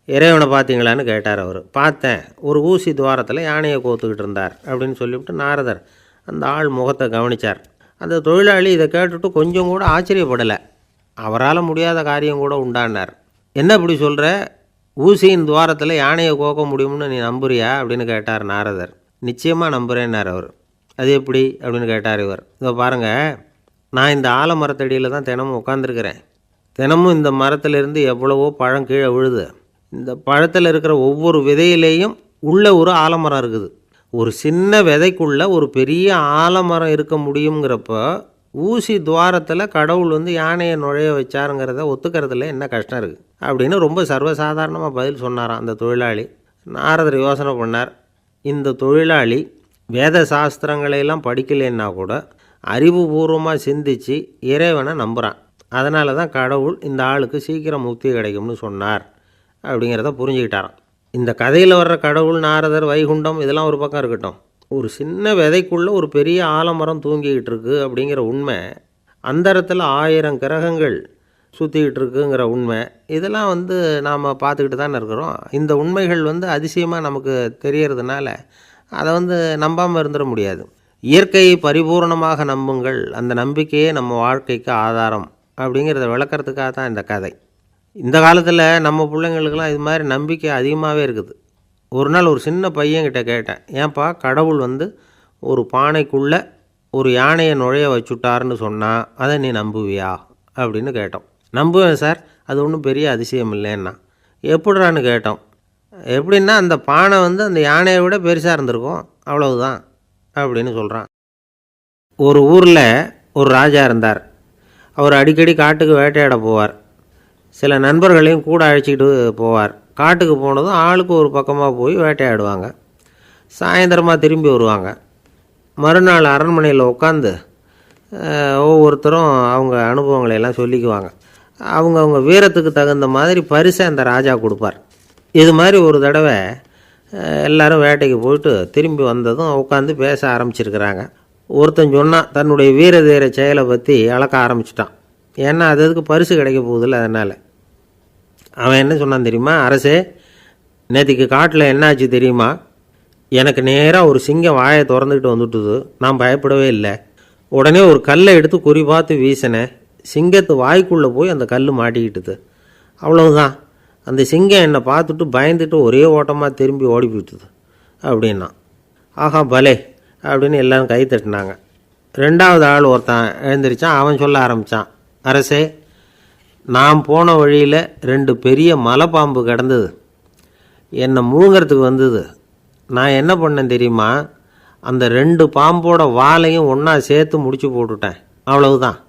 இறைவனை பார்த்தீங்களான்னு கேட்டார் அவர். பார்த்தேன், ஒரு ஊசி துவாரத்தில் யானையை கோத்துக்கிட்டு இருந்தார் அப்படின்னு சொல்லிவிட்டு நாரதர் அந்த ஆள் முகத்தை கவனித்தார். அந்த தொழிலாளி இதை கேட்டுட்டு கொஞ்சம் கூட ஆச்சரியப்படலை. அவரால் முடியாத காரியம் கூட உண்டானார். என்ன இப்படி சொல்கிற? ஊசியின் துவாரத்தில் யானையை கோக்க முடியும்னு நீ நம்புறியா அப்படின்னு கேட்டார் நாரதர். நிச்சயமாக நம்புகிறேன்னார் அவர். அது எப்படி அப்படின்னு கேட்டார் இவர். இதோ பாருங்கள், நான் இந்த ஆலமரத்தடியில் தான் தினமும் உட்காந்துருக்கிறேன். தினமும் இந்த மரத்திலிருந்து எவ்வளவோ பழம் கீழே விழுது. இந்த பழத்தில் இருக்கிற ஒவ்வொரு விதையிலேயும் உள்ள ஒரு ஆலமரம் இருக்குது. ஒரு சின்ன விதைக்குள்ள ஒரு பெரிய ஆலமரம் இருக்க முடியுங்கிறப்ப ஊசி துவாரத்தில் கடவுள் வந்து யானையை நுழைய வச்சாருங்கிறத ஒத்துக்கிறதுல என்ன கஷ்டம் இருக்குது அப்படின்னு ரொம்ப சர்வசாதாரணமாக பதில் சொன்னாராம் அந்த தொழிலாளி. நாரதர் யோசனை பண்ணார், இந்த தொழிலாளி வேத சாஸ்திரங்களையெல்லாம் படிக்கலைன்னா கூட அறிவுபூர்வமாக சிந்தித்து இறைவனை நம்புகிறான். அதனால தான் கடவுள் இந்த ஆளுக்கு சீக்கிரம் முக்தி கிடைக்கும்னு சொன்னார் அப்படிங்கிறத புரிஞ்சுக்கிட்டாராம். இந்த கதையில் வர்ற கடவுள், நாரதர், வைகுண்டம் இதெல்லாம் ஒரு பக்கம் இருக்கட்டும், ஒரு சின்ன விதைக்குள்ளே ஒரு பெரிய ஆலமரம் தூங்கிக்கிட்டு இருக்கு அப்படிங்கிற உண்மை, அந்தரத்தில் 1000 கிரகங்கள் சுற்றிக்கிட்டு இருக்குங்கிற உண்மை, இதெல்லாம் வந்து நாம் பார்த்துக்கிட்டு தானே இருக்கிறோம். இந்த உண்மைகள் வந்து அதிசயமாக நமக்கு தெரியறதுனால அதை வந்து நம்பாமல் இருந்துட முடியாது. இயற்கையை பரிபூர்ணமாக நம்புங்கள், அந்த நம்பிக்கையே நம்ம வாழ்க்கைக்கு ஆதாரம் அப்படிங்கிறத விளக்கறதுக்காக தான் இந்த கதை. இந்த காலத்தில் நம்ம பிள்ளைங்களுக்கெல்லாம் இது மாதிரி நம்பிக்கை அதிகமாகவே இருக்குது. ஒரு நாள் ஒரு சின்ன பையன்கிட்ட கேட்டேன், ஏன்பா கடவுள் வந்து ஒரு பானைக்குள்ளே ஒரு யானையை நுழைய வச்சுட்டாருன்னு சொன்னால் அதை நீ நம்புவியா அப்படின்னு கேட்டோம். நம்புவேன் சார், அது ஒன்றும் பெரிய அதிசயம் இல்லைன்னா. எப்படிறான்னு கேட்டோம். எப்படின்னா அந்த பானை வந்து அந்த யானையை விட பெருசாக இருந்திருக்கும், அவ்வளவுதான் அப்படின்னு சொல்கிறான். ஒரு ஊரில் ஒரு ராஜா இருந்தார். அவர் அடிக்கடி காட்டுக்கு வேட்டையாட போவார். சில நண்பர்களையும் கூட அழைச்சிக்கிட்டு போவார். காட்டுக்கு போனதும் ஆளுக்கு ஒரு பக்கமாக போய் வேட்டையாடுவாங்க. சாயந்தரமாக திரும்பி வருவாங்க. மறுநாள் அரண்மனையில் உட்காந்து ஒவ்வொருத்தரும் அவங்க அனுபவங்களை எல்லாம் சொல்லிக்குவாங்க. அவங்க வீரத்துக்கு தகுந்த மாதிரி பரிசை அந்த ராஜா கொடுப்பார். இது மாதிரி ஒரு தடவை எல்லாரும் வேட்டைக்கு போயிட்டு திரும்பி வந்ததும் உட்காந்து பேச ஆரம்பிச்சிருக்கிறாங்க. ஒருத்தன் சொன்னான், தன்னுடைய வீர தீர செயலை பற்றி அளக்க ஆரம்பிச்சிட்டான். ஏன்னா அதுக்கு பரிசு கிடைக்க போகுதில்ல, அதனால். அவன் என்ன சொன்னான் தெரியுமா? அரசே, நேற்றுக்கு காட்டில் என்னாச்சு தெரியுமா? எனக்கு நேராக ஒரு சிங்கம் வாயை திறந்துக்கிட்டு வந்துட்டுது. நான் பயப்படவே இல்லை. உடனே ஒரு கல்லை எடுத்து குறி பார்த்து வீசினேன். சிங்கத்து வாய்க்குள்ளே போய் அந்த கல் மாட்டிக்கிட்டுது. அவ்வளவுதான். அந்த சிங்கம் என்னை பார்த்துட்டு பயந்துட்டு ஒரே ஓட்டமாக திரும்பி ஓடி போயிட்டுது அப்படின்னா. ஆஹா பலே அப்படின்னு எல்லாரும் கை தட்டினாங்க. ரெண்டாவது ஆள் ஒருத்தன் எழுந்திரிச்சான். அவன் சொல்ல ஆரம்பித்தான், அரசே, நான் போன வழியில் 2 பெரிய மலைப்பாம்பு கிடந்தது. என்னை முழுங்கிறதுக்கு வந்தது. நான் என்ன பண்ணேன் தெரியுமா? அந்த 2 பாம்போட வாலையும் ஒன்றா சேர்த்து முடிச்சு போட்டுட்டேன். அவ்வளவுதான்.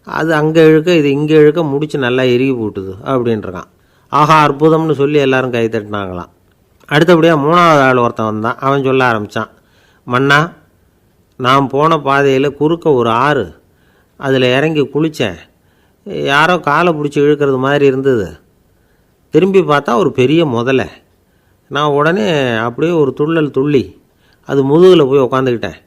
அது அங்கே இழுக்க இது இங்கே இழுக்க முடிச்சு நல்லா இறுகி போட்டுது அப்படின்றான். ஆஹா அற்புதம்னு சொல்லி எல்லாரும் கை தட்டினாங்களாம். அடுத்தபடியாக 3வது ஆள் ஒருத்தன் வந்தான். அவன் சொல்ல ஆரம்பித்தான், மன்னா, நான் போன பாதையில் குறுக்க ஒரு ஆறு, அதில் இறங்கி குளித்தேன். யாரோ காலை பிடிச்சி இழுக்கிறது மாதிரி இருந்தது. திரும்பி பார்த்தா ஒரு பெரிய முதலை. நான் உடனே அப்படியே ஒரு துள்ளல் துள்ளி அது முதுகில் போய் உக்காந்துக்கிட்டேன்.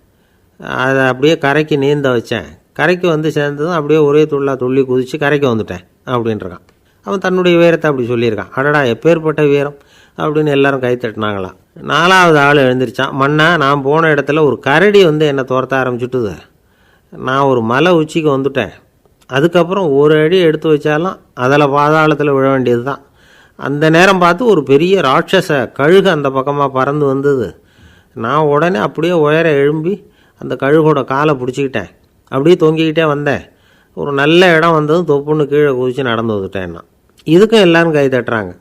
அதை அப்படியே கரைக்கு நீந்த வச்சேன். கரைக்கு வந்து சேர்ந்ததும் அப்படியே ஒரே துள்ளி குதித்து கரைக்கு வந்துட்டேன் அப்படின்றான். அவன் தன்னுடைய வீரத்தை அப்படி சொல்லியிருக்கான். அடடா எப்பேற்பட்ட வீரம் அப்படின்னு எல்லாரும் கை தட்டினாங்களாம். 4வது ஆள் எழுந்திரிச்சான். மன்னா, நான் போன இடத்துல ஒரு கரடி வந்து என்னை துரத்த ஆரம்பிச்சுட்டுது. நான் ஒரு மலை உச்சிக்கு வந்துட்டேன். அதுக்கப்புறம் ஒரு அடி எடுத்து வச்சாலும் அதில் பாதாளத்தில் விழ வேண்டியது தான். அந்த நேரம் பார்த்து ஒரு பெரிய ராட்சச கழுகு அந்த பக்கமாக பறந்து வந்தது. நான் உடனே அப்படியே உயர எழும்பி அந்த கழுகோட காலை பிடிச்சிக்கிட்டேன். அப்படியே தொங்கிக்கிட்டே வந்தேன். ஒரு நல்ல இடம் வந்ததும் தொப்புன்னு கீழே குதித்து நடந்து வந்துட்டேன்னா. இதுக்கும் எல்லோரும் கை தட்டுறாங்க.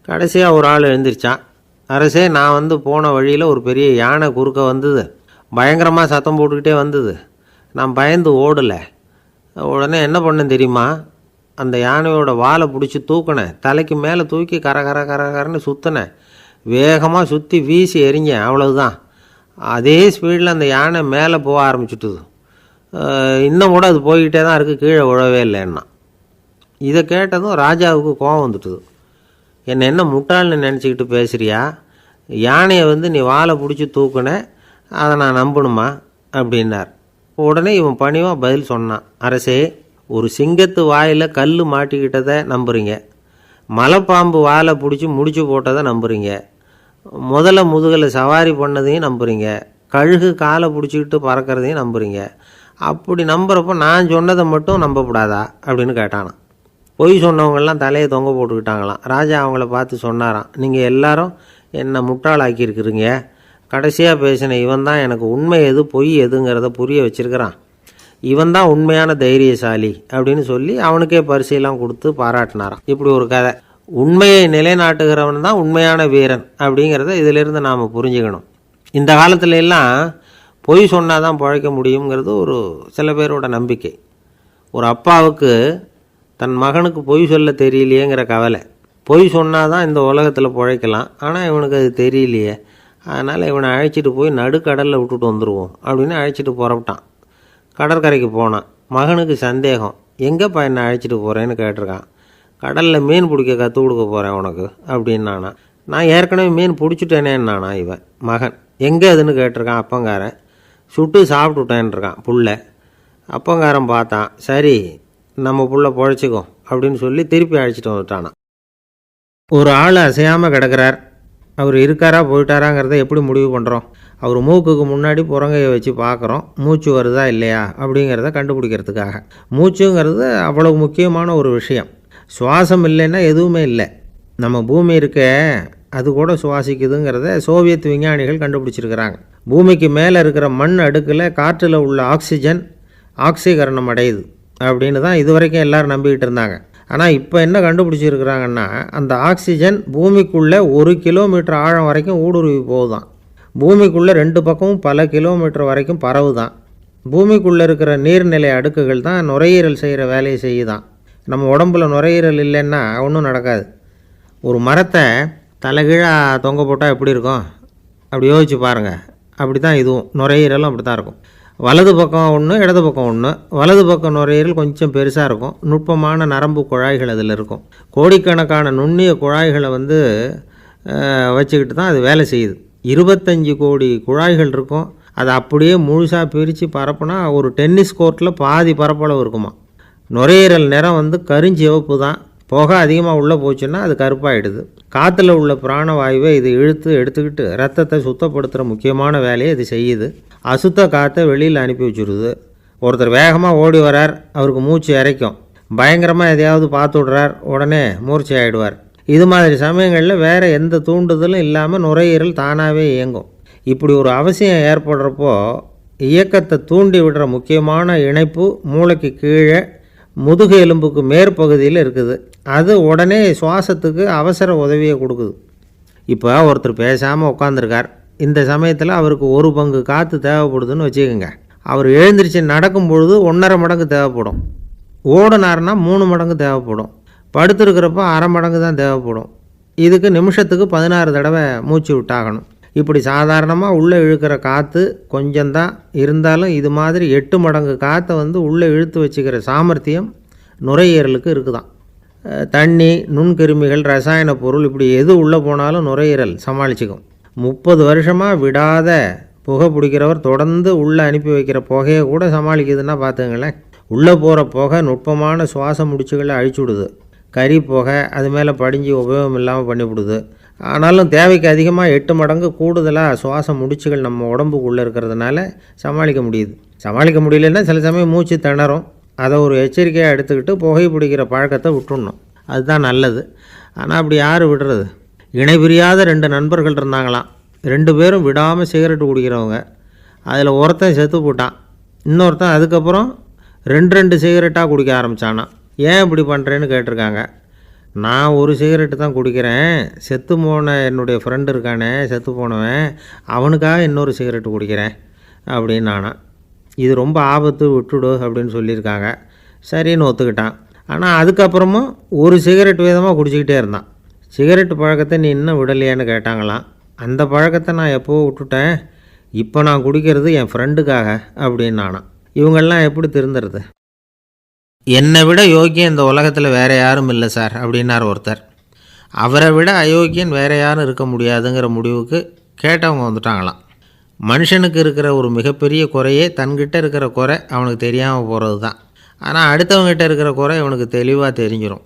கடைசியாக ஒரு ஆள் எழுந்திரிச்சான். அரசே, நான் வந்து போன வழியில் ஒரு பெரிய யானை குறுக்க வந்தது. பயங்கரமாக சத்தம் போட்டுக்கிட்டே வந்தது. நான் பயந்து ஓடலை. உடனே என்ன பண்ணேன் தெரியுமா? அந்த யானையோட வாலை பிடிச்சி தூக்கினேன். தலைக்கு மேலே தூக்கி கரன்னு சுற்றினேன். வேகமாக சுற்றி வீசி எறிஞ்சேன். அவ்வளவுதான். அதே ஸ்பீடில் அந்த யானை மேலே போக ஆரம்பிச்சுட்டுது. இன்னும் கூட அது போய்கிட்டே தான் இருக்குது, கீழே விழவே இல்லைன்னா. இதை கேட்டதும் ராஜாவுக்கு கோபம் வந்துட்டுது. என்ன முட்டாள்னு நினச்சிக்கிட்டு பேசுகிறியா? யானையை வந்து நீ வாலை பிடிச்சி தூக்குன, அதை நான் நம்பணுமா அப்படின்னார். உடனே இவன் பணிவாக பதில் சொன்னான், அரசே, ஒரு சிங்கத்து வாயில் கல் மாட்டிக்கிட்டதை நம்புறீங்க, மலைப்பாம்பு வாலை பிடிச்சி முடிச்சு போட்டதை நம்புறீங்க, முதல்ல முதுகில் சவாரி பண்ணதையும் நம்புறீங்க, கழுகு காலை பிடிச்சிக்கிட்டு பறக்கிறதையும் நம்புறீங்க. அப்படி நம்புறப்போ நான் சொன்னதை மட்டும் நம்பக்கூடாதா அப்படின்னு கேட்டானான். பொய் சொன்னவங்கெல்லாம் தலையை தொங்க போட்டுக்கிட்டாங்களாம். ராஜா அவங்கள பார்த்து சொன்னாராம், நீங்கள் எல்லாரும் என்னை முட்டாளாக்கியிருக்கிறீங்க. கடைசியாக பேசின இவன் தான் எனக்கு உண்மை எது பொய் எதுங்கிறத புரிய வச்சிருக்கிறான். இவன் தான் உண்மையான தைரியசாலி அப்படின்னு சொல்லி அவனுக்கே பரிசையெல்லாம் கொடுத்து பாராட்டினாராம். இப்படி ஒரு கதை. உண்மையை நிலைநாட்டுகிறவன் தான் உண்மையான வீரன் அப்படிங்கிறத இதிலிருந்து நாம் புரிஞ்சுக்கணும். இந்த காலத்துல எல்லாம் பொய் சொன்னால் தான் பிழைக்க முடியுங்கிறது ஒரு சில பேரோட நம்பிக்கை. ஒரு அப்பாவுக்கு தன் மகனுக்கு பொய் சொல்ல தெரியலையேங்கிற கவலை. பொய் சொன்னால் தான் இந்த உலகத்தில் பிழைக்கலாம், ஆனால் இவனுக்கு அது தெரியலையே, அதனால் இவனை அழைச்சிட்டு போய் நடுக்கடலில் விட்டுட்டு வந்துடுவோம் அப்படின்னு அழைச்சிட்டு புறப்பட்டான். கடற்கரைக்கு போனான். மகனுக்கு சந்தேகம், எங்கேப்பா என்னை அழைச்சிட்டு போகிறேன்னு கேட்டிருக்கான். கடலில் மீன் பிடிக்க கற்றுக் கொடுக்க போகிறேன் உனக்கு அப்படின்னானா. நான் ஏற்கனவே மீன் பிடிச்சிட்டேனேன்னானா இவன் மகன். எங்கே அதுன்னு கேட்டிருக்கான் அப்பங்காரன். சுட்டு சாப்பிட்டுட்டேன்ருக்கான் புள்ள. அப்பங்காரன் பார்த்தான், சரி நம்ம புள்ள பொழைச்சிக்கும் அப்படின்னு சொல்லி திருப்பி அழைச்சிட்டு வந்துட்டானான். ஒரு ஆள் அசையாமல் கிடக்கிறார். அவர் இருக்காரா போயிட்டாராங்கிறத எப்படி முடிவு பண்ணுறோம்? அவர் மூக்குக்கு முன்னாடி புறங்கையை வச்சு பார்க்குறோம், மூச்சு வருதா இல்லையா அப்படிங்கிறத கண்டுபிடிக்கிறதுக்காக. மூச்சுங்கிறது அவ்வளவு முக்கியமான ஒரு விஷயம். சுவாசம் இல்லைன்னா எதுவுமே இல்லை. நம்ம பூமி இருக்க அது கூட சுவாசிக்குதுங்கிறத சோவியத் விஞ்ஞானிகள் கண்டுபிடிச்சிருக்கிறாங்க. பூமிக்கு மேலே இருக்கிற மண் அடுக்கில் காற்றில் உள்ள ஆக்சிஜன் ஆக்சீகரணம் அடையுது அப்படின்னு தான் இதுவரைக்கும் எல்லோரும் நம்பிக்கிட்டு இருந்தாங்க. ஆனால் இப்போ என்ன கண்டுபிடிச்சிருக்கிறாங்கன்னா, அந்த ஆக்சிஜன் பூமிக்குள்ளே 1 கிலோமீட்டர் ஆழம் வரைக்கும் ஊடுருவி போகுதான். பூமிக்குள்ளே 2 பக்கமும் பல கிலோமீட்டர் வரைக்கும் பரவுதான். பூமிக்குள்ளே இருக்கிற நீர்நிலை அடுக்குகள் தான் நுரையீரல் செய்கிற வேலையை செய்யுதான். நம்ம உடம்புல நுரையீரல் இல்லைன்னா ஒன்றும் நடக்காது. ஒரு மரத்தை தலைகீழாக தொங்க போட்டால் எப்படி இருக்கும் அப்படி யோசிச்சு பாருங்கள். அப்படி தான் இதுவும், நுரையீரலும் அப்படி தான் இருக்கும். வலது பக்கம் ஒன்று, இடது பக்கம் ஒன்று. வலது பக்கம் நுரையீரல் கொஞ்சம் பெருசாக இருக்கும், நுட்பமான நரம்பு குழாய்கள் அதில் இருக்கும். கோடிக்கணக்கான நுண்ணிய குழாய்களை வச்சுக்கிட்டு தான் அது வேலை செய்யுது. 25 கோடி குழாய்கள் இருக்கும். அதை அப்படியே முழுசாக பிரித்து பரப்புனா ஒரு டென்னிஸ் கோர்ட்டில் பாதி பரப்பளவு இருக்குமா. நுரையீரல் நிறம் கருஞ்சிவப்பு தான். புகை அதிகமாக உள்ளே போச்சுன்னா அது கருப்பாயிடுது. காற்றுல உள்ள பிராணவாயுவை இது இழுத்து எடுத்துக்கிட்டு ரத்தத்தை சுத்தப்படுத்துகிற முக்கியமான வேலையை இது செய்யுது. அசுத்த காற்றை வெளியில் அனுப்பி வச்சுருது. ஒருத்தர் வேகமாக ஓடி வரார், அவருக்கு மூச்சு இறைக்கும். பயங்கரமாக எதையாவது பார்த்து விடுறார், உடனே மூர்ச்சை ஆகிடுவார். இது மாதிரி சமயங்களில் வேறு எந்த தூண்டுதலும் இல்லாமல் நுரையீரல் தானாகவே இயங்கும். இப்படி ஒரு அவசியம் ஏற்படுறப்போ இயக்கத்தை தூண்டி விடுற முக்கியமான இணைப்பு மூளைக்கு கீழே முதுகு எலும்புக்கு மேற்பகுதியில் இருக்குது. அது உடனே சுவாசத்துக்கு அவசர உதவியை கொடுக்குது. இப்போ ஒருத்தர் பேசாமல் உட்காந்துருக்கார். இந்த சமயத்தில் அவருக்கு 1 பங்கு காற்று தேவைப்படுதுன்னு வச்சுக்கோங்க. அவர் எழுந்திரிச்சு நடக்கும் பொழுது 1.5 மடங்கு தேவைப்படும். ஓடினார்னா 3 மடங்கு தேவைப்படும். படுத்துருக்கிறப்ப 1/2 மடங்கு தான் தேவைப்படும். இதுக்கு நிமிஷத்துக்கு 16 தடவை மூச்சு விட்டாகணும். இப்படி சாதாரணமாக உள்ளே இழுக்கிற காற்று கொஞ்சம்தான் இருந்தாலும் இது மாதிரி 8 மடங்கு காற்றை உள்ளே இழுத்து வச்சுக்கிற சாமர்த்தியம் நுரையீரலுக்கு இருக்குதான். தண்ணி, நுண்கிருமிகள், ரசாயன பொருள் இப்படி எது உள்ளே போனாலும் நுரையீரல் சமாளிச்சுக்கும். 30 வருஷமாக விடாத புகை பிடிக்கிறவர் தொடர்ந்து உள்ளே அனுப்பி வைக்கிற புகையை கூட சமாளிக்குதுன்னா பார்த்துங்களேன். உள்ளே போகிற புகை நுட்பமான சுவாச முடிச்சுகளை அழிச்சு விடுது. கறி புகை அது மேலே படிஞ்சு உபயோகம் இல்லாமல் பண்ணிவிடுது. ஆனாலும் தேவைக்கு அதிகமாக 8 மடங்கு கூடுதலாக சுவாச முடிச்சுகள் நம்ம உடம்புக்குள்ளே இருக்கிறதுனால சமாளிக்க முடியுது. சமாளிக்க முடியலன்னா சில சமயம் மூச்சு திணறும். அதை ஒரு எச்சரிக்கையாக எடுத்துக்கிட்டு புகை பிடிக்கிற பழக்கத்தை விட்டுடணும். அதுதான் நல்லது. ஆனால் அப்படி யார் விடுறது? இணை பிரியாத 2 நண்பர்கள் இருந்தாங்களாம். 2 பேரும் விடாமல் சிகரெட்டு குடிக்கிறவங்க. அதில் ஒருத்தன் செத்து போட்டான். இன்னொருத்தன் அதுக்கப்புறம் 2 சிகரெட்டாக குடிக்க ஆரம்பித்தானான். ஏன் இப்படி பண்ணுறேன்னு கேட்டிருக்காங்க. நான் 1 சிகரெட்டு தான் குடிக்கிறேன், செத்து போன என்னுடைய ஃப்ரெண்டு இருக்கானே செத்து போனவன், அவனுக்காக இன்னொரு சிகரெட்டு குடிக்கிறேன் அப்படின்னு நானா. இது ரொம்ப ஆபத்து, விட்டுடு அப்படின்னு சொல்லியிருக்காங்க. சரின்னு ஒத்துக்கிட்டான். ஆனால் அதுக்கப்புறமும் 1 சிகரெட் வீதமாக குடிச்சிக்கிட்டே இருந்தான். சிகரெட்டு பழக்கத்தை நீ இன்னும் விடலையான்னு கேட்டாங்களாம். அந்த பழக்கத்தை நான் எப்போவோ விட்டுட்டேன், இப்போ நான் குடிக்கிறது என் ஃப்ரெண்டுக்காக அப்படின்னு நானா. இவங்கெல்லாம் எப்படி திருந்துறது? என்னை விட யோக்கியம் இந்த உலகத்தில் வேறு யாரும் இல்லை சார் அப்படின்னார் ஒருத்தர். அவரை விட அயோக்கியன் வேறு யாரும் இருக்க முடியாதுங்கிற முடிவுக்கு கேட்டவங்க வந்துட்டாங்களாம். மனுஷனுக்கு இருக்கிற ஒரு மிகப்பெரிய குறையே தன்கிட்ட இருக்கிற குறை அவனுக்கு தெரியாமல் போகிறது தான். ஆனால் அடுத்தவங்ககிட்ட இருக்கிற குறை அவனுக்கு தெளிவாக தெரிஞ்சிடும்.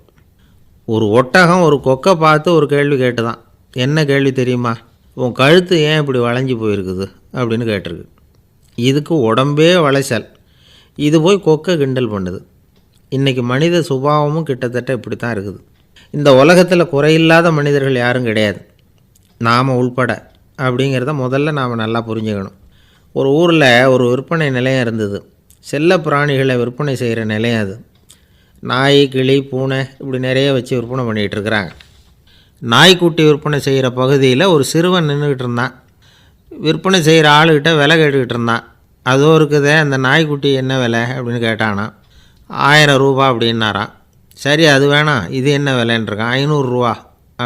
ஒரு ஒட்டகம் ஒரு கொக்கை பார்த்து ஒரு கேள்வி கேட்டுதான். என்ன கேள்வி தெரியுமா? உன் கழுத்து ஏன் இப்படி வளைஞ்சி போயிருக்குது அப்படின்னு கேட்டிருக்கு. இதுக்கு உடம்பே வளைச்சல். இது போய் கொக்கை கிண்டல் பண்ணுது. இன்றைக்கி மனித சுபாவமும் கிட்டத்தட்ட இப்படி தான் இருக்குது. இந்த உலகத்தில் குறையில்லாத மனிதர்கள் யாரும் கிடையாது, நாம் உள்பட அப்படிங்கிறத முதல்ல நாம் நல்லா புரிஞ்சுக்கணும். ஒரு ஊரில் ஒரு விற்பனை நிலையம் இருந்தது. செல்ல பிராணிகளை விற்பனை செய்கிற நிலையம் அது. நாய், கிளி, பூனை இப்படி நிறைய வச்சு விற்பனை பண்ணிகிட்டு இருக்கிறாங்க. நாய்க்குட்டி விற்பனை செய்கிற பகுதியில் ஒரு சிறுவன் நின்றுக்கிட்டு இருந்தான். விற்பனை செய்கிற ஆளுக்கிட்ட விலை கேட்டுக்கிட்டு இருந்தான். அதோ இருக்குதே அந்த நாய்க்குட்டி என்ன விலை அப்படின்னு கேட்டானா. 1000 ரூபா அப்படின்னாரான். சரி அது வேணாம், இது என்ன விலைன்றிருக்கான். 500 ரூபா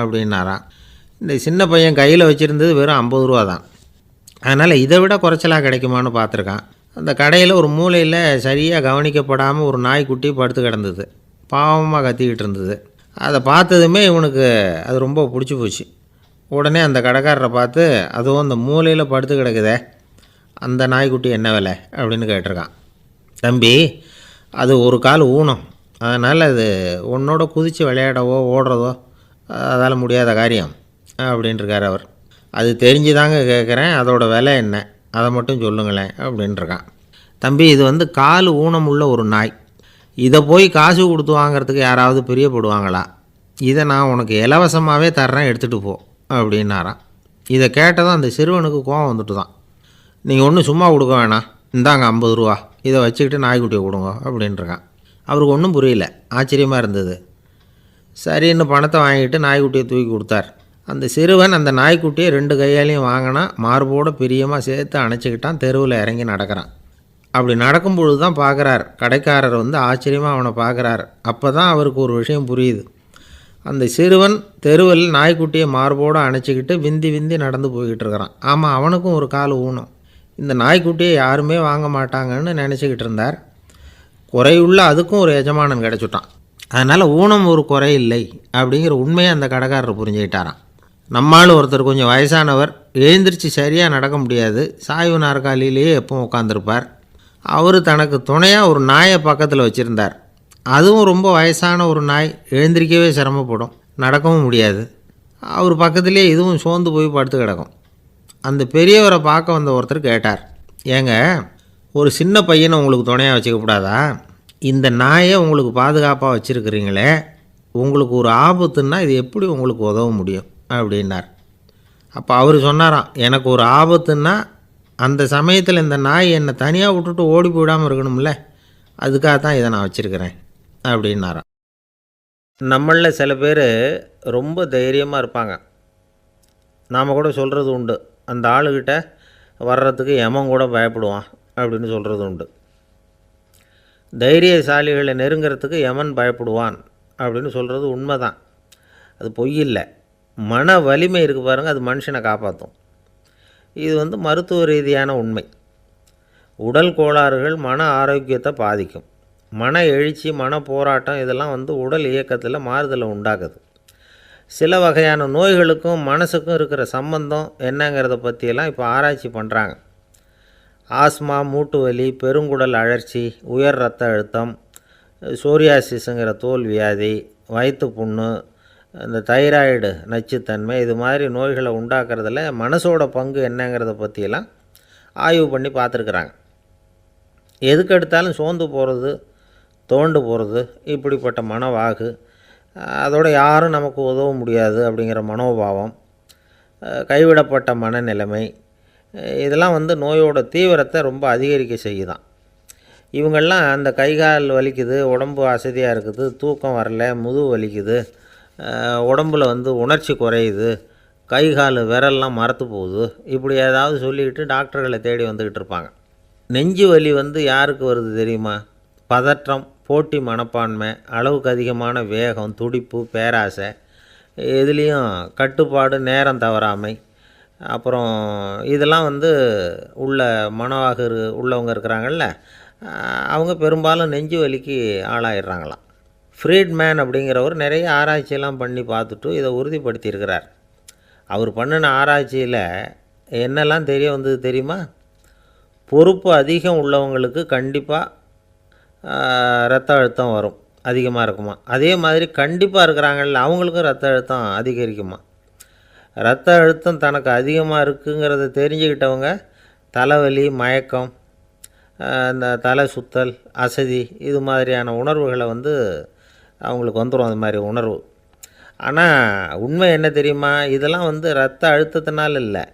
அப்படின்னாரான். இந்த சின்ன பையன் கையில் வச்சுருந்தது வெறும் 50 ரூபா தான். அதனால் இதை விட குறைச்சலாக கிடைக்குமான்னு பார்த்துருக்கான். அந்த கடையில் ஒரு மூலையில் சரியாக கவனிக்கப்படாமல் ஒரு நாய்க்குட்டி படுத்து கிடந்தது. பாவமாக கத்திக்கிட்டு இருந்தது. அதை பார்த்ததுமே இவனுக்கு அது ரொம்ப பிடிச்சி போச்சு. உடனே அந்த கடைக்காரரை பார்த்து, அதுவும் அந்த மூலையில் படுத்து கிடக்குதே அந்த நாய்க்குட்டி என்ன விலை அப்படின்னு கேட்டிருக்கான். தம்பி, அது ஒரு கால் ஊனம், அதனால் அது உன்னோட குதித்து விளையாடவோ ஓடுறதோ அதால் முடியாத காரியம் அப்படின்ட்டுருக்கார் அவர். அது தெரிஞ்சு தாங்க கேட்குறேன், அதோட விலை என்ன அதை மட்டும் சொல்லுங்களேன் அப்படின்ட்டுருக்கான். தம்பி, இது வந்து கால் ஊனம் உள்ள ஒரு நாய். இதை போய் காசு கொடுத்து வாங்கிறதுக்கு யாராவது பிரியப்படுவாங்களா? இதை நான் உனக்கு இலவசமாகவே தர்றேன், எடுத்துகிட்டு போ அப்படின்னாரான். இதை கேட்டதும் அந்த சிறுவனுக்கு கோபம் வந்துட்டு தான். நீங்கள் ஒன்றும் சும்மா கொடுக்க வேணாம், இந்தாங்க 50 ரூபா, இதை வச்சுக்கிட்டு நாய்க்குட்டியை கொடுங்க அப்படின்ட்டுருக்கான். அவருக்கு ஒன்றும் புரியல, ஆச்சரியமாக இருந்தது. சரின்னு பணத்தை வாங்கிட்டு நாய்க்குட்டியை தூக்கி கொடுத்தார். அந்த சிறுவன் அந்த நாய்க்குட்டியை 2 கையாலையும் வாங்கினா, மார்போடு பிரியமாக சேர்த்து அணைச்சிக்கிட்டான். தெருவில் இறங்கி நடக்கிறான். அப்படி நடக்கும்பொழுது தான் பார்க்குறார், கடைக்காரர் வந்து ஆச்சரியமாக அவனை பார்க்குறார். அப்போ தான் அவருக்கு ஒரு விஷயம் புரியுது. அந்த சிறுவன் தெருவில் நாய்க்குட்டியை மார்போடு அணைச்சிக்கிட்டு விந்தி விந்தி நடந்து போய்கிட்டு இருக்கிறான். ஆமாம், அவனுக்கும் ஒரு கால் ஊனம். இந்த நாய்க்குட்டியை யாருமே வாங்க மாட்டாங்கன்னு நினச்சிக்கிட்டு இருந்தார். குறையுள்ள அதுக்கும் ஒரு எஜமானன் கிடச்சிட்டான். அதனால் ஊனம் ஒரு குறை இல்லை அப்படிங்கிற உண்மையை அந்த கடைக்காரர் புரிஞ்சுக்கிட்டாரான். நம்மால் ஒருத்தர் கொஞ்சம் வயசானவர், எழுந்திரிச்சு சரியாக நடக்க முடியாது, சாய்வு நாற்காலியிலேயே எப்பவும் உட்காந்துருப்பார். அவர் தனக்கு துணையாக ஒரு நாயை பக்கத்தில் வச்சுருந்தார். அதுவும் ரொம்ப வயசான ஒரு நாய், எழுந்திரிக்கவே சிரமப்படும், நடக்கவும் முடியாது. அவர் பக்கத்துலேயே இதுவும் சோர்ந்து போய் படுத்து கிடக்கும். அந்த பெரியவரை பார்க்க வந்த ஒருத்தர் கேட்டார், ஏங்க, ஒரு சின்ன பையனை உங்களுக்கு துணையாக வச்சுக்கப்படாதா? இந்த நாயை உங்களுக்கு பாதுகாப்பாக வச்சுருக்கிறீங்களே, உங்களுக்கு ஒரு ஆபத்துன்னா இது எப்படி உங்களுக்கு உதவ முடியும் அப்படின்னார். அப்போ அவர் சொன்னாராம், எனக்கு ஒரு ஆபத்துன்னா அந்த சமயத்தில் இந்த நாய் என்னை தனியாக விட்டுட்டு ஓடி போயிடாமல் இருக்கணும்ல, அதுக்காக தான் இதை நான் வச்சுருக்கிறேன் அப்படின்னாராம். நம்மளில் சில பேர் ரொம்ப தைரியமாக இருப்பாங்க. நாம் கூட சொல்கிறது உண்டு, அந்த ஆளுக்கிட்ட வர்றதுக்கு யமன் கூட பயப்படுவான் அப்படின்னு சொல்கிறது உண்டு. தைரியசாலிகளை நெருங்கிறதுக்கு யமன் பயப்படுவான் அப்படின்னு சொல்கிறது உண்மை தான், அது பொய் இல்லை. மன வலிமை இருக்குது பாருங்கள், அது மனுஷனை காப்பாற்றும். இது வந்து மருத்துவ ரீதியான உண்மை. உடல் கோளாறுகள் மன ஆரோக்கியத்தை பாதிக்கும். மன எழுச்சி, மன போராட்டம் இதெல்லாம் வந்து உடல் இயக்கத்தில் மாறுதலை உண்டாக்குது. சில வகையான நோய்களுக்கும் மனசுக்கும் இருக்கிற சம்பந்தம் என்னங்கிறத பற்றியெல்லாம் இப்போ ஆராய்ச்சி பண்ணுறாங்க. ஆஸ்மா, மூட்டு வலி, பெருங்குடல் அழற்சி, உயர் இரத்த அழுத்தம், சோரியாசிஸுங்கிற தோல் வியாதி, வயிற்று புண்ணு, இந்த தைராய்டு நச்சுத்தன்மை, இது மாதிரி நோய்களை உண்டாக்குறதுல மனசோட பங்கு என்னங்கிறத பற்றியெல்லாம் ஆய்வு பண்ணி பார்த்துருக்குறாங்க. எதுக்கு எடுத்தாலும் சோர்ந்து போகிறது, தோண்டு போகிறது, இப்படிப்பட்ட மனவாகு, அதோட யாரும் நமக்கு உதவ முடியாது அப்படிங்கிற மனோபாவம், கைவிடப்பட்ட மனநிலைமை, இதெல்லாம் வந்து நோயோட தீவிரத்தை ரொம்ப அதிகரிக்க செய்யுதான். இவங்கெல்லாம் அந்த கைகால் வலிக்குது, உடம்பு அசதியாக இருக்குது, தூக்கம் வரல, முதுகு வலிக்குது, உடம்பில் வந்து உணர்ச்சி குறையுது, கை கால் விரல்லாம் மரத்து போகுது, இப்படி ஏதாவது சொல்லிக்கிட்டு டாக்டர்களை தேடி வந்துக்கிட்டு இருப்பாங்க. நெஞ்சு வலி வந்து யாருக்கு வருது தெரியுமா? பதற்றம், போட்டி மனப்பான்மை, அளவுக்கு அதிகமான வேகம், துடிப்பு, பேராசை, இதுலேயும் கட்டுப்பாடு, நேரம் தவறாமை, அப்புறம் இதெல்லாம் வந்து உள்ள மனவாக உள்ளவங்க இருக்கிறாங்கல்ல, அவங்க பெரும்பாலும் நெஞ்சு வலிக்கு ஆளாயிடுறாங்களாம். ஃப்ரீட்மேன் அப்படிங்கிறவர் நிறைய ஆராய்ச்சியெல்லாம் பண்ணி பார்த்துட்டு இதை உறுதிப்படுத்தியிருக்கிறார். அவர் பண்ணின ஆராய்ச்சியில் என்னெல்லாம் தெரிய வந்தது தெரியுமா? பொறுப்பு அதிகம் உள்ளவங்களுக்கு கண்டிப்பாக இரத்த அழுத்தம் வரும், அதிகமாக இருக்குமா. அதே மாதிரி கண்டிப்பாக இருக்கிறாங்கல்ல, அவங்களுக்கும் இரத்த அழுத்தம் அதிகரிக்குமா. இரத்த அழுத்தம் தனக்கு அதிகமாக இருக்குங்கிறத தெரிஞ்சுக்கிட்டவங்க தலைவலி, மயக்கம், இந்த தலை சுத்தல், அசதி, இது மாதிரியான உணர்வுகளை வந்து அவங்களுக்கு வந்துடும், அது மாதிரி உணர்வு. ஆனால் உண்மை என்ன தெரியுமா? இதெல்லாம் வந்து இரத்த அழுத்தத்தினால இல்லை,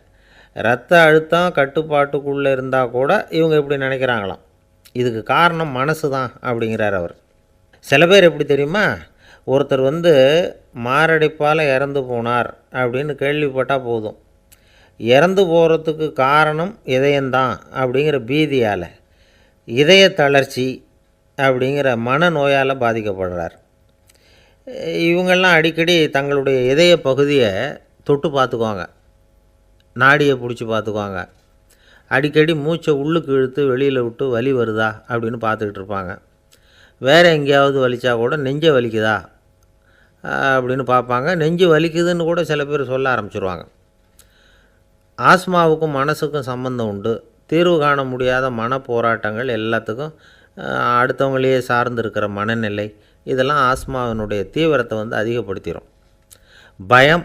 இரத்த அழுத்தம் கட்டுப்பாட்டுக்குள்ளே இருந்தால் கூட இவங்க இப்படி நினைக்கிறாங்களாம். இதுக்கு காரணம் மனசு தான் அப்படிங்கிறார் அவர். சில பேர் எப்படி தெரியுமா? ஒருத்தர் வந்து மாரடைப்பால் இறந்து போனார் அப்படின்னு கேள்விப்பட்டால் போதும், இறந்து போகிறதுக்கு காரணம் இதயம்தான் அப்படிங்கிற பீதியால், இதய தளர்ச்சி அப்படிங்கிற மனநோயால் பாதிக்கப்படுறார். இவங்கெல்லாம் அடிக்கடி தங்களுடைய இதய பகுதியை தொட்டு பார்த்துக்குவாங்க, நாடியை பிடிச்சி பார்த்துக்குவாங்க. அடிக்கடி மூச்சை உள்ளுக்கு இழுத்து வெளியில் விட்டு வலி வருதா அப்படின்னு பார்த்துக்கிட்டு இருப்பாங்க. வேறு எங்கேயாவது வலிச்சா கூட நெஞ்சை வலிக்குதா அப்படின்னு பார்ப்பாங்க. நெஞ்சு வலிக்குதுன்னு கூட சில பேர் சொல்ல ஆரம்பிச்சிருவாங்க. ஆஸ்மாவுக்கும் மனசுக்கும் சம்பந்தம் உண்டு. தீர்வு காண முடியாத மன போராட்டங்கள் எல்லாத்துக்கும் அடுத்தவங்களையே சார்ந்து இருக்கிற மனநிலை, இதெல்லாம் ஆஸ்மாவினுடைய தீவிரத்தை அதிகப்படுத்திடும். பயம்,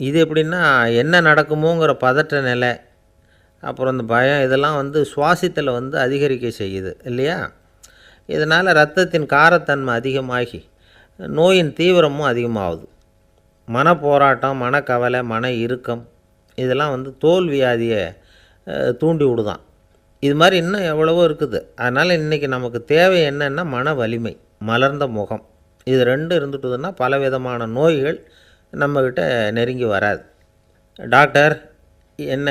இது எப்படின்னா என்ன நடக்குமோங்கிற பதற்ற நிலை, அப்புறம் இந்த பயம் இதெல்லாம் சுவாசித்தலை அதிகரிக்க செய்யுது இல்லையா? இதனால் இரத்தத்தின் காரத்தன்மை அதிகமாகி நோயின் தீவிரமும் அதிகமாகுது. மன போராட்டம், மனக்கவலை, மன இறுக்கம் இதெல்லாம் தோல் வியாதியை தூண்டி விடுதான். இது மாதிரி இன்னும் எவ்வளவோ இருக்குது. அதனால் இன்றைக்கி நமக்கு தேவை என்னென்னா மன வலிமை, மலர்ந்த முகம். இது ரெண்டும் இருந்துட்டுதுன்னா பலவிதமான நோய்கள் நம்மக்கிட்ட நெருங்கி வராது. டாக்டர், என்ன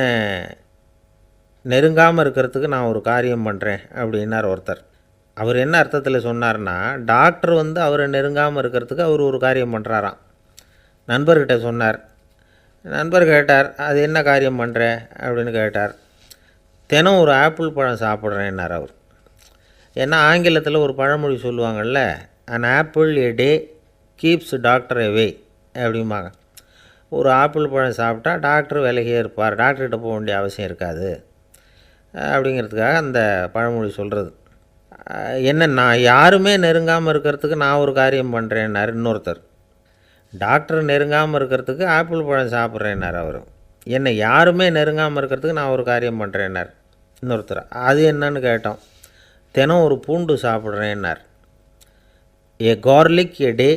நெருங்காமல் இருக்கிறதுக்கு நான் ஒரு காரியம் பண்ணுறேன் அப்படின்னார் ஒருத்தர். அவர் என்ன அர்த்தத்தில் சொன்னார்னா, டாக்டர் அவரை நெருங்காமல் இருக்கிறதுக்கு அவர் ஒரு காரியம் பண்ணுறாராம். நண்பர்கிட்ட சொன்னார். நண்பர் கேட்டார், அது என்ன காரியம் பண்ணுற அப்படின்னு கேட்டார். தினம் ஒரு ஆப்பிள் பழம் சாப்பிட்றேன்னார் அவர். ஏன்னா ஆங்கிலத்தில் ஒரு பழமொழி சொல்லுவாங்கள்ல, an apple a day keeps doctor away அப்படிம்பாங்க. ஒரு ஆப்பிள் பழம் சாப்பிட்டா டாக்டர் விலகியே இருப்பார், டாக்டர்கிட்ட போக வேண்டிய அவசியம் இருக்காது அப்படிங்கிறதுக்காக அந்த பழமொழி சொல்கிறது. என்னன்னா, யாருமே நெருங்காமல் இருக்கிறதுக்கு நான் ஒரு காரியம் பண்ணுறேன்னார் இன்னொருத்தர். டாக்டர் நெருங்காமல் இருக்கிறதுக்கு ஆப்பிள் பழம் சாப்பிட்றேன்னார் அவர். என்னை யாருமே நெருங்காமல் இருக்கிறதுக்கு நான் ஒரு காரியம் பண்ணுறேன்னார் இன்னொருத்தர். அது என்னன்னு கேட்டோம். தினம் ஒரு பூண்டு சாப்பிட்றேன்னார். ஏ கார்லிக் எ டே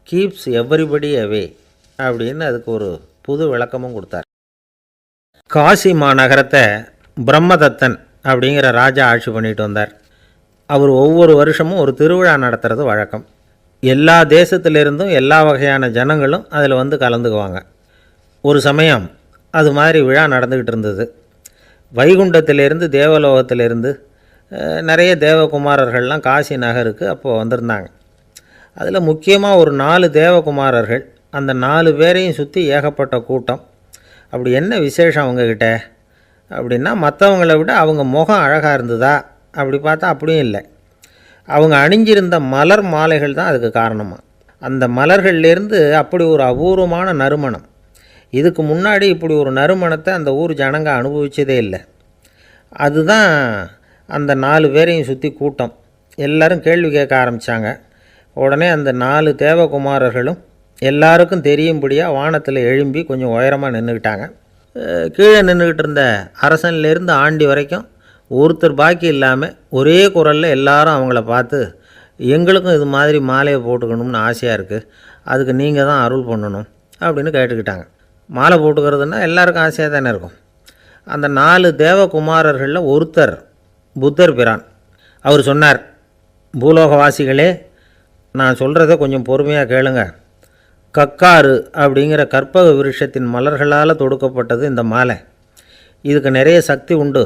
கீப்ஸ் எவ்ரிபடி அவே அப்படின்னு அதுக்கு ஒரு புது விளக்கமும் கொடுத்தார். காசி மாநகரத்தை பிரம்மதத்தன் அப்படிங்கிற ராஜா ஆட்சி பண்ணிட்டு வந்தார். அவர் ஒவ்வொரு வருஷமும் ஒரு திருவிழா நடத்துறது வழக்கம். எல்லா தேசத்திலிருந்தும் எல்லா வகையான ஜனங்களும் அதில் கலந்துக்குவாங்க. ஒரு சமயம் அது மாதிரி விழா நடந்துக்கிட்டு இருந்தது. வைகுண்டத்திலேருந்து தேவலோகத்திலேருந்து நிறைய தேவகுமாரர்கள்லாம் காசி நகருக்கு அப்போது வந்திருந்தாங்க. அதில் முக்கியமாக ஒரு 4 தேவகுமாரர்கள், அந்த 4 பேரையும் சுற்றி ஏகப்பட்ட கூட்டம். அப்படி என்ன விசேஷம் அவங்கக்கிட்ட அப்படின்னா, மற்றவங்கள விட அவங்க முகம் அழகாக இருந்ததா அப்படி பார்த்தா அப்படியும் இல்லை. அவங்க அணிஞ்சிருந்த மலர் மாலைகள் தான் அதுக்கு காரணமாக. அந்த மலர்கள்லேருந்து அப்படி ஒரு அபூர்வமான நறுமணம். இதுக்கு முன்னாடி இப்படி ஒரு நறுமணத்தை அந்த ஊர் ஜனங்க அனுபவிச்சதே இல்லை. அதுதான் அந்த 4 பேரையும் சுற்றி கூட்டம். எல்லோரும் கேள்வி கேட்க ஆரம்பித்தாங்க. உடனே அந்த 4 தேவகுமாரர்களும் எல்லாருக்கும் தெரியும்படியாக வானத்தில் எழும்பி கொஞ்சம் உயரமாக நின்றுக்கிட்டாங்க. கீழே நின்றுக்கிட்டு இருந்த அரசன்லேருந்து ஆண்டி வரைக்கும் ஒருத்தர் பாக்கி இல்லாமல் ஒரே குரலில் எல்லாரும் அவங்கள பார்த்து, எங்களுக்கும் இது மாதிரி மாலையை போட்டுக்கணும்னு ஆசையாக இருக்குது, அதுக்கு நீங்கள் தான் அருள் பண்ணணும் அப்படின்னு கேட்டுக்கிட்டாங்க. மாலை போட்டுக்கிறதுனா எல்லாருக்கும் ஆசையாக தானே இருக்கும். அந்த 4 தேவகுமாரர்களில் ஒருத்தர் புத்தர் பிரான். அவர் சொன்னார், பூலோகவாசிகளே, நான் சொல்கிறத கொஞ்சம் பொறுமையாக கேளுங்க. கக்காரு அப்படிங்கிற கற்பக விருட்சத்தின் மலர்களால் தொடுக்கப்பட்டது இந்த மாலை. இதுக்கு நிறைய சக்தி உண்டு.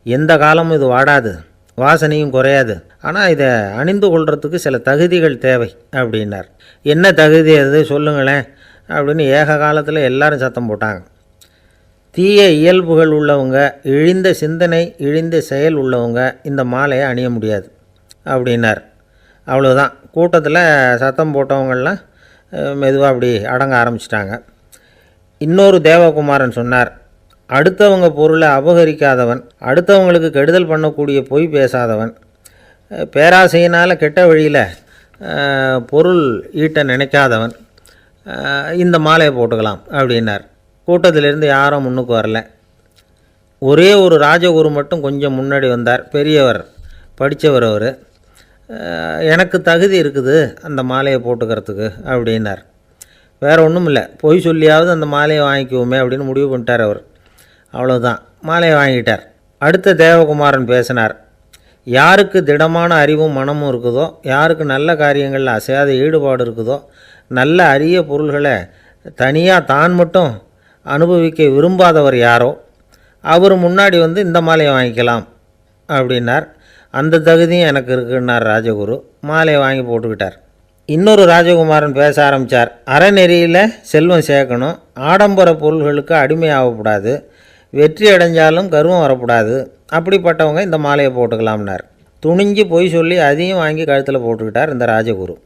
எந்த காலமும் இது வாடாது, வாசனையும் குறையாது. ஆனால் இதை அணிந்து கொள்கிறதுக்கு சில தகுதிகள் தேவை அப்படின்னார். என்ன தகுதி அது சொல்லுங்களேன் அப்படின்னு ஏக காலத்தில் எல்லாரும் சத்தம் போட்டாங்க. தீய இயல்புகள் உள்ளவங்க, இழிந்த சிந்தனை, இழிந்த செயல் உள்ளவங்க இந்த மாலையை அணிய முடியாது அப்படின்னார். அவ்வளோதான். கூட்டத்தில் சத்தம் போட்டவங்கள்லாம் மெதுவாக அப்படி அடங்க ஆரம்பிச்சிட்டாங்க. இன்னொரு தேவகுமாரன் சொன்னார், அடுத்தவங்க பொருளை அபகரிக்காதவன், அடுத்தவங்களுக்கு கெடுதல் பண்ணக்கூடிய பொய் பேசாதவன், பேராசையினால் கெட்ட வழியில் பொருள் ஈட்ட நினைக்காதவன் இந்த மாலையை போட்டுக்கலாம் அப்படின்னார். கூட்டத்திலிருந்து யாரும் முன்னுக்கு வரல. ஒரே ஒரு ராஜகுரு மட்டும் கொஞ்சம் முன்னாடி வந்தார். பெரியவர், படித்தவர் அவர். எனக்கு தகுதி இருக்குது அந்த மாலையை போட்டுக்கிறதுக்கு அப்படின்னார். வேறு ஒன்றும் இல்லை, பொய் சொல்லியாவது அந்த மாலையை வாங்கிக்குவோமே அப்படின்னு முடிவு பண்ணிட்டார் அவர். அவ்வளோதான், மாலையை வாங்கிட்டார். அடுத்த தேவகுமாரன் பேசினார். யாருக்கு திடமான அறிவும் மனமும் இருக்குதோ, யாருக்கு நல்ல காரியங்களில் அசையாத ஈடுபாடு இருக்குதோ, நல்ல அரிய பொருள்களை தனியாக தான் மட்டும் அனுபவிக்க விரும்பாதவர் யாரோ அவர் முன்னாடி வந்து இந்த மாலையை வாங்கிக்கலாம் அப்படின்னார். அந்த தகுதியும் எனக்கு இருக்குன்னார் ராஜகுரு. மாலையை வாங்கி போட்டுக்கிட்டார். இன்னொரு ராஜகுமாரன் பேச ஆரம்பித்தார். அறநெறியில் செல்வம் சேர்க்கணும், ஆடம்பர பொருள்களுக்கு அடிமையாகக்கூடாது, வெற்றி அடைஞ்சாலும் கர்வம் வரக்கூடாது, அப்படிப்பட்டவங்க இந்த மாலையை போட்டுக்கலாம்னார். துணிஞ்சு பொய் சொல்லி அதையும் வாங்கி கழுத்தில் போட்டுக்கிட்டார் இந்த ராஜகுரு.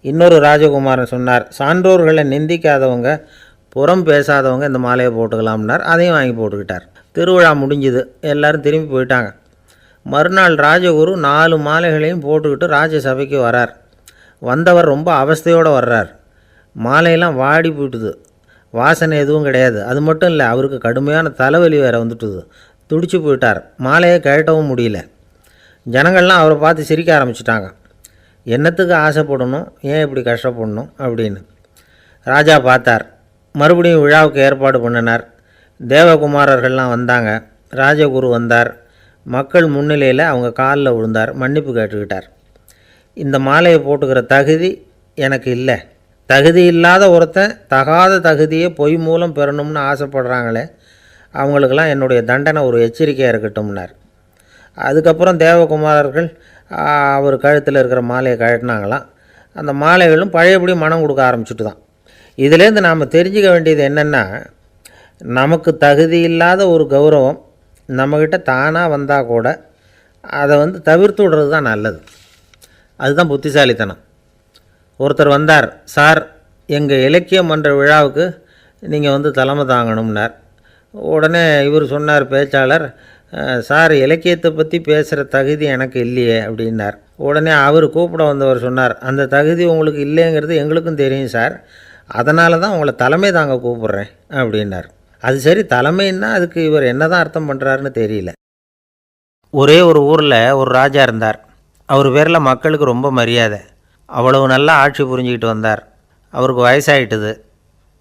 இன்னொரு ராஜகுமாரன் சொன்னார், சான்றோர்களை நிந்திக்காதவங்க, புறம் பேசாதவங்க இந்த மாலையை போட்டுக்கலாம்னார். அதையும் வாங்கி போட்டுக்கிட்டார். திருவிழா முடிஞ்சுது, எல்லோரும் திரும்பி போயிட்டாங்க. மறுநாள் ராஜகுரு 4 மாலைகளையும் போட்டுக்கிட்டு ராஜசபைக்கு வரார். வந்தவர் ரொம்ப அவஸ்தையோடு வர்றார். மாலையெல்லாம் வாடி போயிட்டுது, வாசனை எதுவும் கிடையாது. அது மட்டும் இல்லை, அவருக்கு கடுமையான தலைவலி வேறு வந்துட்டுது. துடிச்சு போயிட்டார். மாலையை கழட்டவும் முடியல. ஜனங்கள்லாம் அவரை பார்த்து சிரிக்க ஆரம்பிச்சிட்டாங்க. என்னத்துக்கு ஆசைப்படணும், ஏன் இப்படி கஷ்டப்படணும் அப்படின்னு. ராஜா பார்த்தார். மறுபடியும் விழாவுக்கு ஏற்பாடு பண்ணினார். தேவகுமாரர்கள்லாம் வந்தாங்க. ராஜகுரு வந்தார். மக்கள் முன்னிலையில் அவங்க காலில் விழுந்தார், மன்னிப்பு கேட்டுக்கிட்டார். இந்த மாலையை போட்டுக்கிற தகுதி எனக்கு இல்லை. தகுதி இல்லாத ஒருத்தன் தகாத தகுதியை பொய் மூலம் பெறணும்னு ஆசைப்படுறாங்களே, அவங்களுக்கெல்லாம் என்னுடைய தண்டனை ஒரு எச்சரிக்கையாக இருக்கட்டும்னார். அதுக்கப்புறம் தேவகுமாரர்கள் அவர் கழுத்தில் இருக்கிற மாலையை கழட்டினாங்களாம். அந்த மாலைகளும் பழையபடி மனம் கொடுக்க ஆரம்பிச்சுட்டு தான். இதுலேருந்து நாம் தெரிஞ்சுக்க வேண்டியது என்னென்னா, நமக்கு தகுதி இல்லாத ஒரு கௌரவம் நம்மக்கிட்ட தானாக வந்தால் கூட அதை வந்து தவிர்த்து விடுறது தான் நல்லது. அதுதான் புத்திசாலித்தனம். ஒருத்தர் வந்தார். சார், எங்கள் இலக்கிய மன்ற விழாவுக்கு நீங்கள் வந்து தலைமை தாங்கணும்னார். உடனே இவர் சொன்னார், பேச்சாளர், சார், இலக்கியத்தை பற்றி பேசுகிற தகுதி எனக்கு இல்லையே அப்படின்னார். உடனே அவர் கூப்பிட வந்தவர் சொன்னார், அந்த தகுதி உங்களுக்கு இல்லைங்கிறது எங்களுக்கும் தெரியும் சார், அதனால தான் உங்களை தலைமை தாங்க கூப்பிட்றேன் அப்படின்னார். அது சரி, தலைமைன்னா அதுக்கு இவர் என்ன தான் அர்த்தம் பண்ணுறாருன்னு தெரியல. ஒரே ஒரு ஊரில் ஒரு ராஜா இருந்தார். அவர் பேரில் மக்களுக்கு ரொம்ப மரியாதை. அவ்வளவு நல்லா ஆட்சி புரிஞ்சிக்கிட்டு வந்தார். அவருக்கு வயசாகிட்டுது.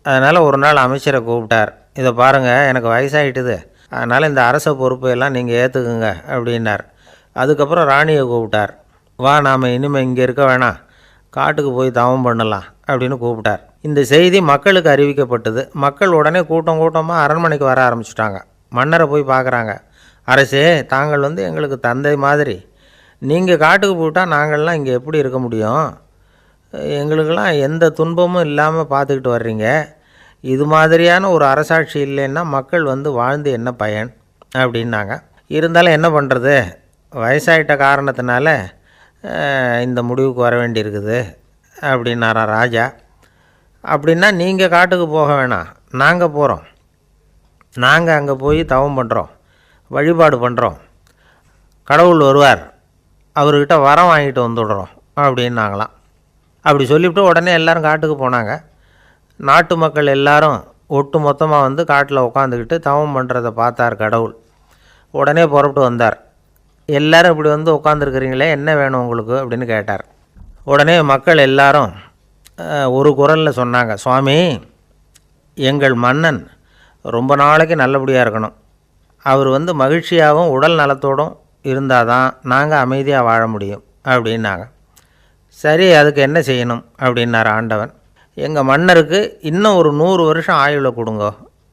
அதனால் ஒரு நாள் அமைச்சரை கூப்பிட்டார். இதை பாருங்கள், எனக்கு வயசாகிட்டுது, அதனால் இந்த அரச பொறுப்பையெல்லாம் நீங்கள் ஏற்றுக்குங்க அப்படின்னார். அதுக்கப்புறம் ராணியை கூப்பிட்டார். வா, நாம் இனிமேல் இங்கே இருக்க வேணாம், காட்டுக்கு போய் தவம் பண்ணலாம் அப்படின்னு கூப்பிட்டார். இந்த செய்தி மக்களுக்கு அறிவிக்கப்பட்டது. மக்கள் உடனே கூட்டம் கூட்டமாக அரண்மனைக்கு வர ஆரம்பிச்சிட்டாங்க. மன்னரை போய் பார்க்குறாங்க. அரசே, தாங்கள் வந்து எங்களுக்கு தந்தை மாதிரி, நீங்கள் காட்டுக்கு போயிட்டால் நாங்கள்லாம் இங்கே எப்படி இருக்க முடியும்? எங்களுக்கெல்லாம் எந்த துன்பமும் இல்லாமல் பார்த்துக்கிட்டு வர்றீங்க. இது மாதிரியான ஒரு அரசாட்சி இல்லைன்னா மக்கள் வந்து வாழ்ந்து என்ன பயன் அப்படின்னாங்க. இருந்தாலும் என்ன பண்ணுறது, வயசாயிட்ட காரணத்தினால இந்த முடிவுக்கு வர வேண்டியிருக்குது அப்படின்னாராம் ராஜா. அப்படின்னா நீங்கள் காட்டுக்கு போக வேணாம், நாங்கள் போகிறோம். நாங்கள் அங்கே போய் தவம் பண்ணுறோம், வழிபாடு பண்ணுறோம். கடவுள் வருவார், அவர்கிட்ட வரம் வாங்கிட்டு வந்துடுறோம் அப்படின்னாங்களாம். அப்படி சொல்லிவிட்டு உடனே எல்லோரும் காட்டுக்கு போனாங்க. நாட்டு மக்கள் எல்லாரும் ஒட்டு மொத்தமாக வந்து காட்டில் உட்காந்துக்கிட்டு தவம் பண்ணுறதை பார்த்தார் கடவுள். உடனே புறப்பட்டு வந்தார். எல்லோரும் இப்படி வந்து உட்காந்துருக்குறீங்களே, என்ன வேணும் உங்களுக்கு அப்படின்னு கேட்டார். உடனே மக்கள் எல்லாரும் ஒரு குரலில் சொன்னாங்க, சுவாமி, எங்கள் மன்னன் ரொம்ப நாளைக்கு நல்லபடியாக இருக்கணும். அவர் வந்து மகிழ்ச்சியாகவும் உடல் நலத்தோடும் இருந்தால் தான் நாங்கள் அமைதியாக வாழ முடியும் அப்படின்னாங்க. சரி, அதுக்கு என்ன செய்யணும் அப்படின்னார் ஆண்டவன். எங்கள் மன்னருக்கு இன்னும் ஒரு 100 வருஷம் ஆயுளை கொடுங்க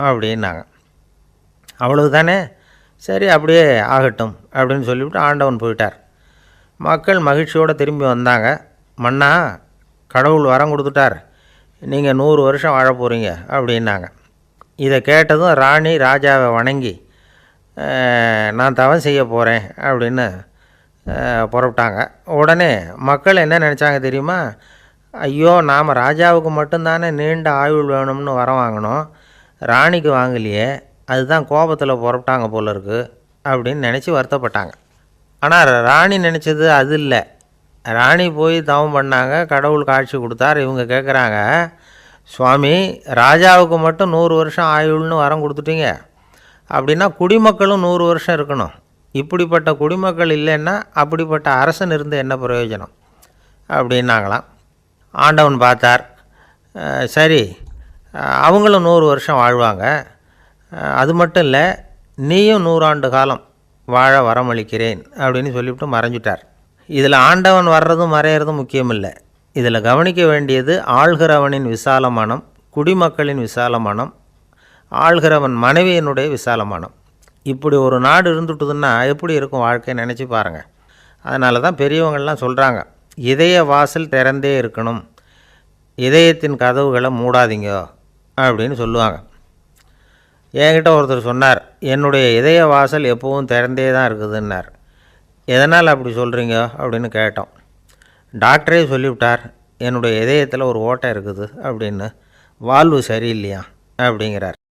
அப்படின்னாங்க. அவ்வளவு தானே, சரி அப்படியே ஆகட்டும் அப்படின்னு சொல்லிவிட்டு ஆண்டவன் போயிட்டார். மக்கள் மகிழ்ச்சியோடு திரும்பி வந்தாங்க. மன்னா, கடவுள் வரம் கொடுத்துட்டார், நீங்கள் 100 வருஷம் வாழ போகிறீங்க அப்படின்னாங்க. இதை கேட்டதும் ராணி ராஜாவை வணங்கி, நான் தவம் செய்ய போகிறேன் அப்படின்னு புறப்பட்டாங்க. உடனே மக்கள் என்ன நினச்சாங்க தெரியுமா? ஐயோ, நாம் ராஜாவுக்கு மட்டும்தானே நீண்ட ஆயுள் வேணும்னு வரம் வாங்கினோம், ராணிக்கு வாங்கலையே, அதுதான் கோபத்தில் புறப்பட்டாங்க போல இருக்குது அப்படின்னு நினச்சி வருத்தப்பட்டாங்க. ஆனால் ராணி நினச்சது அது இல்லை. ராணி போய் தவம் பண்ணாங்க, கடவுள் காட்சி கொடுத்தார். இவங்க கேட்குறாங்க, சுவாமி, ராஜாவுக்கு மட்டும் 100 வருஷம் ஆயுள்னு வரம் கொடுத்துட்டீங்க, அப்படின்னா குடிமக்களும் 100 வருஷம் இருக்கணும். இப்படிப்பட்ட குடிமக்கள் இல்லைன்னா அப்படிப்பட்ட அரசன் இருந்து என்ன பிரயோஜனம் அப்படின்னாங்களாம். ஆண்டவன் பார்த்தார். சரி, அவங்களும் 100 வருஷம் வாழ்வாங்க, அது மட்டும் இல்லை, நீயும் 100 ஆண்டு காலம் வாழ வரமளிக்கிறேன் அப்படின்னு சொல்லிவிட்டு மறைஞ்சிட்டார். இதில் ஆண்டவன் வர்றதும் மறையிறதும் முக்கியமில்லை. இதில் கவனிக்க வேண்டியது ஆள்கிறவனின் விசால மனம், குடிமக்களின் விசால மனம், ஆள்கிறவன் மனைவியினுடைய விசாலமானம். இப்படி ஒரு நாடு இருந்துட்டுதுன்னா எப்படி இருக்கும் வாழ்க்கையை நினச்சி பாருங்கள். அதனால தான் பெரியவங்கள்லாம் சொல்கிறாங்க, இதய வாசல் திறந்தே இருக்கணும், இதயத்தின் கதவுகளை மூடாதீங்க அப்படின்னு சொல்லுவாங்க. என்கிட்ட ஒருத்தர் சொன்னார், என்னுடைய இதய வாசல் எப்பவும் திறந்தே தான் இருக்குதுன்னார். எதனால் அப்படி சொல்கிறீங்க அப்படின்னு கேட்டோம். டாக்டரே சொல்லிவிட்டார், என்னுடைய இதயத்தில் ஒரு ஓட்டை இருக்குது அப்படின்னு, வால்வு சரியில்லையா அப்படிங்கிறார்.